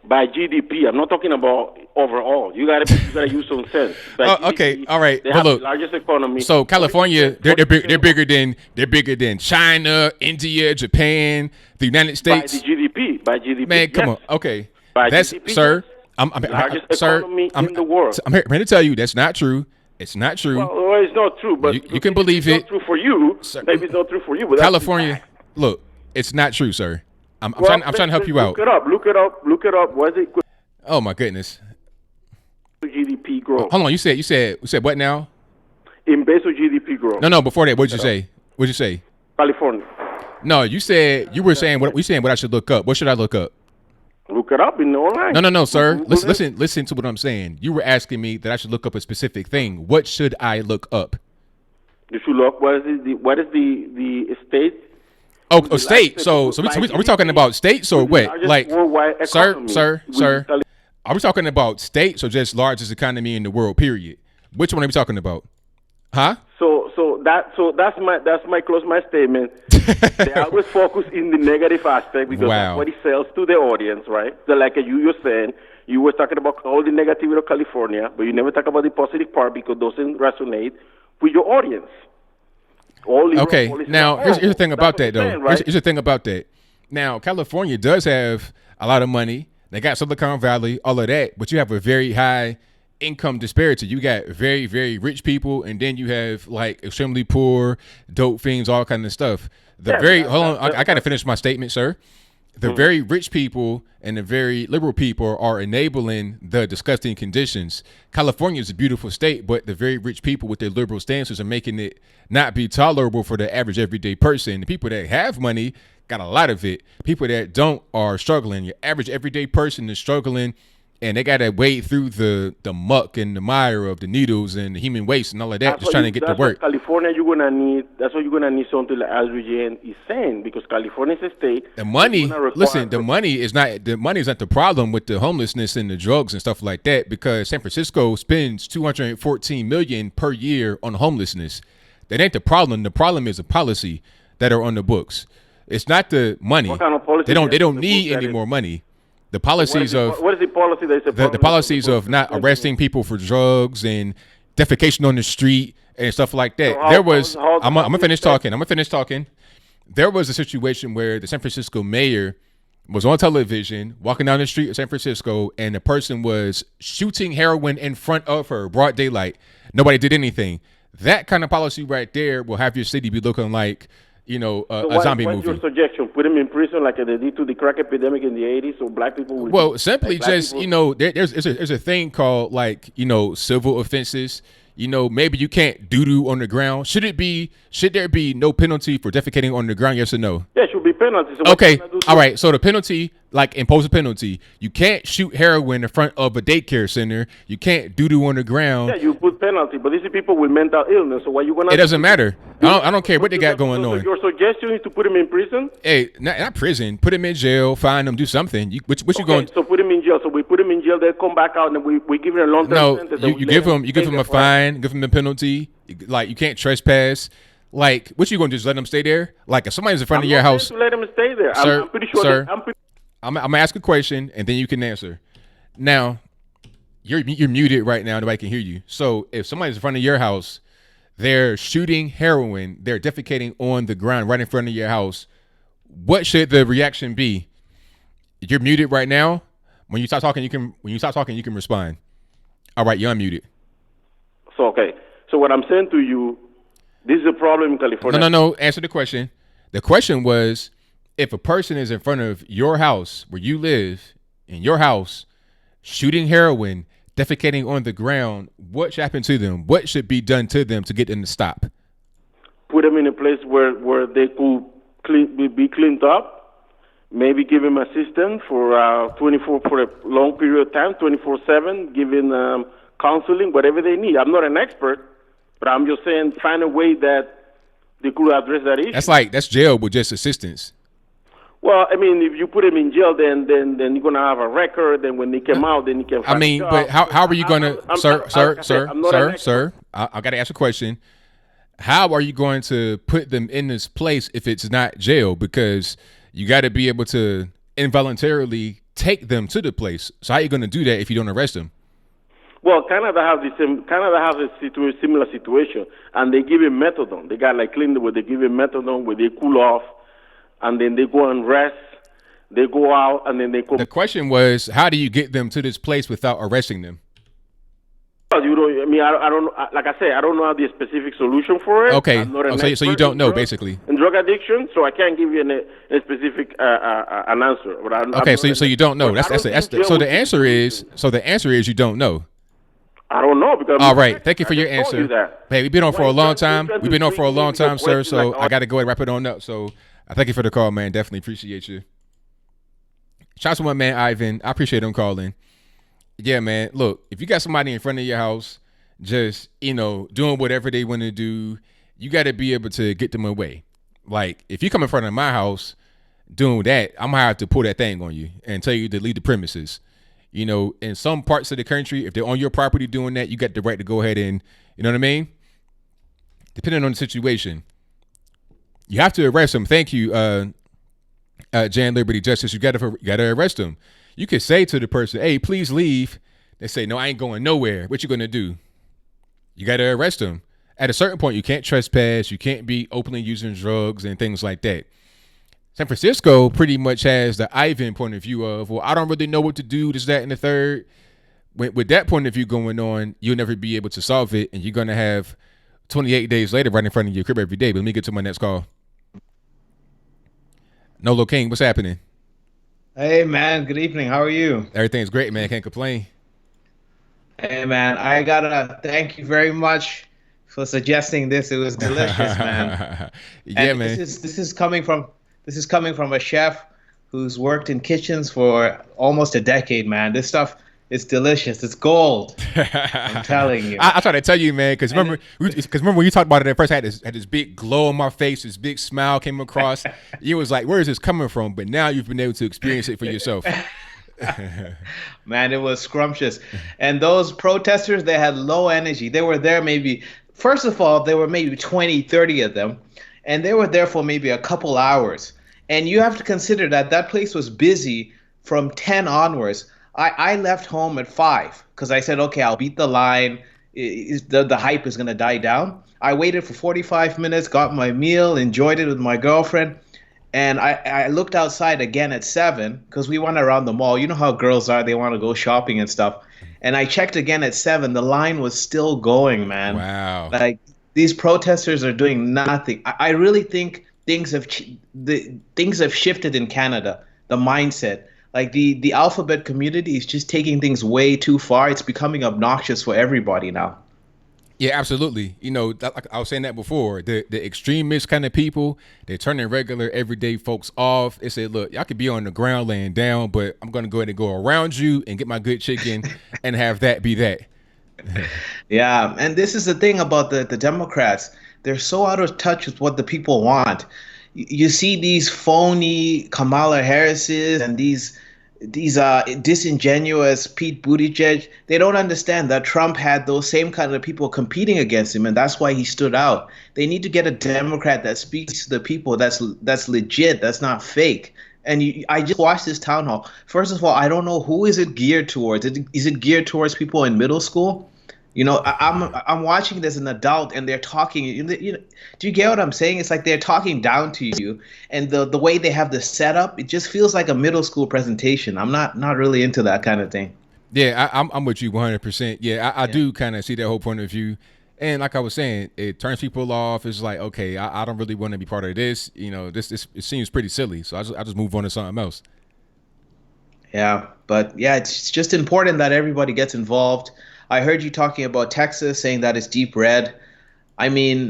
By GDP, I'm not talking about overall. You gotta use some sense. Okay, GDP, all right. They have the largest economy. So California, they're bigger than China, India, Japan, the United States. By GDP. Man, come on. Okay, that's GDP, sir. I'm largest sir. economy in the world. I'm here to tell you that's not true. It's not true. Well, it's not true, but you can believe it. It's not true for you. Maybe it's not true for you. But California, look, it's not true, sir. I'm trying to help you out. Look it up. What's it? Oh my goodness. GDP growth. Hold on. You said what now? In base of GDP growth. No. Before that, what'd you say? What'd you say? California. No, you were saying what I should look up. What should I look up? Look it up in the online. No, sir. Listen to what I'm saying. You were asking me that I should look up a specific thing. What should I look up? You should look. What is the state? Oh, state. So are we talking about states or what? Like, sir. Are we talking about states or just largest economy in the world? Period. Which one are we talking about? Huh? So that's my close my statement. They always focus in the negative aspect because that's what it sells to the audience, right? So like you were saying, you were talking about all the negativity of California, but you never talk about the positive part because it doesn't resonate with your audience. Okay, now here's the thing about that, though. Here's the thing about that. Now, California does have a lot of money. They got Silicon Valley, all of that, but you have a very high income disparity. You got very, very rich people, and then you have like extremely poor, dope fiends, all kind of stuff. Hold on, I got to finish my statement, sir. The very rich people and the very liberal people are enabling the disgusting conditions. California is a beautiful state, but the very rich people with their liberal stances are making it not be tolerable for the average everyday person. The people that have money got a lot of it. People that don't are struggling. Your average everyday person is struggling, and they got to wade through the muck and the mire of the needles and the human waste and all of that, just trying to get to work. California, that's what you're gonna need something like as Eugene is saying, because California is a state. The money, listen, the money is not the problem with the homelessness and the drugs and stuff like that, because San Francisco spends $214 million per year on homelessness. That ain't the problem. The problem is the policy that are on the books. It's not the money. What kind of policy They don't need any more money. The policies what is the policy that is the policies of not arresting people for drugs and defecation on the street and stuff like that. I'm gonna finish talking. There was a situation where the San Francisco mayor was on television walking down the street of San Francisco, and the person was shooting heroin in front of her, broad daylight. Nobody did anything. That kind of policy right there will have your city be looking like, a zombie movie. What's your suggestion? Put him in prison like they did to the crack epidemic in the 80s, so black people will... Well, simply just, there's a thing called, civil offenses. Maybe you can't doo-doo on the ground. Should there be no penalty for defecating on the ground, yes or no? Yeah, it should be penalty. So okay, all right. So the penalty, impose a penalty. You can't shoot heroin in front of a daycare center. You can't doo-doo on the ground. Yeah, you put penalty, but these are people with mental illness, so why you gonna... It doesn't matter. I don't care what they got going on. Your suggestion is to put him in prison? Hey, not prison. Put him in jail, fine him, do something. You going? So put him in jail. So we put him in jail, they'll come back out, and we give him a long-term sentence. No, you give him a fine, give him a penalty. You can't trespass. What you gonna do? Just let him stay there? If somebody's in front of your house, to let him stay there. Sir, I'm pretty sure. Sir, I'm gonna ask a question and then you can answer. Now, you're muted right now. Nobody can hear you. So if somebody's in front of your house, they're shooting heroin, they're defecating on the ground right in front of your house, what should the reaction be? You're muted right now. When you stop talking, you can respond. All right, you're unmuted. So okay. So what I'm saying to you, this is a problem in California. No. Answer the question. The question was, if a person is in front of your house where you live, in your house, shooting heroin, defecating on the ground, what should happen to them? What should be done to them to get them to stop? Put them in a place where they could be cleaned up. Maybe give them assistance for a long period of time, 24/7. Giving counseling, whatever they need. I'm not an expert, but I'm just saying find a way that they could address that issue. That's jail with just assistance. Well, I mean, if you put them in jail, then you're gonna have a record. Then when they come out, then you can. Find a job. But how are you gonna, sir? I got to ask a question. How are you going to put them in this place if it's not jail? Because you got to be able to involuntarily take them to the place. So how are you going to do that if you don't arrest them? Well, Canada has a similar situation, and they give him methadone. They got Cleveland where they give him methadone where they cool off, and then they go and rest. They go out, and then they come. The question was, how do you get them to this place without arresting them? You don't. I mean, I don't. Like I said, I don't know the specific solution for it. Okay. So you don't know, basically. In drug addiction, so I can't give you a specific an answer. But so you don't know. So the answer is you don't know. I don't know because. All right. Thank you for your answer. Hey, we've been on for a long time. Sir. So I got to go and wrap it on up. So I thank you for the call, man. Definitely appreciate you. Shout out to my man Ivan. I appreciate him calling. Yeah, man. Look, if you got somebody in front of your house, just doing whatever they want to do, you got to be able to get them away. If you come in front of my house doing that, I'm gonna have to pull that thing on you and tell you to leave the premises. In some parts of the country, if they're on your property doing that, you got the right to go ahead and, you know what I mean? Depending on the situation, you have to arrest them. Thank you, Jan Liberty Justice. You got to arrest them. You could say to the person, "Hey, please leave." They say, "No, I ain't going nowhere." What you gonna do? You got to arrest them. At a certain point, you can't trespass. You can't be openly using drugs and things like that. San Francisco pretty much has the Ivan point of view of, well, I don't really know what to do, this, that, and the third. With that point of view going on, you'll never be able to solve it, and you're going to have 28 days later right in front of your crib every day. But let me get to my next call. Nolo King, what's happening? Hey, man. Good evening. How are you? Everything's great, man. Can't complain. Hey, man. I got to thank you very much for suggesting this. It was delicious, man. Yeah, and man. This is coming from a chef who's worked in kitchens for almost a decade, man. This stuff is delicious. It's gold. I'm telling you. I try to tell you, man, because remember when you talked about it at first, I had this big glow on my face, this big smile came across. You was like, where is this coming from? But now you've been able to experience it for yourself. Man, it was scrumptious. And those protesters, they had low energy. They were there first of all, there were maybe 20, 30 of them. And they were there for maybe a couple hours. And you have to consider that place was busy from 10 onwards. I left home at 5 because I said, okay, I'll beat the line. The hype is going to die down. I waited for 45 minutes, got my meal, enjoyed it with my girlfriend. And I looked outside again at 7 because we went around the mall. You know how girls are. They want to go shopping and stuff. And I checked again at 7. The line was still going, man. Wow. Like, these protesters are doing nothing. I really think things have shifted in Canada, the mindset. Like the alphabet community is just taking things way too far. It's becoming obnoxious for everybody now. Yeah, absolutely. You know, like I was saying that before, the extremist kind of people, they're turning regular everyday folks off. They say, look, y'all could be on the ground laying down, but I'm going to go ahead and go around you and get my good chicken and have that be that. Yeah, and this is the thing about the Democrats. They're so out of touch with what the people want. You see these phony Kamala Harrises and these disingenuous Pete Buttigieg. They don't understand that Trump had those same kind of people competing against him, and that's why he stood out. They need to get a Democrat that speaks to the people, that's legit, that's not fake. And I just watched this town hall. First of all, I don't know who is it geared towards. Is it geared towards people in middle school? You know, I'm watching it as an adult, and they're talking. You know, do you get what I'm saying? It's like they're talking down to you, and the way they have the setup, it just feels like a middle school presentation. I'm not really into that kind of thing. Yeah, I'm with you 100%. Yeah, I do kind of see that whole point of view, and like I was saying, it turns people off. It's like, okay, I don't really want to be part of this. You know, this it seems pretty silly, so I just move on to something else. Yeah, but yeah, it's just important that everybody gets involved. I heard you talking about Texas, saying that it's deep red. I mean,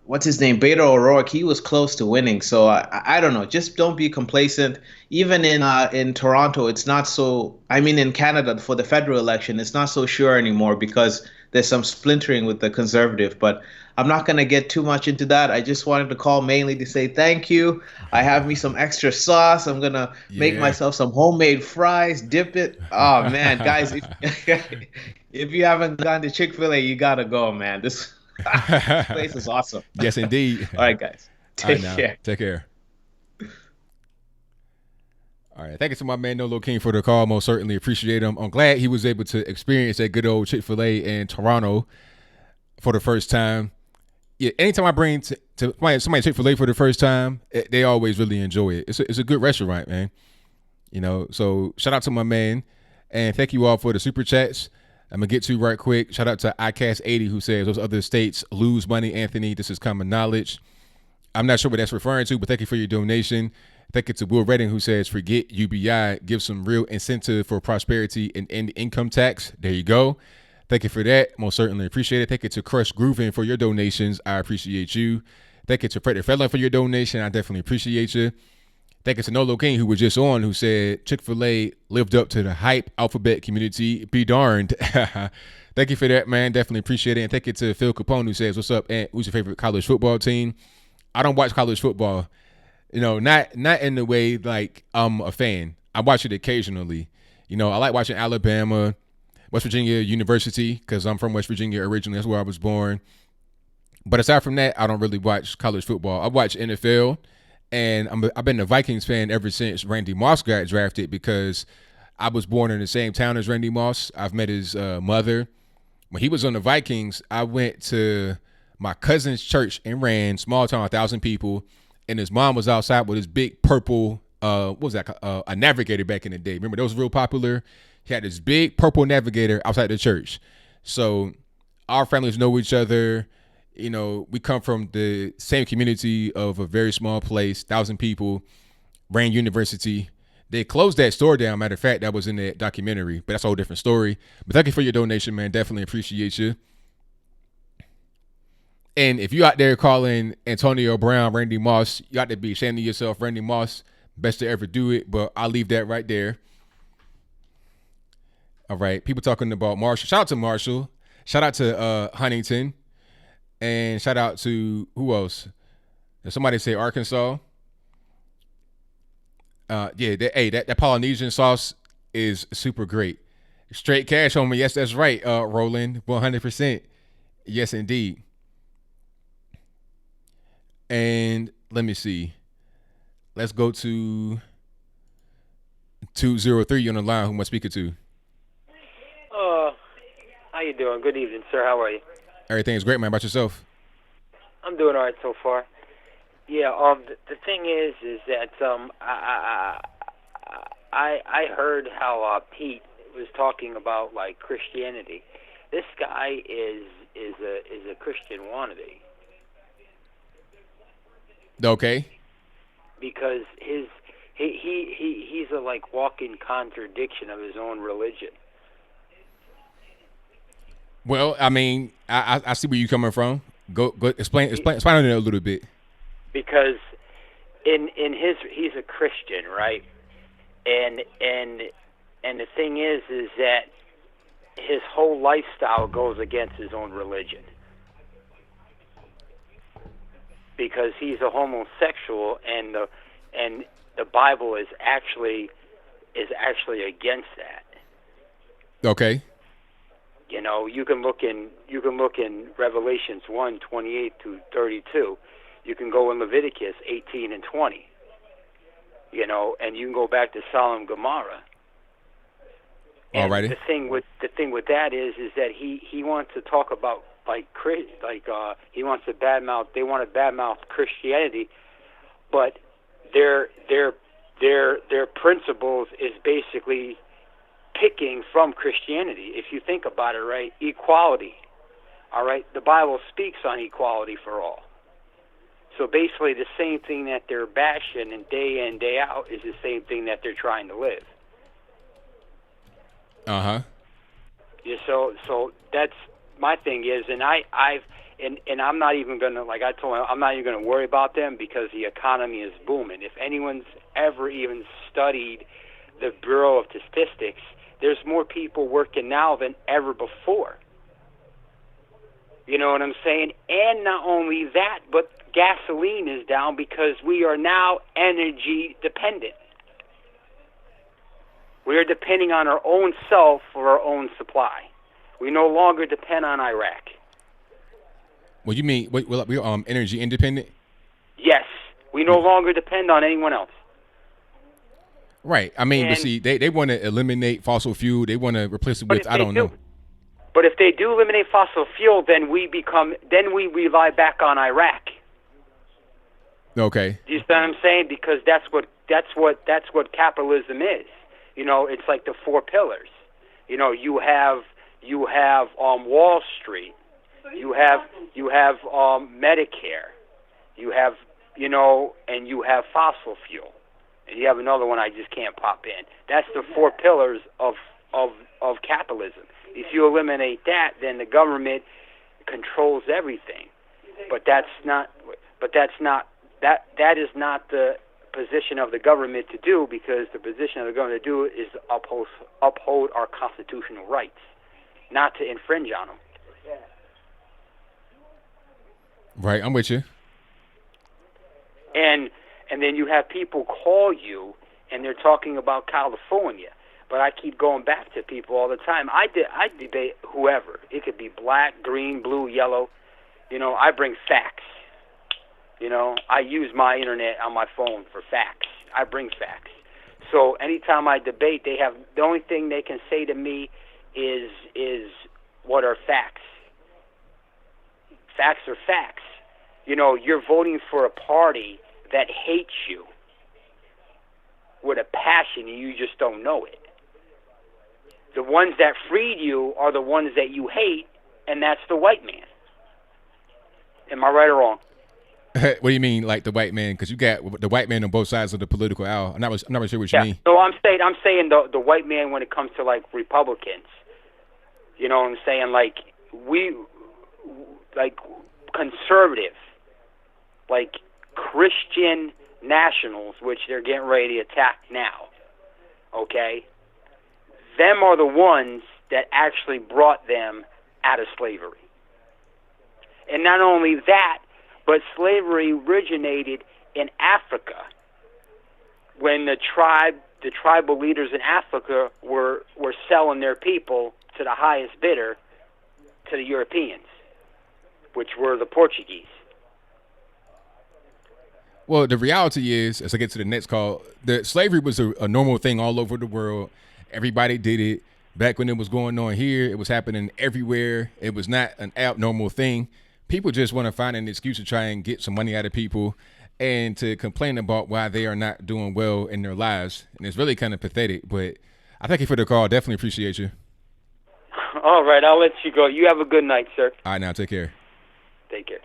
what's his name? Beto O'Rourke, he was close to winning. So I don't know. Just don't be complacent. Even in Toronto, it's not so. I mean, in Canada, for the federal election, it's not so sure anymore because there's some splintering with the Conservative. But I'm not going to get too much into that. I just wanted to call mainly to say thank you. I have me some extra sauce. I'm going to make myself some homemade fries, dip it. Oh, man, guys, if you haven't gone to Chick-Fil-A, you got to go, man. This place is awesome. Yes, indeed. All right, guys. Take care. Take care. All right. Thank you to my man, Nolo King, for the call. Most certainly appreciate him. I'm glad he was able to experience that good old Chick-fil-A in Toronto for the first time. Yeah, anytime I bring to somebody Chick-fil-A for the first time, they always really enjoy it. It's a good restaurant, man. You know, so shout out to my man. And thank you all for the super chats. I'm going to get to right quick. Shout out to ICAST80 who says those other states lose money, Anthony. This is common knowledge. I'm not sure what that's referring to, but thank you for your donation. Thank you to Will Redding who says forget UBI, give some real incentive for prosperity and end income tax. There you go. Thank you for that. Most certainly appreciate it. Thank you to Crush Groovin for your donations. I appreciate you. Thank you to Frederick Fedlin for your donation. I definitely appreciate you. Thank you to Nolo King, who was just on, who said Chick-fil-A lived up to the hype alphabet community. Be darned. Thank you for that, man. Definitely appreciate it. And thank you to Phil Capone, who says, what's up, Ant? Who's your favorite college football team? I don't watch college football. You know, not in the way like I'm a fan. I watch it occasionally. You know, I like watching Alabama, West Virginia University, because I'm from West Virginia originally. That's where I was born. But aside from that, I don't really watch college football. I watch NFL. And I've been a Vikings fan ever since Randy Moss got drafted because I was born in the same town as Randy Moss. I've met his mother. When he was on the Vikings, I went to my cousin's church in Rand, small town, 1,000 people, and his mom was outside with his big purple, what was that? A Navigator back in the day. Remember, those were real popular. He had this big purple Navigator outside the church. So our families know each other. You know, we come from the same community of a very small place, 1,000 people, Rain University. They closed that store down. Matter of fact, that was in that documentary, but that's a whole different story. But thank you for your donation, man. Definitely appreciate you. And if you out there calling Antonio Brown Randy Moss, you got to be ashamed of yourself. Randy Moss, best to ever do it, but I'll leave that right there. All right. People talking about Marshall. Shout out to Marshall. Shout out to Huntington. And shout out to who else? Did somebody say Arkansas? That Polynesian sauce is super great. Straight cash, homie. Yes, that's right, Roland. 100%. Yes, indeed. And let me see. Let's go to 203 on the line. Who am I speaking to? How you doing? Good evening, sir. How are you? Everything is great, man. How about yourself? I'm doing all right so far. Yeah. The thing is that I heard how Pete was talking about like Christianity. This guy is a Christian wannabe. Okay. Because he's a like walking contradiction of his own religion. Well, I mean, I see where you're coming from. Go explain on it a little bit. Because in his he's a Christian, right? And the thing is that his whole lifestyle goes against his own religion. Because he's a homosexual, and the Bible is actually against that. Okay. You know, you can look in Revelations 1:28 to 32. You can go in Leviticus 18 and 20. You know, and you can go back to Sodom and Gomorrah. And Alrighty. the thing with that is that he wants to talk about he wants to badmouth. They want to badmouth Christianity, but their principles is basically picking from Christianity. If you think about it, right? Equality. All right, the Bible speaks on equality for all. So basically, the same thing that they're bashing and day in day out is the same thing that they're trying to live. Uh-huh. Yeah, so that's my thing is, and I'm not even gonna, like I told him, I'm not even gonna worry about them because the economy is booming. If anyone's ever even studied the Bureau of Statistics, there's more people working now than ever before. You know what I'm saying? And not only that, but gasoline is down because we are now energy dependent. We are depending on our own self for our own supply. We no longer depend on Iraq. Well, you mean we're energy independent? Yes, we no longer depend on anyone else. Right. I mean, but see, they want to eliminate fossil fuel. They want to replace it with I don't know. But if they do eliminate fossil fuel, then we rely back on Iraq. Okay. Do you see what I'm saying? Because that's what capitalism is. You know, it's like the four pillars. You know, you have Wall Street, you have Medicare, you have and you have fossil fuel, and you have another one I just can't pop in. That's the four pillars of capitalism. If you eliminate that, then the government controls everything. But that is not the position of the government to do, because the position of the government to do is uphold our constitutional rights, not to infringe on them. Right, I'm with you. And then you have people call you and they're talking about California, but I keep going back to people all the time. I debate whoever. It could be black, green, blue, yellow. You know, I bring facts. You know, I use my internet on my phone for facts. I bring facts. So anytime I debate, the only thing they can say to me is what are facts? Facts are facts. You know, you're voting for a party that hates you with a passion and you just don't know it. The ones that freed you are the ones that you hate, and that's the white man. Am I right or wrong? What do you mean, like the white man? Because you got the white man on both sides of the political aisle. I'm not really sure what you mean. No, I'm saying the white man when it comes to like Republicans. You know what I'm saying? Like conservative, like Christian nationals, which they're getting ready to attack now. Okay, them are the ones that actually brought them out of slavery. And not only that, but slavery originated in Africa when the tribal leaders in Africa were selling their people to the highest bidder, to the Europeans, which were the Portuguese. Well, the reality is, as I get to the next call, that slavery was a normal thing all over the world. Everybody did it. Back when it was going on here, it was happening everywhere. It was not an abnormal thing. People just want to find an excuse to try and get some money out of people and to complain about why they are not doing well in their lives. And it's really kind of pathetic, but I thank you for the call. Definitely appreciate you. All right, I'll let you go. You have a good night, sir. All right, now take care. Take care.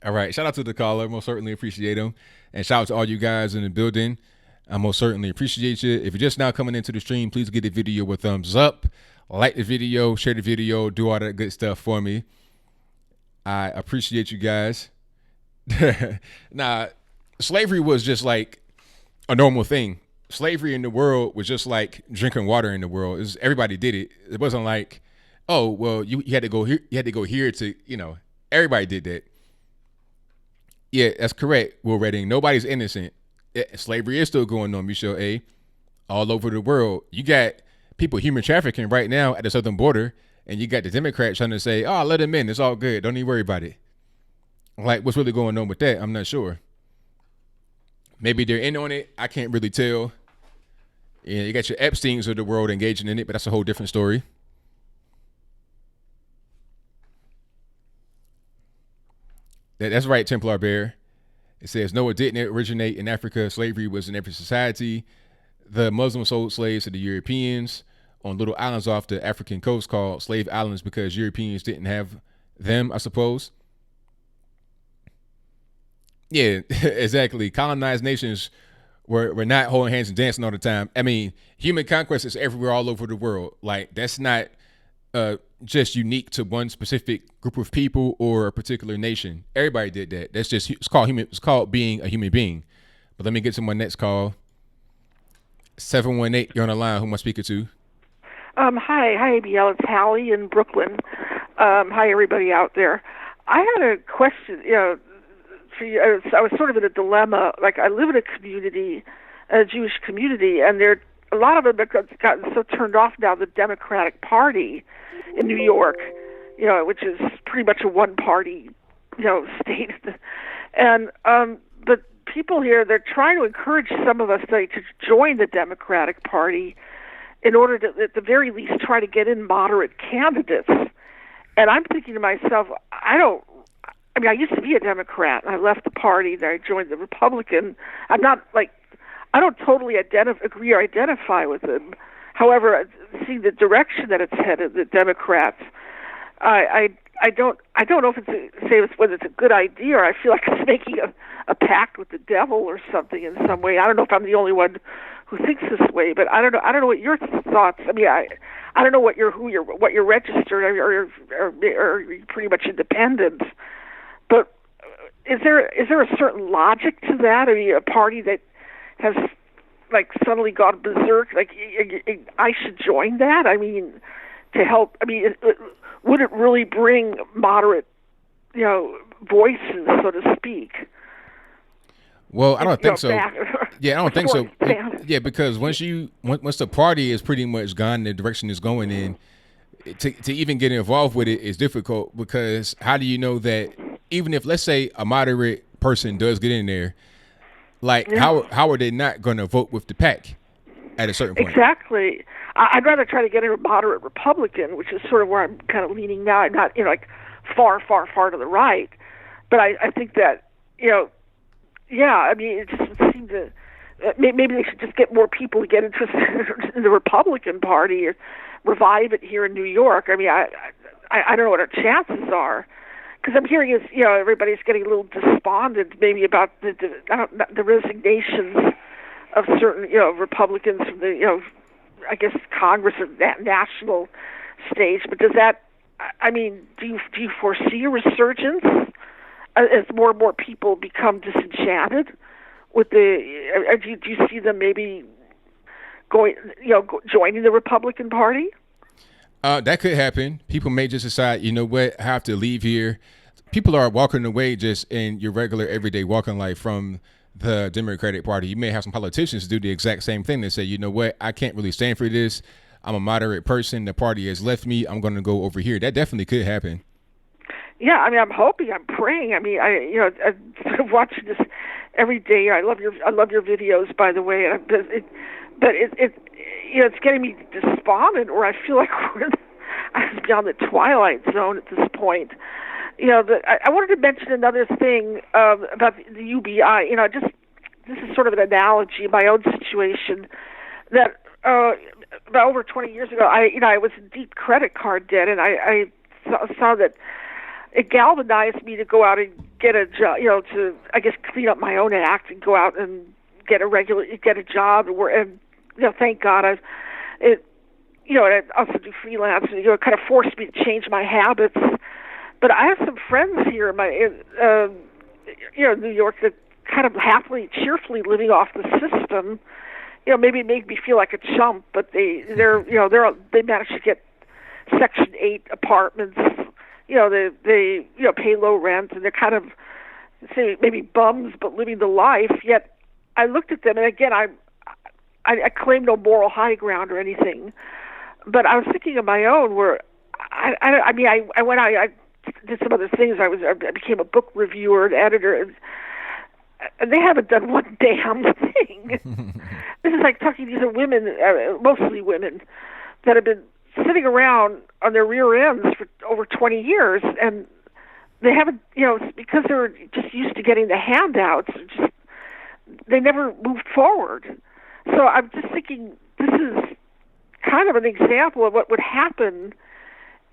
All right, shout out to the caller. Most certainly appreciate him. And shout out to all you guys in the building. I most certainly appreciate you. If you're just now coming into the stream, please give the video a thumbs up. Like the video, share the video, do all that good stuff for me. I appreciate you guys. Nah, slavery was just like a normal thing. Slavery in the world was just like drinking water in the world. Everybody did it. It wasn't like, oh, well, you had to go here. You had to go here to, everybody did that. Yeah, that's correct, Will Redding. Nobody's innocent. Slavery is still going on, Michelle A. All over the world. You got people human trafficking right now at the southern border. And you got the Democrats trying to say, oh, let them in. It's all good. Don't even worry about it. Like, what's really going on with that? I'm not sure. Maybe they're in on it. I can't really tell. Yeah, you got your Epsteins of the world engaging in it, but that's a whole different story. That's right, Templar Bear. It says, no, it didn't originate in Africa. Slavery was in every society. The Muslims sold slaves to the Europeans on little islands off the African coast called slave islands because Europeans didn't have them, I suppose. Yeah, exactly. Colonized nations were not holding hands and dancing all the time. I mean, human conquest is everywhere all over the world. Like, that's not just unique to one specific group of people or a particular nation. Everybody did that. That's just, it's called being a human being. But let me get to my next call. 718, you're on the line. Who am I speaking to? Hi, ABL. It's Hallie in Brooklyn. Hi, everybody out there. I had a question. For you, I was sort of in a dilemma. Like, I live in a community, a Jewish community, and a lot of them have gotten so turned off now. The Democratic Party in New York, which is pretty much a one-party, state, and but people here, they're trying to encourage some of us to join the Democratic Party in order to, at the very least, try to get in moderate candidates. And I'm thinking to myself, I used to be a Democrat. I left the party, then I joined the Republican. I don't totally agree or identify with them. However, seeing the direction that it's headed, the Democrats, I don't know if whether it's a good idea or I feel like it's making a pact with the devil or something in some way. I don't know if I'm the only one who thinks this way, but I don't know what your thoughts. I mean, I don't know what you're registered or you're pretty much independent. But is there a certain logic to that? I mean, a party that has suddenly gone berserk, I should join that? I mean, to help. I mean, would it really bring moderate, voices, so to speak? Well, I don't think so. Yeah, I don't think so. Yeah, because once the party is pretty much gone in the direction it's going in, to even get involved with it is difficult, because how do you know that even if, let's say, a moderate person does get in there, how are they not going to vote with the pack at a certain point? Exactly. I'd rather try to get in a moderate Republican, which is sort of where I'm kind of leaning now. I'm not, far to the right, but I think that, yeah, I mean, it just would seem to maybe they should just get more people to get interested in the Republican Party or revive it here in New York. I mean, I don't know what our chances are, because I'm hearing is everybody's getting a little despondent maybe about the resignations of certain Republicans from the I guess Congress or that national stage. But does that, I mean, do you foresee a resurgence as more and more people become disenchanted with the? Do you see them maybe going, joining the Republican Party? That could happen. People may just decide, you know what, I have to leave here. People are walking away just in your regular everyday walking life from the Democratic Party. You may have some politicians do the exact same thing. They say, you know what, I can't really stand for this. I'm a moderate person. The party has left me. I'm going to go over here. That definitely could happen. Yeah, I mean, I'm hoping, I'm praying. I mean, I'm watching this every day. I love your videos, by the way. It's getting me despondent, or I feel like I'm beyond the twilight zone at this point. I wanted to mention another thing about the UBI. This is sort of an analogy of my own situation. That about over 20 years ago, I was in deep credit card debt, and I saw that it galvanized me to go out and get a job. To I guess clean up my own act and go out and get a job. And thank God and I also do freelance. And, it kind of forced me to change my habits. But I have some friends here in New York that kind of happily, cheerfully living off the system. Maybe it made me feel like a chump, but they managed to get Section 8 apartments. They pay low rent, and they're kind of say maybe bums, but living the life. Yet I looked at them, and again, I claim no moral high ground or anything, but I was thinking of my own where I did some other things. I became a book reviewer and editor, and they haven't done one damn thing. This is like talking to these women, mostly women, that have been sitting around on their rear ends for over 20 years, and they haven't, because they're just used to getting the handouts, they never moved forward. So I'm just thinking this is kind of an example of what would happen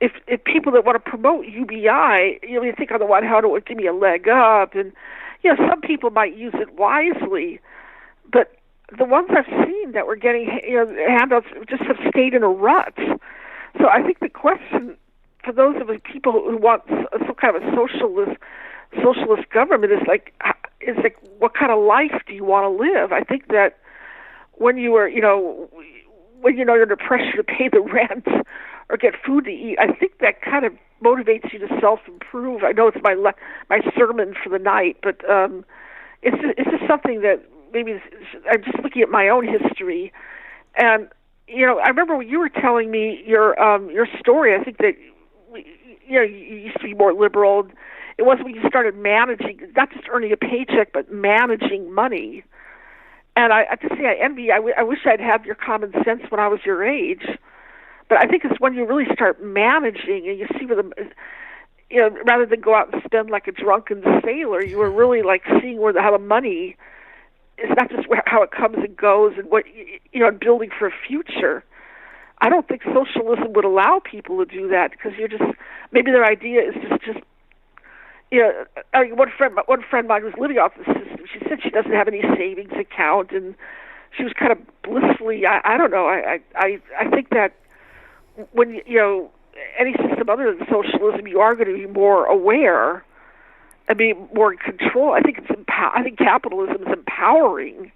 if people that want to promote UBI, you think on the one hand it would give me a leg up, and some people might use it wisely, but the ones I've seen that were getting handouts just have stayed in a rut. So I think the question for those of the people who want some kind of a socialist government is like what kind of life do you want to live? I think that when you are when you're under pressure to pay the rent or get food to eat, I think that kind of motivates you to self-improve. I know it's my sermon for the night, but it's just something that maybe I'm just looking at my own history. And I remember when you were telling me your story. I think that you used to be more liberal. It wasn't when you started managing, not just earning a paycheck, but managing money. And I have to say, I envy. I wish I'd had your common sense when I was your age. But I think it's when you really start managing and you see where rather than go out and spend like a drunken sailor, you were really like seeing how the money is not just how it comes and goes and what building for a future. I don't think socialism would allow people to do that because maybe their idea is just one friend of mine was living off the system. She said she doesn't have any savings account, and she was kind of blissfully. I don't know. I think that when any system other than socialism, you are going to be more aware. I mean, more in control. I think I think capitalism is empowering.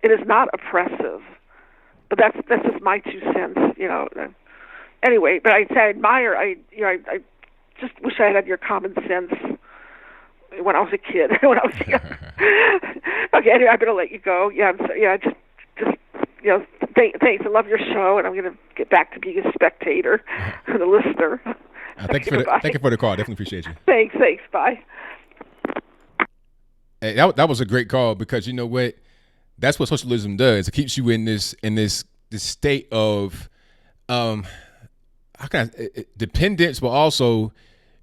It is not oppressive. But that's just my 2 cents. Anyway, but I admire. I just wish I had your common sense when I was a kid. When I was young. Okay, anyway, I better let you go. Yeah, just thanks. I love your show, and I'm going to get back to being a spectator and a listener. Thank you for the call. Definitely appreciate you. Thanks. Bye. Hey, that was a great call because you know what? That's what socialism does. It keeps you in this state of dependence, but also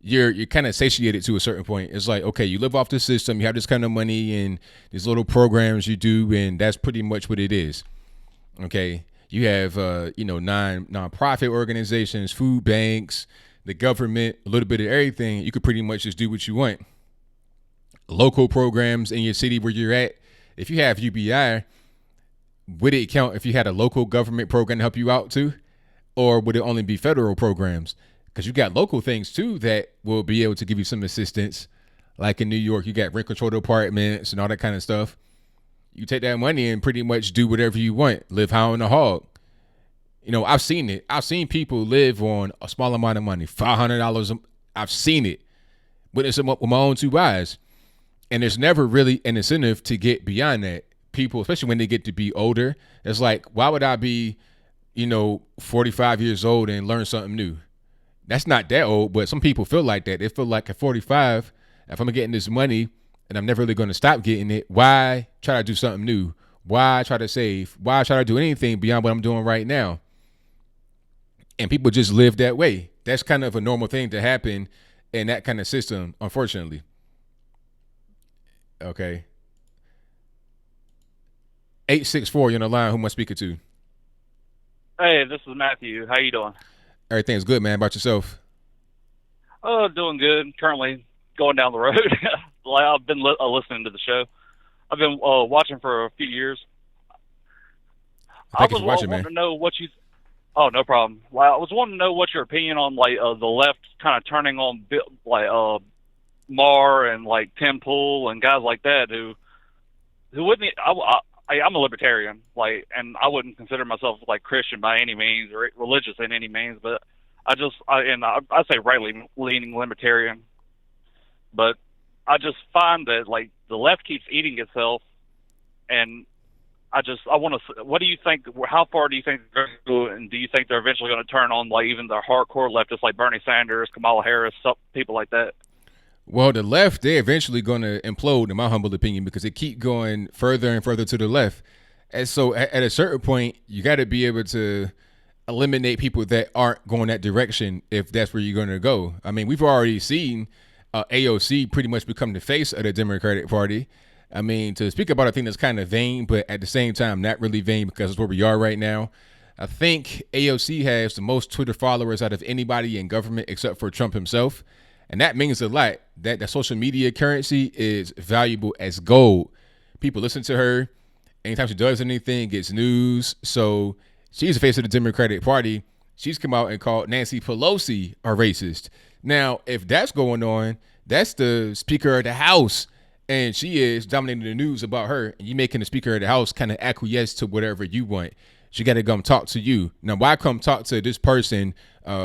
you're kind of satiated to a certain point. It's like, okay, you live off the system, you have this kind of money and these little programs you do, and that's pretty much what it is. Okay, you have non-profit organizations, food banks, the government, a little bit of everything. You could pretty much just do what you want. Local programs in your city where you're at. If you have UBI, would it count if you had a local government program to help you out too? Or would it only be federal programs? Because you got local things too that will be able to give you some assistance. Like in New York, you got rent control departments and all that kind of stuff. You take that money and pretty much do whatever you want. Live high on the hog. You know, I've seen it. I've seen people live on a small amount of money, $500. I've seen it. Witness it with my own two eyes. And there's never really an incentive to get beyond that. People, especially when they get to be older, it's like, why would I be, 45 years old and learn something new? That's not that old, but some people feel like that. They feel like at 45, if I'm getting this money and I'm never really going to stop getting it, why try to do something new? Why try to save? Why try to do anything beyond what I'm doing right now? And people just live that way. That's kind of a normal thing to happen in that kind of system, unfortunately. Okay. 864, you're on the line. Who am I speaking to? Hey, this is Matthew. How you doing? Everything's good, man. How about yourself? Oh, doing good. Currently going down the road. I've been listening to the show. I've been watching for a few years. Thank you for watching, man. To know what you. Oh, no problem. Well, I was wanting to know what your opinion on the left kind of turning on Maher and Tim Pool and guys like that who wouldn't. I'm a libertarian, and I wouldn't consider myself Christian by any means or religious in any means, but I say rightly leaning libertarian, but I just find that the left keeps eating itself, and I want to. What do you think? How far do you think they're going, and do you think they're eventually going to turn on even the hardcore leftists like Bernie Sanders, Kamala Harris, people like that? Well, the left, they're eventually going to implode, in my humble opinion, because they keep going further and further to the left. And so at a certain point, you got to be able to eliminate people that aren't going that direction if that's where you're going to go. I mean, we've already seen AOC pretty much become the face of the Democratic Party. I mean, to speak about a thing that's kind of vain, but at the same time, not really vain because it's where we are right now. I think AOC has the most Twitter followers out of anybody in government except for Trump himself. And that means a lot. That social media currency is valuable as gold. People listen to her. Anytime she does anything, gets news. So she's the face of the Democratic Party. She's come out and called Nancy Pelosi a racist. Now, if that's going on, that's the Speaker of the House. And she is dominating the news about her. And you making the Speaker of the House kind of acquiesce to whatever you want. She got to come talk to you. Now, why come talk to this person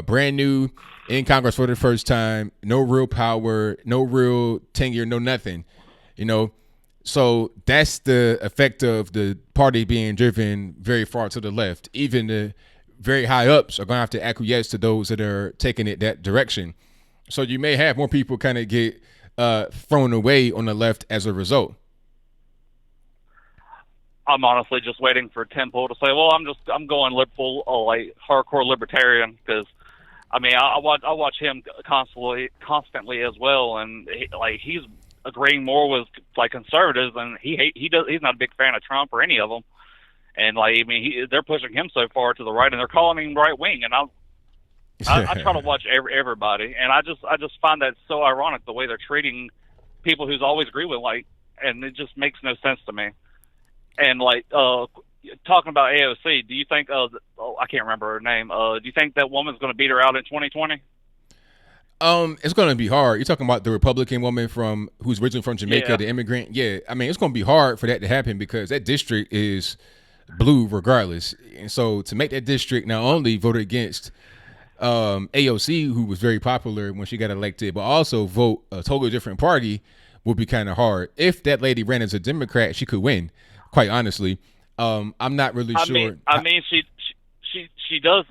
brand new in Congress for the first time, no real power, no real tenure, no nothing, So that's the effect of the party being driven very far to the left. Even the very high ups are going to have to acquiesce to those that are taking it that direction. So you may have more people kind of get thrown away on the left as a result. I'm honestly just waiting for Tim Pool to say, "Well, I'm going hardcore libertarian," because I mean I watch him constantly as well, and he's agreeing more with conservatives, and he's not a big fan of Trump or any of them, and they're pushing him so far to the right, and they're calling him right wing, and I try to watch everybody, and I just find that so ironic the way they're treating people who's always agree with and it just makes no sense to me. And talking about AOC, do you think I can't remember her name. Do you think that woman's going to beat her out in 2020? It's going to be hard. You're talking about the Republican woman who's originally from Jamaica, the immigrant. Yeah, I mean, it's going to be hard for that to happen because that district is blue regardless. And so to make that district not only vote against AOC, who was very popular when she got elected, but also vote a totally different party would be kind of hard. If that lady ran as a Democrat, she could win. Quite honestly, I'm not really sure. I mean, she does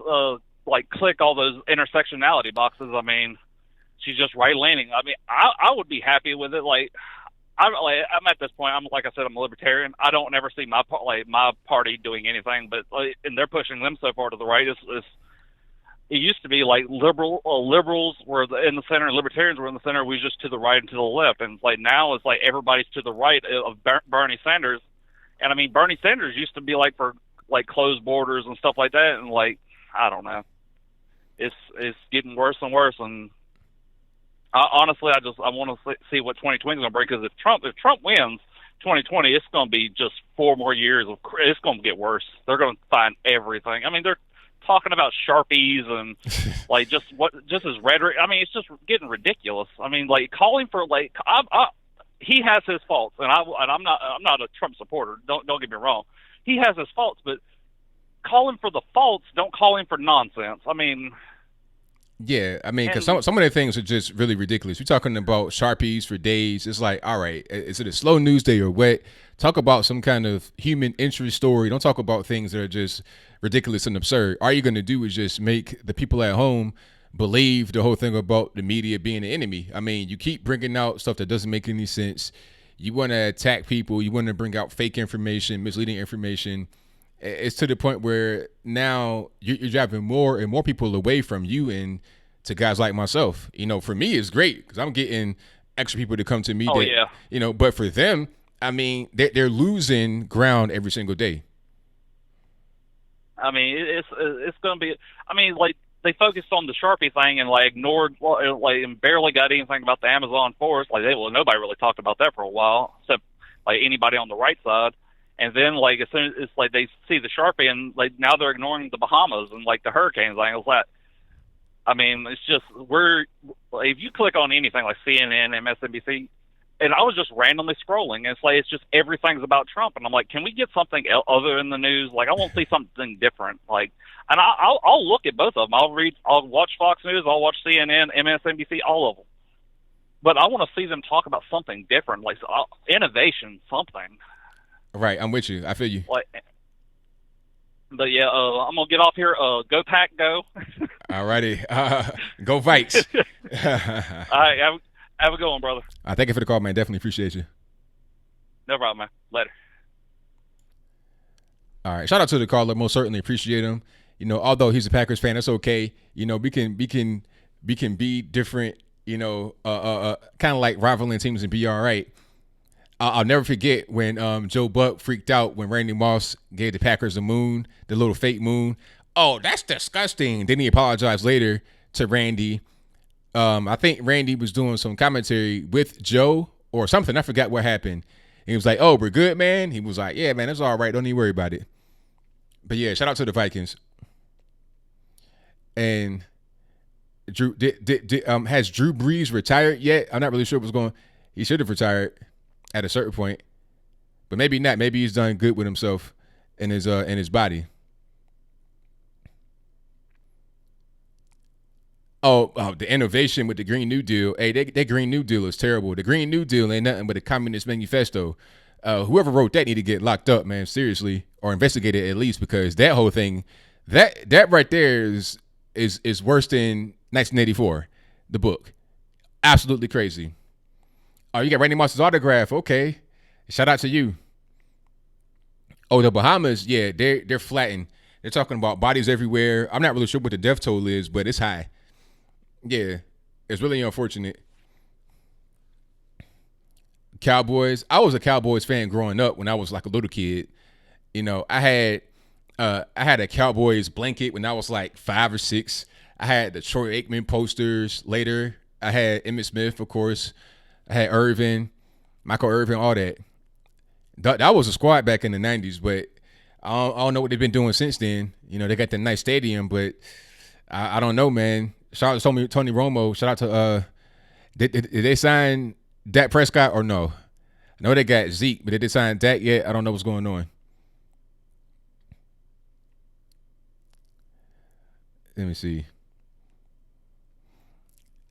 click all those intersectionality boxes. I mean, she's just right leaning. I mean, I would be happy with it. I'm at this point. I'm like I said, I'm a libertarian. I don't ever see my party doing anything, but and they're pushing them so far to the right. it used to be like liberals were in the center and libertarians were in the center. We were just to the right and to the left. And it's like now it's like everybody's to the right of Bernie Sanders. And I mean, Bernie Sanders used to be like for like closed borders and stuff like that. And like, I don't know, it's getting worse and worse. And honestly, I want to see what 2020 is going to bring, because if Trump wins 2020, it's going to be just 4 more years of, it's going to get worse. They're going to find everything. I mean, they're talking about Sharpies and like just his rhetoric. I mean, it's just getting ridiculous. I mean, like calling for like he has his faults, and I'm not a Trump supporter. Don't get me wrong. He has his faults, but calling for the faults, don't call him for nonsense. I mean. Yeah, I mean, because some of the things are just really ridiculous. We're talking about Sharpies for days. It's like, all right, is it a slow news day or what? Talk about some kind of human interest story. Don't talk about things that are just ridiculous and absurd. All you're going to do is just make the people at home believe the whole thing about the media being the enemy. I mean, you keep bringing out stuff that doesn't make any sense. You want to attack people. You want to bring out fake information, misleading information. It's to the point where now you're driving more and more people away from you and to guys like myself. You know, for me, it's great because I'm getting extra people to come to me. You know, but for them, I mean, they're losing ground every single day. I mean, it's going to be. I mean, like they focused on the Sharpie thing and like ignored, and barely got anything about the Amazon forest. Like nobody really talked about that for a while, except like anybody on the right side. And then, like, as soon as it's like they see the Sharpie, and like now they're ignoring the Bahamas and like the hurricanes. Like, I mean, it's just if you click on anything like CNN, MSNBC, and I was just randomly scrolling, and it's just everything's about Trump, and I'm like, can we get something other in the news? Like, I want to see something different. Like, and I'll look at both of them. I'll watch Fox News, I'll watch CNN, MSNBC, all of them. But I want to see them talk about something different, like innovation, something. Right, I'm with you. I feel you. But yeah, I'm gonna get off here. Go Pack, go! All righty, go Vikes! All right, have a good one, brother. Thank you for the call, man. Definitely appreciate you. No problem, man. Later. All right, shout out to the caller. Most certainly appreciate him. You know, although he's a Packers fan, that's okay. You know, we can be different. You know, kind of like rivaling teams and be all right. I'll never forget when Joe Buck freaked out when Randy Moss gave the Packers a moon, the little fake moon. Oh, that's disgusting. Then he apologized later to Randy. I think Randy was doing some commentary with Joe or something. I forgot what happened. He was like, "Oh, we're good, man." He was like, "Yeah, man, it's all right. Don't even worry about it." But yeah, shout out to the Vikings. And Drew, has Drew Brees retired yet? I'm not really sure what's going. He should have retired at a certain point, but maybe not. Maybe he's done good with himself and his body. Oh, the innovation with the Green New Deal. Hey, that Green New Deal is terrible. The Green New Deal ain't nothing but a communist manifesto. Whoever wrote that need to get locked up, man, seriously, or investigated at least, because that whole thing, that right there is worse than 1984, the book. Absolutely crazy. Oh, you got Randy Moss's autograph. Okay. Shout out to you. Oh, the Bahamas, yeah, they're flattened. They're talking about bodies everywhere. I'm not really sure what the death toll is, but it's high. Yeah, it's really unfortunate. Cowboys. I was a Cowboys fan growing up when I was like a little kid. You know, I had a Cowboys blanket when I was like 5 or 6. I had the Troy Aikman posters later. I had Emmitt Smith, of course. I had Irvin, Michael Irvin, all that. That was a squad back in the 90s, but I don't know what they've been doing since then. You know, they got the nice stadium, but I don't know, man. Shout out to Tony Romo. Shout out to did they sign Dak Prescott or no? I know they got Zeke, but did they sign Dak yet? I don't know what's going on. Let me see.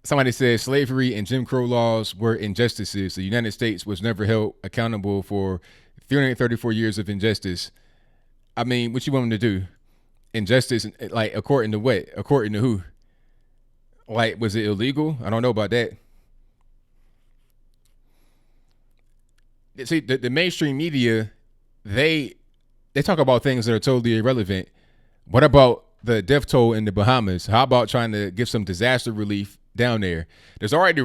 Somebody said slavery and Jim Crow laws were injustices. The United States was never held accountable for 334 years of injustice. I mean, what you want them to do? Injustice, like, according to what? According to who? Like, was it illegal? I don't know about that. See, the mainstream media, they talk about things that are totally irrelevant. What about the death toll in the Bahamas? How about trying to give some disaster relief down there? There was already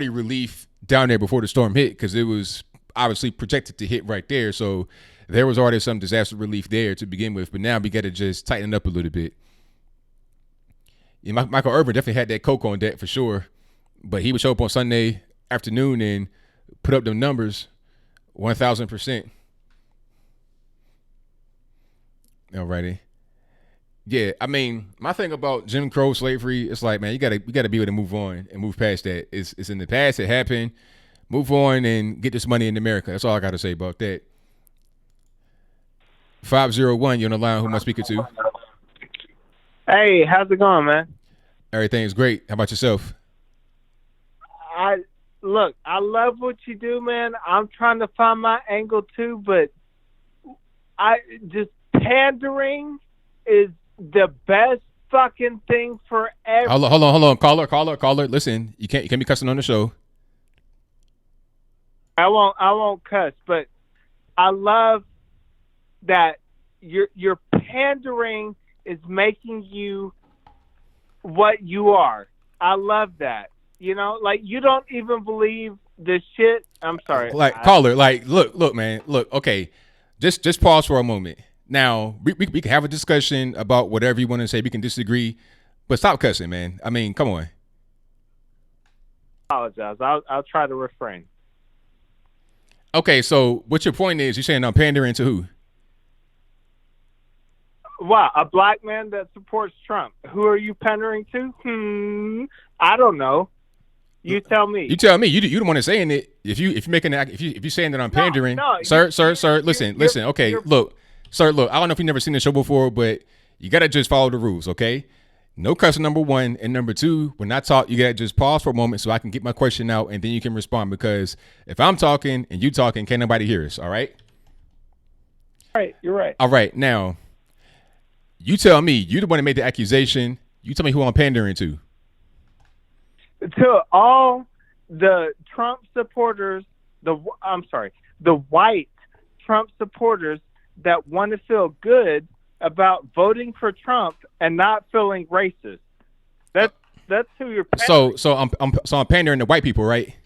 relief down there before the storm hit because it was obviously projected to hit right there. So there was already some disaster relief there to begin with. But now we got to just tighten it up a little bit. Yeah, Michael Irvin definitely had that coke on deck for sure. But he would show up on Sunday afternoon and put up the numbers 1,000%. Alrighty. Yeah, I mean, my thing about Jim Crow slavery, it's like, man, you gotta be able to move on and move past that. It's in the past, it happened. Move on and get this money in America. That's all I gotta say about that. 501, you're on the line. Who am I speaking to? Hey, how's it going, man? Everything's great. How about yourself? I love what you do, man. I'm trying to find my angle too, but pandering is the best fucking thing for everyone. Hold on. Caller. Listen, you can't be cussing on the show. I won't cuss, but I love that your pandering is making you what you are. I love that. You know, like you don't even believe the shit. I'm sorry. Caller, look, man, look. Okay, just pause for a moment. Now we can have a discussion about whatever you want to say. We can disagree, but stop cussing, man. I mean, come on. Apologize. I'll try to refrain. Okay, so what your point is? You're saying I'm pandering to who? What, a black man that supports Trump? Who are you pandering to? I don't know. You tell me. You tell me. You the one that's saying it. If you're saying that I'm pandering, sir. Listen. Okay, look, sir. Look, I don't know if you've never seen the show before, but you gotta just follow the rules, okay? No cussing, number one, and number two, when I talk, you gotta just pause for a moment so I can get my question out, and then you can respond. Because if I'm talking and you talking, can't nobody hear us. All right. All right. You're right. All right. Now, you tell me. You the one that made the accusation. You tell me who I'm pandering to. To all the Trump supporters, the white Trump supporters that want to feel good about voting for Trump and not feeling racist. That's who you're pandering. So I'm pandering to white people, right?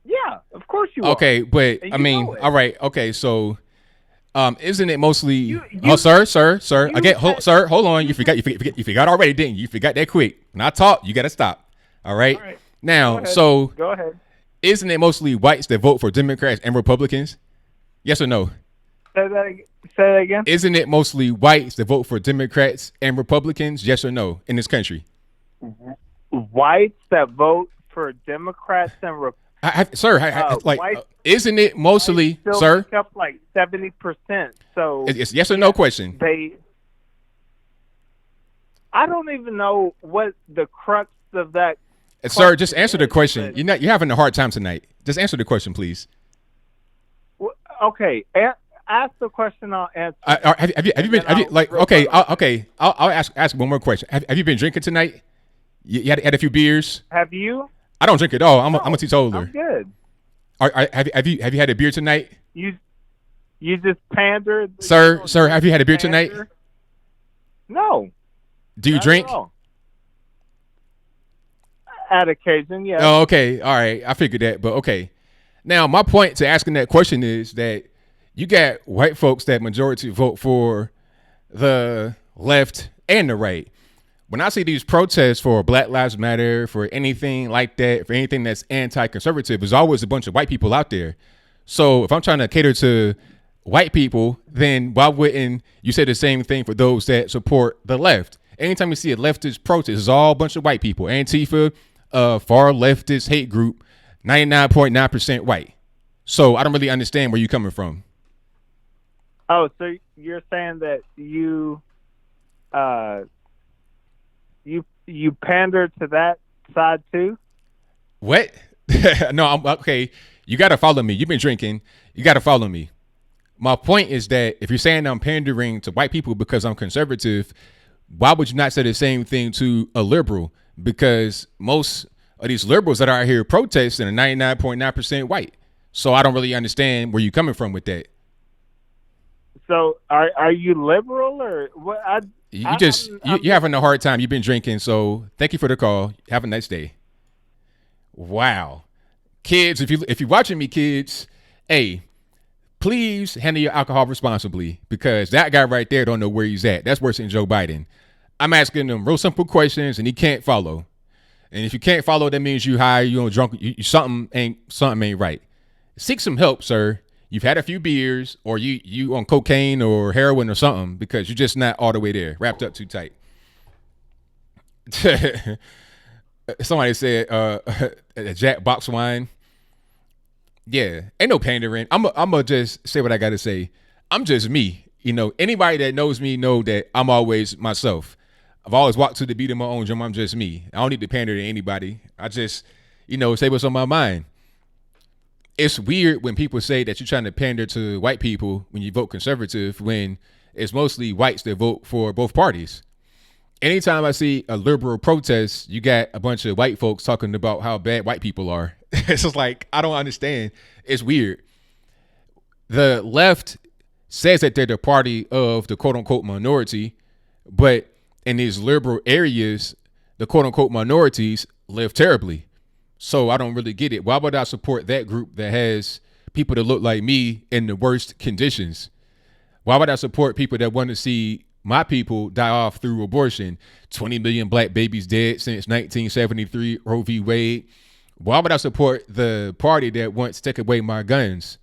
Yeah, of course you are. Okay, but I mean, all right, okay, so isn't it mostly sir? Sir, hold on. You forgot already, didn't you? You forgot that quick. When I talk, you gotta stop. All right. Now, go ahead. Isn't it mostly whites that vote for Democrats and Republicans? Yes or no? Say that again. Isn't it mostly whites that vote for Democrats and Republicans? Yes or no? In this country, whites that vote for Democrats and Republicans. Isn't it mostly, still sir? Make up like 70%. So it's yes or no question. I don't even know what the crux of that. Sir, just answer the question. You're having a hard time tonight. Just answer the question, please. Okay, ask the question. I'll answer. I'll ask one more question. Have you been drinking tonight? You had a few beers. Have you? I don't drink at all. I'm a teetotaler. I'm good. Have you had a beer tonight? You just pandered. Sir, have you had a beer tonight? No. Do you drink? At occasion, yeah. Oh, okay. All right. I figured that, but okay. Now, my point to asking that question is that you got white folks that majority vote for the left and the right. When I see these protests for Black Lives Matter, for anything like that, for anything that's anti-conservative, there's always a bunch of white people out there. So if I'm trying to cater to white people, then why wouldn't you say the same thing for those that support the left? Anytime you see a leftist protest, it's all a bunch of white people. Antifa, far leftist hate group, 99.9% white. So I don't really understand where you're coming from. Oh, so you're saying that you pander to that side too? What? No, I'm okay. You got to follow me. You've been drinking. You got to follow me. My point is that if you're saying I'm pandering to white people because I'm conservative, why would you not say the same thing to a liberal? Because most of these liberals that are out here protesting are 99.9% white. So I don't really understand where you're coming from with that. So are you liberal or what? You're having a hard time. You've been drinking, so thank you for the call. Have a nice day. Wow, kids, if you're watching me, kids, hey, please handle your alcohol responsibly, because that guy right there don't know where he's at. That's worse than Joe Biden. I'm asking him real simple questions and he can't follow. And if you can't follow, that means you high, you drunk, something ain't right. Seek some help, sir. You've had a few beers, or you on cocaine or heroin or something, because you're just not all the way there, wrapped up too tight. Somebody said Jack box wine. Yeah, ain't no pandering. I'm gonna just say what I gotta say. I'm just me. Anybody that knows me know that I'm always myself. I've always walked to the beat of my own drum. I'm just me. I don't need to pander to anybody. I just, say what's on my mind. It's weird when people say that you're trying to pander to white people when you vote conservative, when it's mostly whites that vote for both parties. Anytime I see a liberal protest, you got a bunch of white folks talking about how bad white people are. It's just like, I don't understand. It's weird. The left says that they're the party of the quote unquote minority, but in these liberal areas, the quote unquote minorities live terribly. So I don't really get it. Why would I support that group that has people that look like me in the worst conditions? Why would I support people that want to see my people die off through abortion? 20 million black babies dead since 1973, Roe v. Wade. Why would I support the party that wants to take away my guns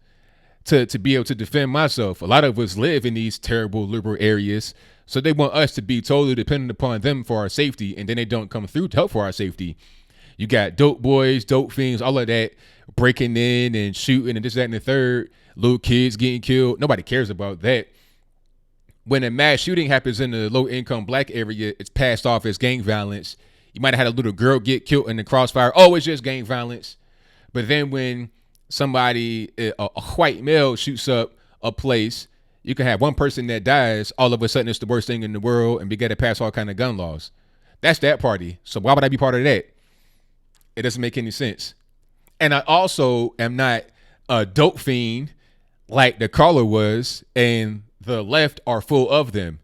to be able to defend myself? A lot of us live in these terrible liberal areas, so they want us to be totally dependent upon them for our safety, and then they don't come through to help for our safety. You got dope boys, dope fiends, all of that, breaking in and shooting and this, that, and the third. Little kids getting killed. Nobody cares about that. When a mass shooting happens in the low-income black area, it's passed off as gang violence. You might have had a little girl get killed in the crossfire. Oh, it's just gang violence. But then when somebody, a white male, shoots up a place, you can have one person that dies. All of a sudden, it's the worst thing in the world, and we got to pass all kind of gun laws. That's that party. So why would I be part of that? It doesn't make any sense. And I also am not a dope fiend like the caller was, and the left are full of them.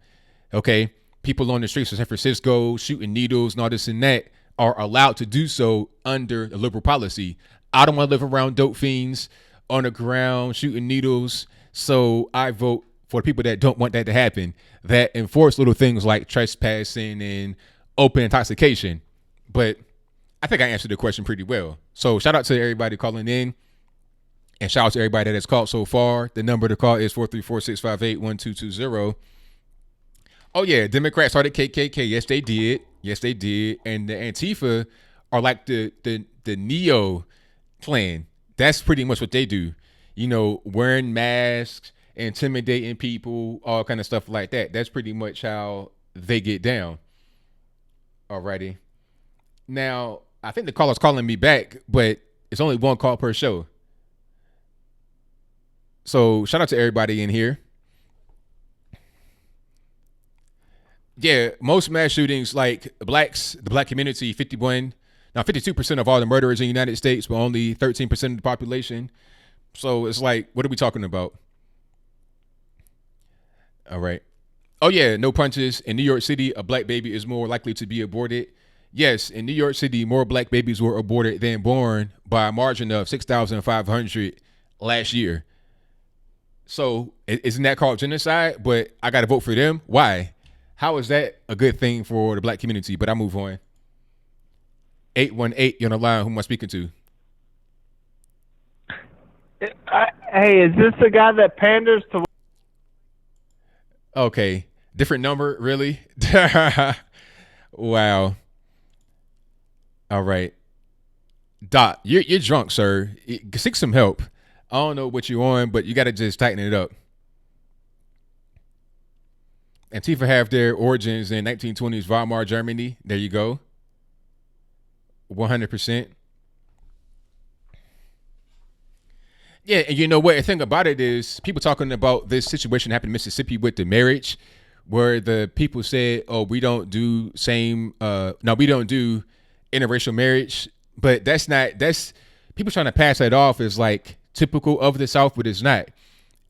Okay, people on the streets of San Francisco shooting needles and all this and that are allowed to do so under the liberal policy. I don't want to live around dope fiends on the ground shooting needles, so I vote for people that don't want that to happen, that enforce little things like trespassing and open intoxication. But I think I answered the question pretty well. So shout out to everybody calling in, and shout out to everybody that has called so far. The number to call is 434-658-1220. Oh yeah, Democrats started KKK. Yes, they did. Yes, they did. And the Antifa are like the Neo clan. That's pretty much what they do. Wearing masks, intimidating people, all kind of stuff like that. That's pretty much how they get down. Alrighty. Now, I think the caller's calling me back, but it's only one call per show. So shout out to everybody in here. Yeah, most mass shootings, like the black community, 52% of all the murderers in the United States, but only 13% of the population. So it's like, what are we talking about? All right. Oh yeah, no punches. In New York City, a black baby is more likely to be aborted. Yes, in New York City, more black babies were aborted than born by a margin of 6,500 last year. So isn't that called genocide? But I got to vote for them. Why? How is that a good thing for the black community? But I move on. 818, you're on the line. Who am I speaking to? Hey, is this the guy that panders to? Okay, different number, really? Wow. All right, Doc, you're drunk, sir. Seek some help. I don't know what you're on, but you got to just tighten it up. Antifa have their origins in 1920s Weimar Germany. There you go. 100%. Yeah, and you know what? The thing about it is people talking about this situation happened in Mississippi with the marriage, where the people said, oh, we don't do we don't do interracial marriage. But that's people trying to pass that off as like typical of the South, but it's not.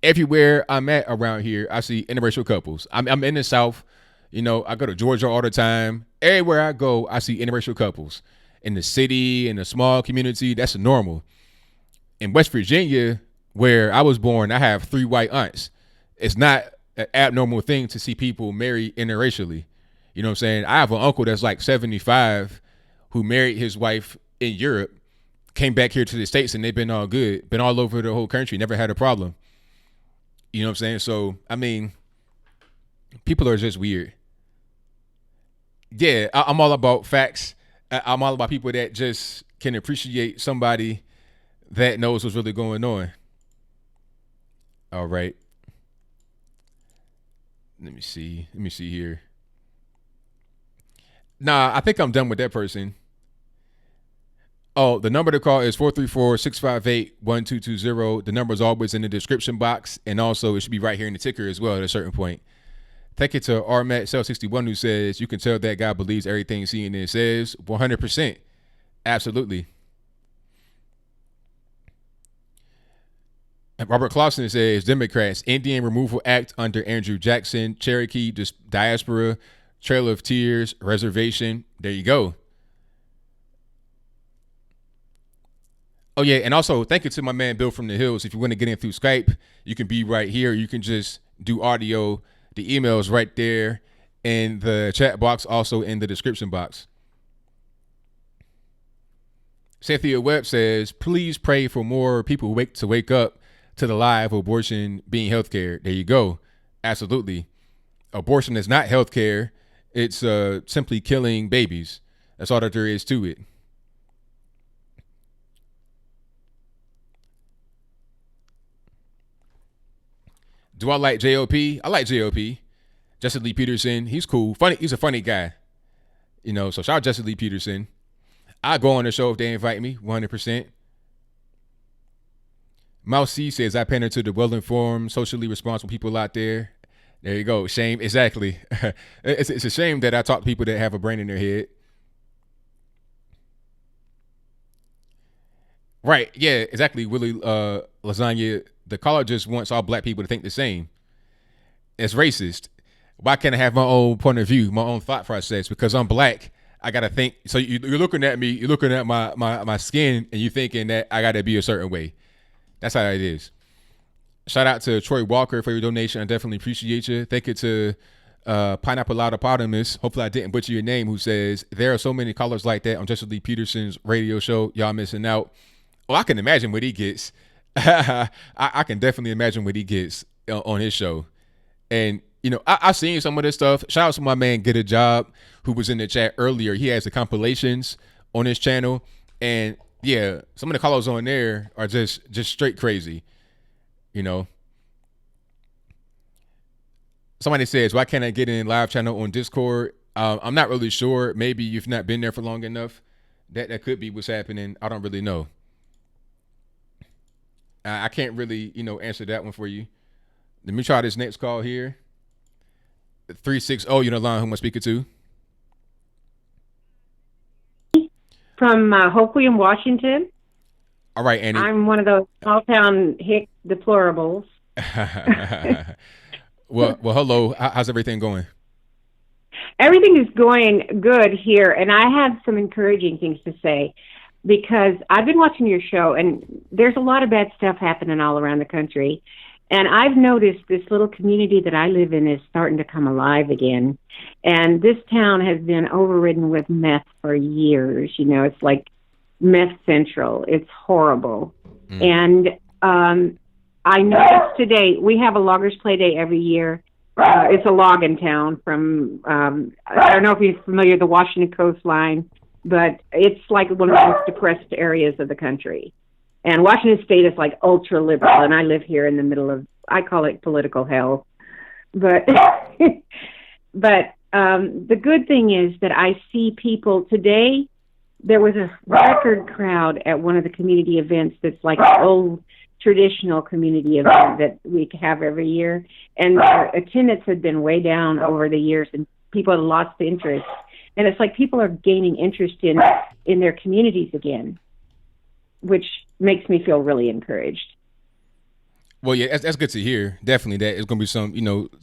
everywhere I'm at around here, I see interracial couples. I'm in the South. You know, I go to Georgia all the time. Everywhere I go, I see interracial couples. In the city, in a small community, that's normal. In West Virginia, where I was born, I have 3 white aunts. It's not an abnormal thing to see people marry interracially. You know what I'm saying? I have an uncle that's like 75 who married his wife in Europe, came back here to the States, and they've been all good, been all over the whole country, never had a problem. You know what I'm saying? So, I mean, people are just weird. Yeah, I'm all about facts. I'm all about people that just can appreciate somebody that knows what's really going on. All right. Let me see here. Nah, I think I'm done with that person. Oh, the number to call is 434-658-1220. The number is always in the description box, and also it should be right here in the ticker as well at a certain point. Thank you to RMAT61 who says, you can tell that guy believes everything CNN says. 100%. Absolutely. And Robert Clausen says, Democrats, Indian Removal Act under Andrew Jackson, Cherokee Diaspora, Trail of Tears, Reservation. There you go. Oh, yeah, and also thank you to my man Bill from the Hills. If you want to get in through Skype, you can be right here. You can just do audio. The email is right there in the chat box, also in the description box. Cynthia Webb says, please pray for more people wake up to the lie of abortion being healthcare. There you go. Absolutely. Abortion is not healthcare. It's simply killing babies. That's all that there is to it. Do I like JLP? I like JLP. Jesse Lee Peterson. He's cool. Funny. He's a funny guy. You know, so shout out Jesse Lee Peterson. I go on the show if they invite me, 100%. Mouse C says, I pander to the well-informed, socially responsible people out there. There you go. Shame. Exactly. It's a shame that I talk to people that have a brain in their head. Right. Yeah, exactly. Willie Lasagna. The caller just wants all black people to think the same. It's racist. Why can't I have my own point of view, my own thought process? Because I'm black, I got to think. So you're looking at me, you're looking at my skin, and you're thinking that I got to be a certain way. That's how it is. Shout out to Troy Walker for your donation. I definitely appreciate you. Thank you to Pineapple Lotopotamus. Hopefully I didn't butcher your name, who says, there are so many callers like that on Jesse Lee Peterson's radio show. Y'all missing out. Oh, I can imagine what he gets. I can definitely imagine what he gets on his show. And, you know, I've seen some of this stuff. Shout out to my man Get a Job, who was in the chat earlier. He has the compilations on his channel. And, yeah, some of the callers on there are just straight crazy, you know. Somebody says, why can't I get in live channel on Discord? I'm not really sure. Maybe you've not been there for long enough. That could be what's happening. I don't really know. I can't really, you know, answer that one for you. Let me try this next call here. 360, you're the line. Who am I speaking to? From Hoquiam, Washington. All right, Annie. I'm one of those small town hick deplorables. well, hello. How's everything going? Everything is going good here, and I have some encouraging things to say. Because I've been watching your show, and there's a lot of bad stuff happening all around the country. And I've noticed this little community that I live in is starting to come alive again. And this town has been overridden with meth for years. You know, it's like meth central. It's horrible. And I noticed today, we have a Loggers Play Day every year. It's a logging town from, I don't know if you're familiar with the Washington coastline, but it's like one of the most depressed areas of the country. And Washington State is like ultra liberal, and I live here in the middle of, I call it political hell. But the good thing is that I see people today. There was a record crowd at one of the community events that's like an old traditional community event that we have every year. And attendance had been way down over the years, and people had lost interest. And it's like people are gaining interest in their communities again, which makes me feel really encouraged. Well, yeah, that's good to hear. Definitely, that it's gonna be some,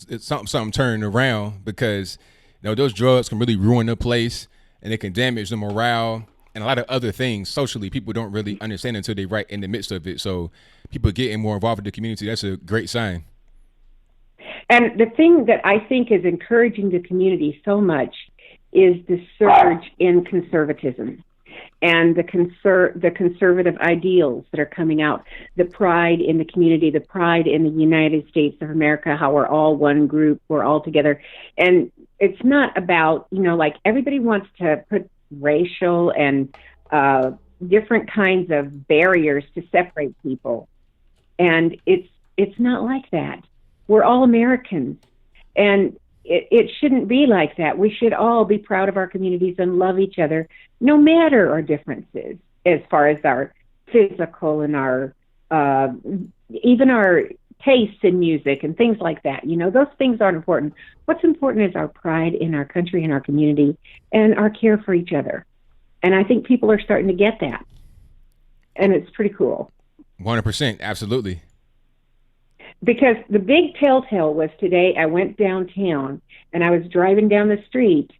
it's something turning around because those drugs can really ruin a place and it can damage the morale and a lot of other things socially. People don't really understand until they're right in the midst of it. So, people getting more involved with the community, that's a great sign. And the thing that I think is encouraging the community so much is the surge in conservatism and the conservative ideals that are coming out, the pride in the community, the pride in the United States of America, how we're all one group, we're all together. And it's not about, like everybody wants to put racial and different kinds of barriers to separate people. And it's not like that. We're all Americans. And it shouldn't be like that. We should all be proud of our communities and love each other, no matter our differences, as far as our physical and our even our tastes in music and things like that. Those things aren't important. What's important is our pride in our country and our community and our care for each other. And I think people are starting to get that. And it's pretty cool. 100%, absolutely. Because the big telltale was today I went downtown and I was driving down the street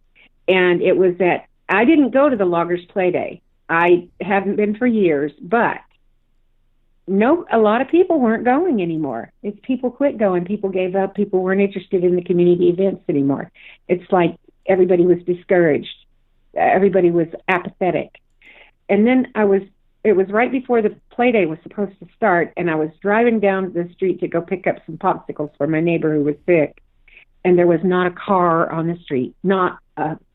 and it was that I didn't go to the Loggers Play Day. I haven't been for years, but a lot of people weren't going anymore. It's people quit going. People gave up. People weren't interested in the community events anymore. It's like everybody was discouraged. Everybody was apathetic. And then it was right before the play day was supposed to start, and I was driving down the street to go pick up some popsicles for my neighbor who was sick, and there was not a car on the street.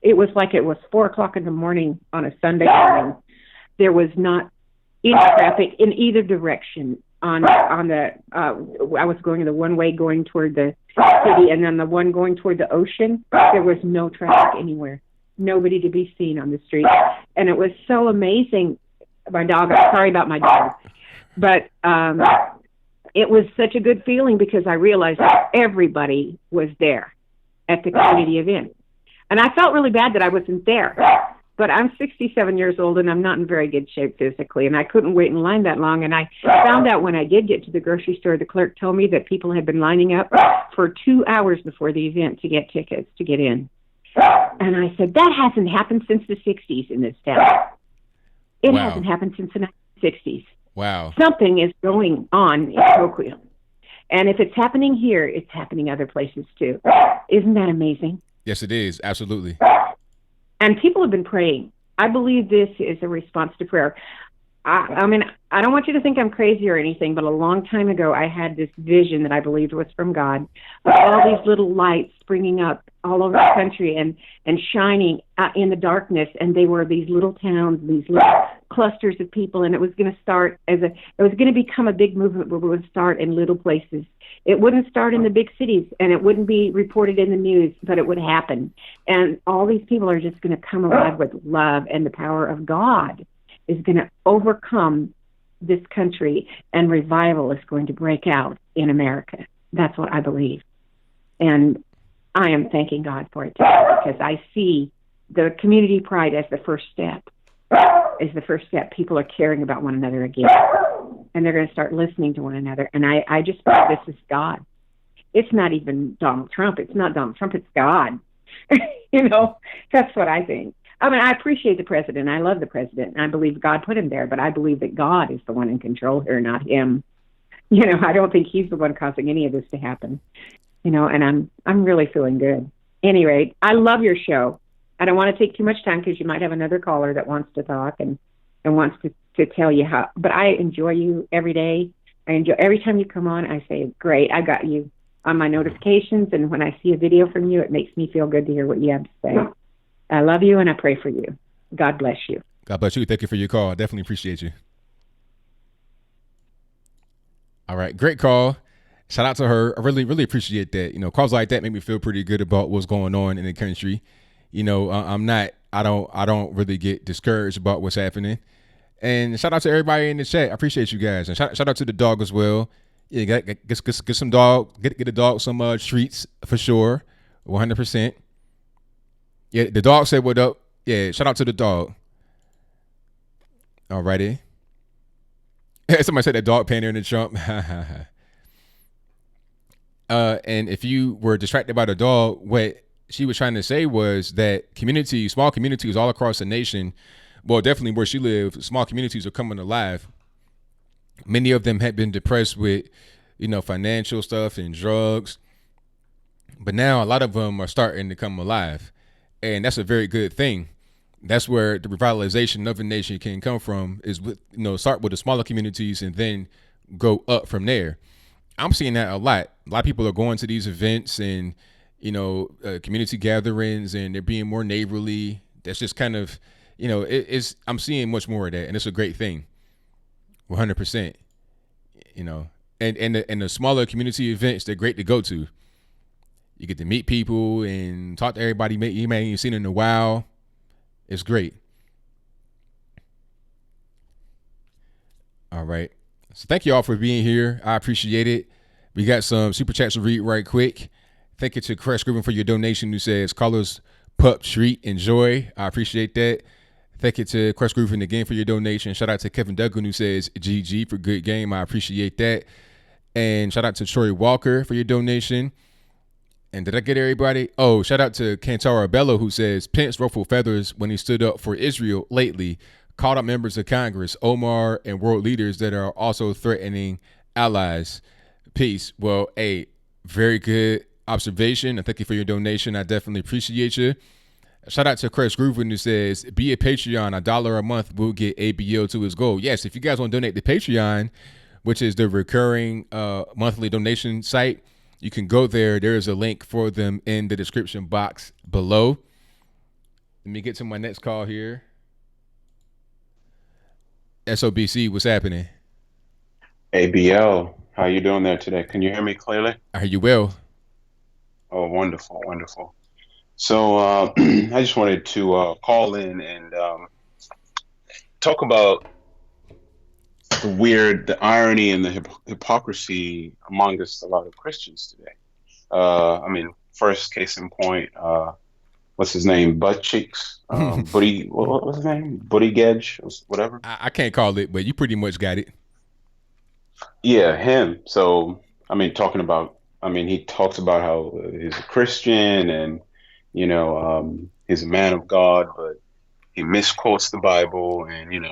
It was like it was 4:00 in the morning on a Sunday morning. There was not any traffic in either direction. I was going the one way going toward the city, and then the one going toward the ocean. There was no traffic anywhere. Nobody to be seen on the street, and it was so amazing. My dog, I'm sorry about my dog, but it was such a good feeling because I realized that everybody was there at the community event. And I felt really bad that I wasn't there, but I'm 67 years old and I'm not in very good shape physically, and I couldn't wait in line that long. And I found out when I did get to the grocery store, the clerk told me that people had been lining up for 2 hours before the event to get tickets to get in. And I said, that hasn't happened since the 60s in this town. It hasn't happened since the 1960s. Wow. Something is going on in Coquitlam. And if it's happening here, it's happening other places too. Isn't that amazing? Yes, it is. Absolutely. And people have been praying. I believe this is a response to prayer. I mean, I don't want you to think I'm crazy or anything, but a long time ago, I had this vision that I believed was from God of all these little lights springing up all over the country and shining in the darkness. And they were these little towns, these little clusters of people. And it was going to start it was going to become a big movement where we would start in little places. It wouldn't start in the big cities and it wouldn't be reported in the news, but it would happen. And all these people are just going to come alive with love, and the power of God is going to overcome this country, and revival is going to break out in America. That's what I believe. And I am thanking God for it too, because I see the community pride as the first step. People are caring about one another again. And they're going to start listening to one another. And I just believe this is God. It's not even Donald Trump. It's not Donald Trump. It's God. That's what I think. I mean, I appreciate the president. I love the president. And I believe God put him there. But I believe that God is the one in control here, not him. I don't think he's the one causing any of this to happen. And I'm really feeling good. Any rate, I love your show. I don't want to take too much time because you might have another caller that wants to talk and wants to tell you how. But I enjoy you every day. I enjoy every time you come on. I say, great, I got you on my notifications. And when I see a video from you, it makes me feel good to hear what you have to say. I love you and I pray for you. God bless you. God bless you. Thank you for your call. I definitely appreciate you. All right. Great call. Shout out to her. I really, really appreciate that. Calls like that make me feel pretty good about what's going on in the country. I don't really get discouraged about what's happening. And shout out to everybody in the chat. I appreciate you guys. And shout out to the dog as well. Yeah, get some dog, get the dog some treats for sure. 100%. Yeah, the dog said what up. Yeah, shout out to the dog. Alrighty. Somebody said that dog painter in the Trump. And if you were distracted by the dog, what she was trying to say was that small communities all across the nation, well, definitely where she lived, small communities are coming alive. Many of them had been depressed with, financial stuff and drugs. But now a lot of them are starting to come alive. And that's a very good thing. That's where the revitalization of a nation can come from, is with, start with the smaller communities and then go up from there. I'm seeing that a lot. A lot of people are going to these events and, community gatherings, and they're being more neighborly. That's just kind of, I'm seeing much more of that, and it's a great thing. 100%. And the smaller community events, they're great to go to. You get to meet people and talk to everybody you may ain't seen in a while. It's great. All right. So thank you all for being here. I appreciate it. We got some super chats to read right quick. Thank you to Crush Griffin for your donation, who says, Carlos Pup Treat Enjoy. I appreciate that. Thank you to Crush Griffin again for your donation. Shout out to Kevin Duggan, who says GG for good game. I appreciate that. And shout out to Troy Walker for your donation. And did I get everybody? Oh, shout out to Kantara Bello, who says Pence ruffled feathers when he stood up for Israel lately, called out members of Congress, Omar, and world leaders that are also threatening allies. Peace. Well, a very good observation. And thank you for your donation. I definitely appreciate you. Shout out to Chris Grooven, who says, be a Patreon, $1 a month will get ABL to his goal. Yes, if you guys want to donate to Patreon, which is the recurring monthly donation site, you can go there. There is a link for them in the description box below. Let me get to my next call here. SOBC, what's happening? ABL, how you doing there today? Can you hear me clearly? I hear you well. Oh, wonderful, wonderful. So I just wanted to call in and talk about the irony and the hypocrisy amongst a lot of Christians today. First case in point, what's his name? Butt cheeks. What's his name? Buttigieg, whatever. I can't call it, but you pretty much got it. Yeah, him. So, he talks about how he's a Christian and, he's a man of God, but he misquotes the Bible and,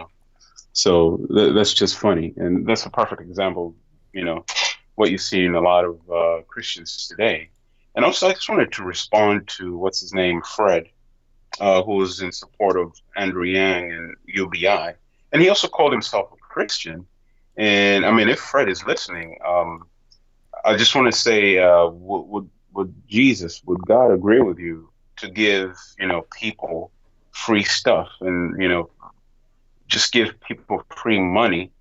so that's just funny. And that's a perfect example, what you see in a lot of Christians today. And also, I just wanted to respond to what's his name, Fred, who was in support of Andrew Yang and UBI. And he also called himself a Christian. And if Fred is listening, I just want to say, would God agree with you to give, people free stuff and, just give people free money?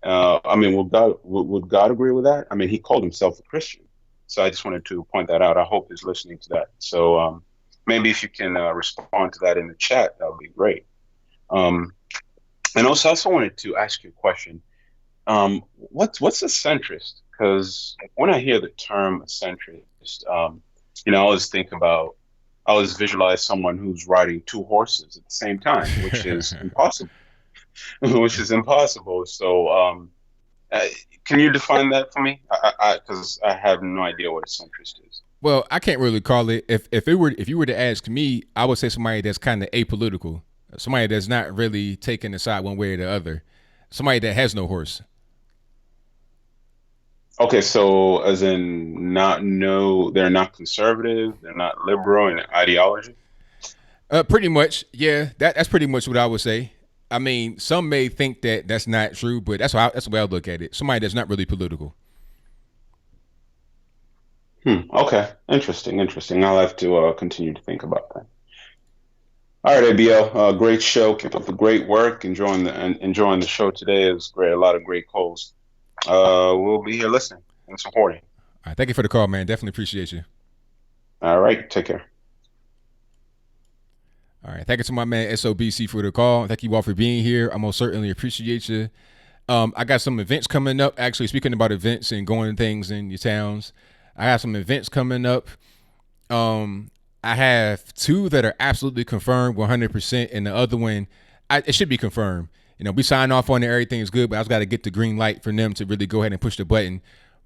Would God agree with that? He called himself a Christian. So I just wanted to point that out. I hope he's listening to that. So maybe if you can respond to that in the chat, that would be great. And also, I also wanted to ask you a question. What's a centrist? Because when I hear the term centrist, I always visualize someone who's riding two horses at the same time, which is impossible. So, can you define that for me? Because I have no idea what a centrist is. Well, I can't really call it. If you were to ask me, I would say somebody that's kind of apolitical, somebody that's not really taking a side one way or the other, somebody that has no horse. Okay, so as in they're not conservative, they're not liberal in ideology? Pretty much, yeah. That's pretty much what I would say. Some may think that that's not true, but that's the way I look at it. Somebody that's not really political. Okay, interesting. I'll have to continue to think about that. All right, ABL, great show. Keep up the great work. Enjoying the show today. It was great. A lot of great calls. We'll be here listening and supporting. All right, thank you for the call, man. Definitely appreciate you. All right, take care. All right, thank you to my man SOBC for the call. Thank you all for being here. I most certainly appreciate you. I got some events coming up. Actually, speaking about events and going things in your towns, I have some events coming up. I have two that are absolutely confirmed 100%, and the other one, it should be confirmed. We sign off on it, everything's good, but I just got to get the green light for them to really go ahead and push the button.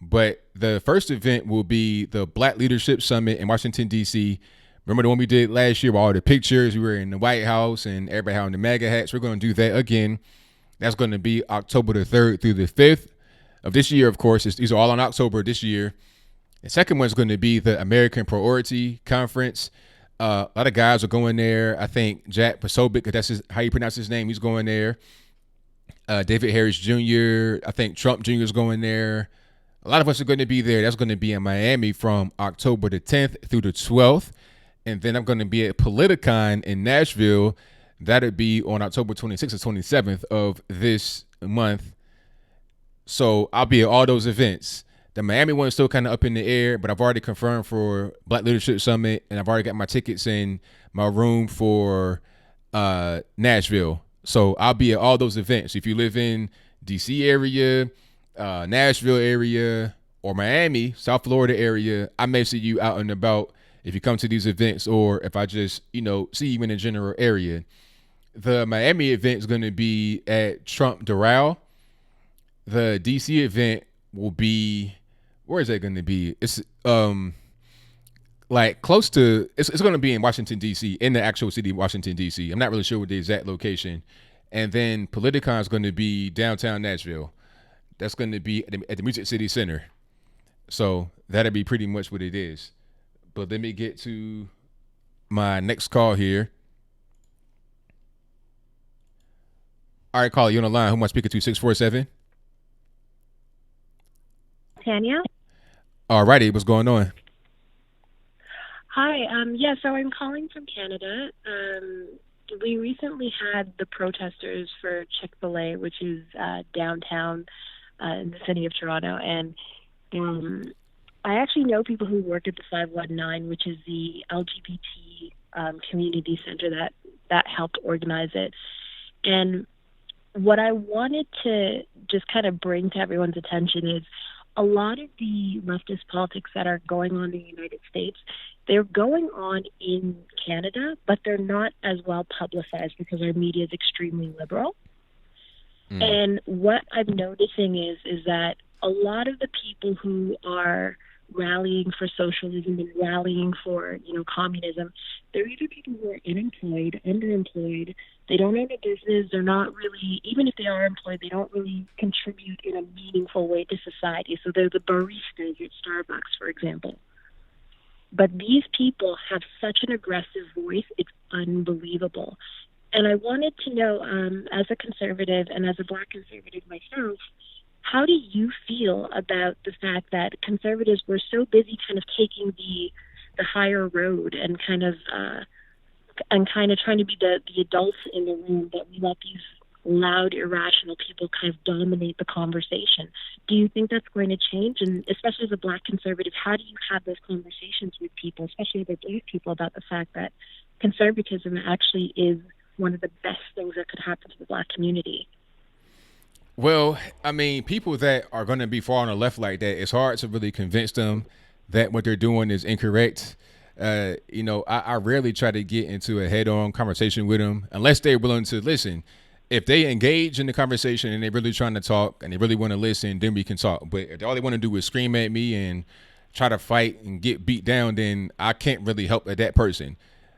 But the first event will be the Black Leadership Summit in Washington, D.C. Remember the one we did last year with all the pictures? We were in the White House and everybody had on the MAGA hats. We're going to do that again. That's going to be October the 3rd through the 5th of this year, of course. These are all in October this year. The second one's going to be the American Priority Conference. A lot of guys are going there. I think Jack Posobiec, that's how you pronounce his name, he's going there. David Harris Jr., I think Trump Jr. is going there. A lot of us are going to be there. That's going to be in Miami from October the 10th through the 12th. And then I'm going to be at Politicon in Nashville. That'll be on October 26th or 27th of this month. So I'll be at all those events. The Miami one is still kind of up in the air, but I've already confirmed for Black Leadership Summit, and I've already got my tickets in my room for Nashville. So I'll be at all those events. If you live in DC area, Nashville area, or Miami, South Florida area, I may see you out and about if you come to these events, or if I just, see you in the general area. The Miami event is going to be at Trump Doral. The DC event will be, where is that going to be? It's like close to, it's going to be in Washington, D.C., in the actual city of Washington, D.C. I'm not really sure what the exact location. And then Politicon is going to be downtown Nashville. That's going to be at the Music City Center. So that'll be pretty much what it is. But let me get to my next call here. All right, caller, you on the line. Who am I speaking to? 647? Tanya? All righty, what's going on? Hi. So I'm calling from Canada. We recently had the protesters for Chick-Fil-A, which is downtown in the city of Toronto. And I actually know people who work at the 519, which is the LGBT community center that helped organize it. And what I wanted to just kind of bring to everyone's attention is a lot of the leftist politics that are going on in the United States, they're going on in Canada, but they're not as well publicized because our media is extremely liberal. And what I'm noticing is that a lot of the people who are rallying for socialism and rallying for, communism, they're either people who are unemployed, underemployed, they don't own a business, they're not really, even if they are employed, they don't really contribute in a meaningful way to society. So they're the baristas at Starbucks, for example. But these people have such an aggressive voice, it's unbelievable. And I wanted to know, as a conservative and as a Black conservative myself, how do you feel about the fact that conservatives were so busy kind of taking the higher road and kind of trying to be the adults in the room, but we let these loud, irrational people kind of dominate the conversation? Do you think that's going to change? And especially as a Black conservative, how do you have those conversations with people, especially other Black people, about the fact that conservatism actually is one of the best things that could happen to the Black community? Well, I mean, people that are going to be far on the left like that, it's hard to really convince them that what they're doing is incorrect. I rarely try to get into a head-on conversation with them unless they're willing to listen. If they engage in the conversation and they're really trying to talk and they really want to listen, then we can talk. But if all they want to do is scream at me and try to fight and get beat down, then I can't really help that person.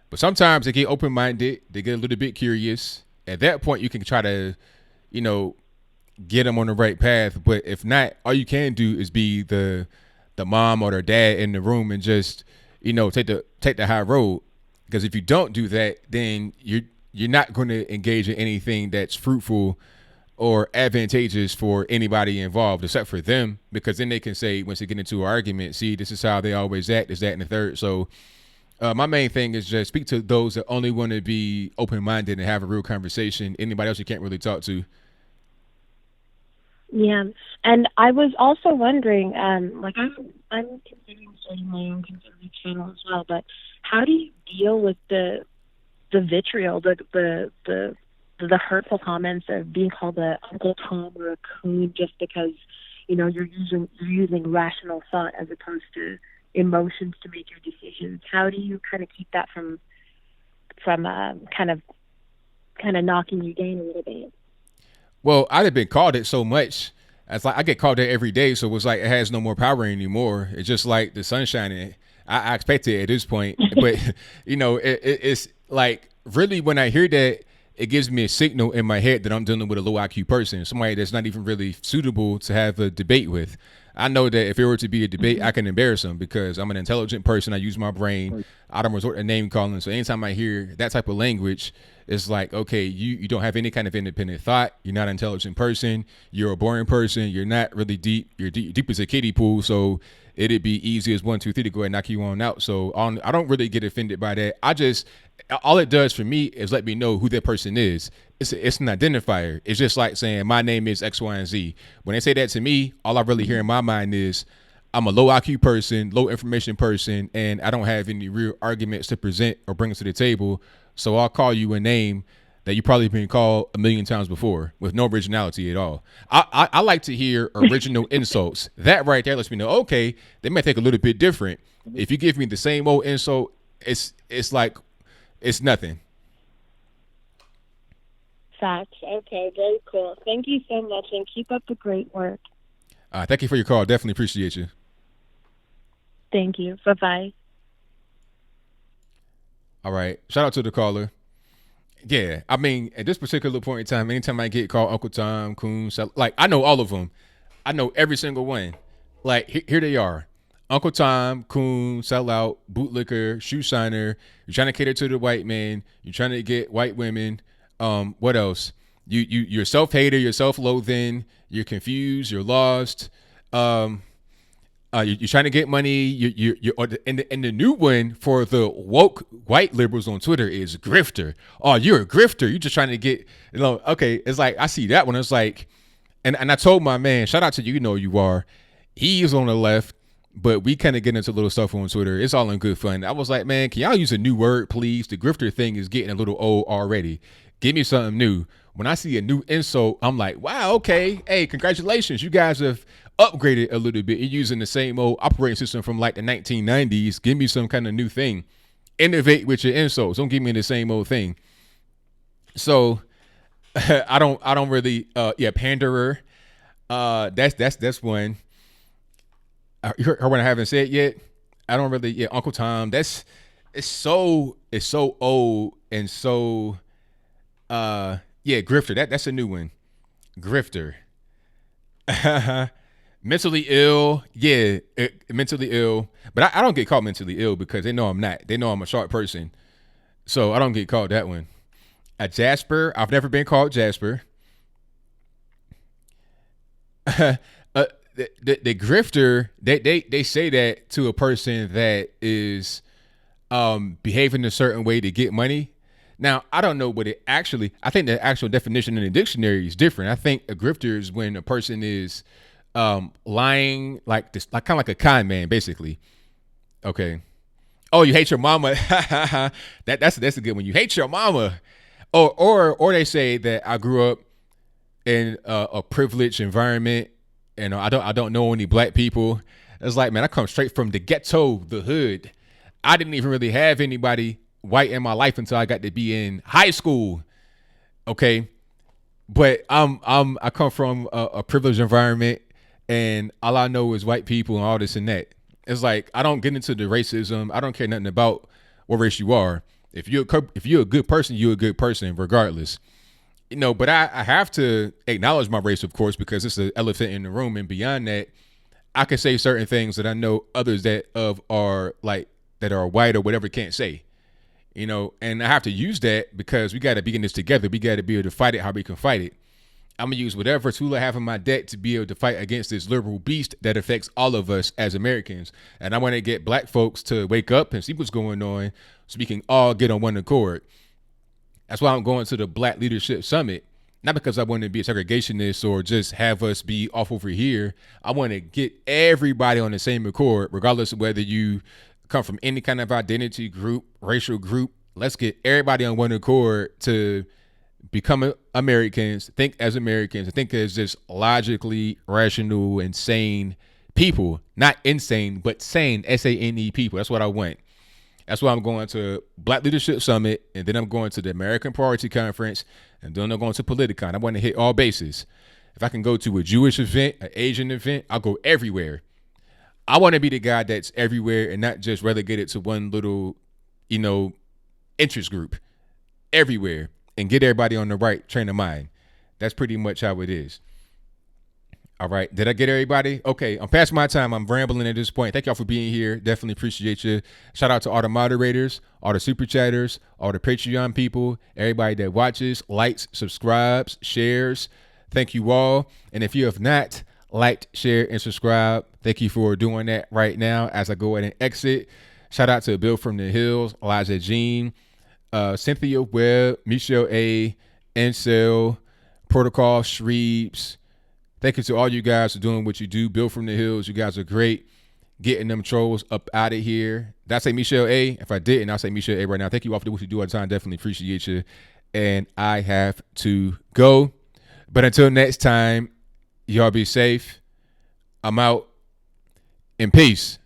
But sometimes they get open-minded, they get a little bit curious. At that point, you can try to, get them on the right path. But if not, all you can do is be the mom or the dad in the room and just, take the high road. Because if you don't do that, then you're not going to engage in anything that's fruitful or advantageous for anybody involved except for them, because then they can say, once they get into an argument, see, this is how they always act, this, that, and the third. So my main thing is just speak to those that only want to be open-minded and have a real conversation. Anybody else you can't really talk to. Yeah, and I was also wondering, I'm considering starting my own conservative channel as well, but how do you deal with the vitriol, the hurtful comments of being called a Uncle Tom or a coon just because you're using rational thought as opposed to emotions to make your decisions? How do you kind of keep that from kind of knocking you down a little bit? Well, I'd have been called it so much It's like I get called that every day, so it's like it has no more power anymore. It's just like the sun shining. I expect it at this point, but it's like really when I hear that, it gives me a signal in my head that I'm dealing with a low IQ person, somebody that's not even really suitable to have a debate with. I know that if it were to be a debate, I can embarrass them because I'm an intelligent person. I use my brain. I don't resort to name calling. So anytime I hear that type of language, it's like, okay, you don't have any kind of independent thought. You're not an intelligent person. You're a boring person. You're not really deep. You're deep as a kiddie pool. So it'd be easy as 1, 2, 3 to go ahead and knock you on out. So I don't really get offended by that. All it does for me is let me know who that person is. It's an identifier. It's just like saying my name is X, Y, and Z. When they say that to me, all I really hear in my mind is I'm a low IQ person, low information person, and I don't have any real arguments to present or bring to the table. So I'll call you a name that you probably been called a million times before with no originality at all. I like to hear original insults. That right there lets me know, okay, they may think a little bit different. If you give me the same old insult, it's like it's nothing. Facts. Okay, very cool. Thank you so much, and keep up the great work. Thank you for your call. Definitely appreciate you. Thank you. Bye-bye. All right. Shout out to the caller. Yeah, I mean, at this particular point in time, anytime I get called Uncle Tom, Coon, like I know all of them. I know every single one. Like here they are. Uncle Tom, Coon, Sellout, Bootlicker, Shoe Shiner. You're trying to cater to the white man. You're trying to get white women. What else? You're self-hater, you're self-loathing, you're confused, you're lost. You're trying to get money. You're and the new one for the woke white liberals on Twitter is grifter. Oh, you're a grifter. You're just trying to get, okay. It's like, I see that one. It's like, and I told my man, shout out to you, you are. He's on the left, but we kind of get into little stuff on Twitter. It's all in good fun. I was like, man, can y'all use a new word, please? The grifter thing is getting a little old already. Give me something new. When I see a new insult, I'm like, wow, okay. Hey, congratulations. You guys have upgraded a little bit. You're using the same old operating system from like the 1990s. Give me some kind of new thing. Innovate with your insults. Don't give me the same old thing. So I don't really panderer. That's one. You heard what I haven't said yet? I don't really, Uncle Tom, it's so old and so grifter. That's a new one. Grifter. Mentally ill. Yeah, mentally ill. But I don't get called mentally ill because they know I'm not. They know I'm a sharp person. So I don't get called that one. A Jasper. I've never been called Jasper. The grifter, they say that to a person that is behaving a certain way to get money. Now, I don't know what I think the actual definition in the dictionary is different. I think a grifter is when a person is lying, like this, like kind of like a con man, basically. Okay. Oh, you hate your mama. That's a good one. You hate your mama. Or they say that I grew up in a privileged environment and I don't know any black people. It's like, man, I come straight from the ghetto, the hood. I didn't even really have anybody white in my life until I got to be in high school. Okay. But I come from a privileged environment and all I know is white people and all this and that. It's like, I don't get into the racism. I don't care nothing about what race you are. If you're a good person, you're a good person regardless. But I have to acknowledge my race, of course, because it's an elephant in the room. And beyond that, I can say certain things that I know others that are white or whatever can't say. And I have to use that because we got to be in this together. We got to be able to fight it how we can fight it. I'm going to use whatever tool I have in my deck to be able to fight against this liberal beast that affects all of us as Americans. And I want to get black folks to wake up and see what's going on so we can all get on one accord. That's why I'm going to the Black Leadership Summit. Not because I want to be a segregationist or just have us be off over here. I want to get everybody on the same accord, regardless of whether you come from any kind of identity group, racial group. Let's get everybody on one accord to become Americans, think as Americans, and think as just logically rational and sane people. Not insane, but sane, SANE people. That's what I want. That's why I'm going to Black Leadership Summit, and then I'm going to the American Priority Conference, and then I'm going to Politicon. I want to hit all bases. If I can go to a Jewish event, an Asian event, I'll go everywhere. I want to be the guy that's everywhere and not just relegated to one little, interest group. Everywhere, and get everybody on the right train of mind. That's pretty much how it is. All right. Did I get everybody? Okay. I'm past my time. I'm rambling at this point. Thank y'all for being here. Definitely appreciate you. Shout out to all the moderators, all the super chatters, all the Patreon people, everybody that watches, likes, subscribes, shares. Thank you all. And if you have not liked, share, and subscribe, thank you for doing that right now as I go ahead and exit. Shout out to Bill from the Hills, Elijah Jean, Cynthia Webb, Michelle A, Ansel, Protocol, Shreeves. Thank you to all you guys for doing what you do. Bill from the Hills, you guys are great. Getting them trolls up out of here. Did I say Michelle A? If I didn't, I'll say Michelle A right now. Thank you all for what you do all the time. Definitely appreciate you. And I have to go. But until next time, y'all be safe. I'm out. In peace.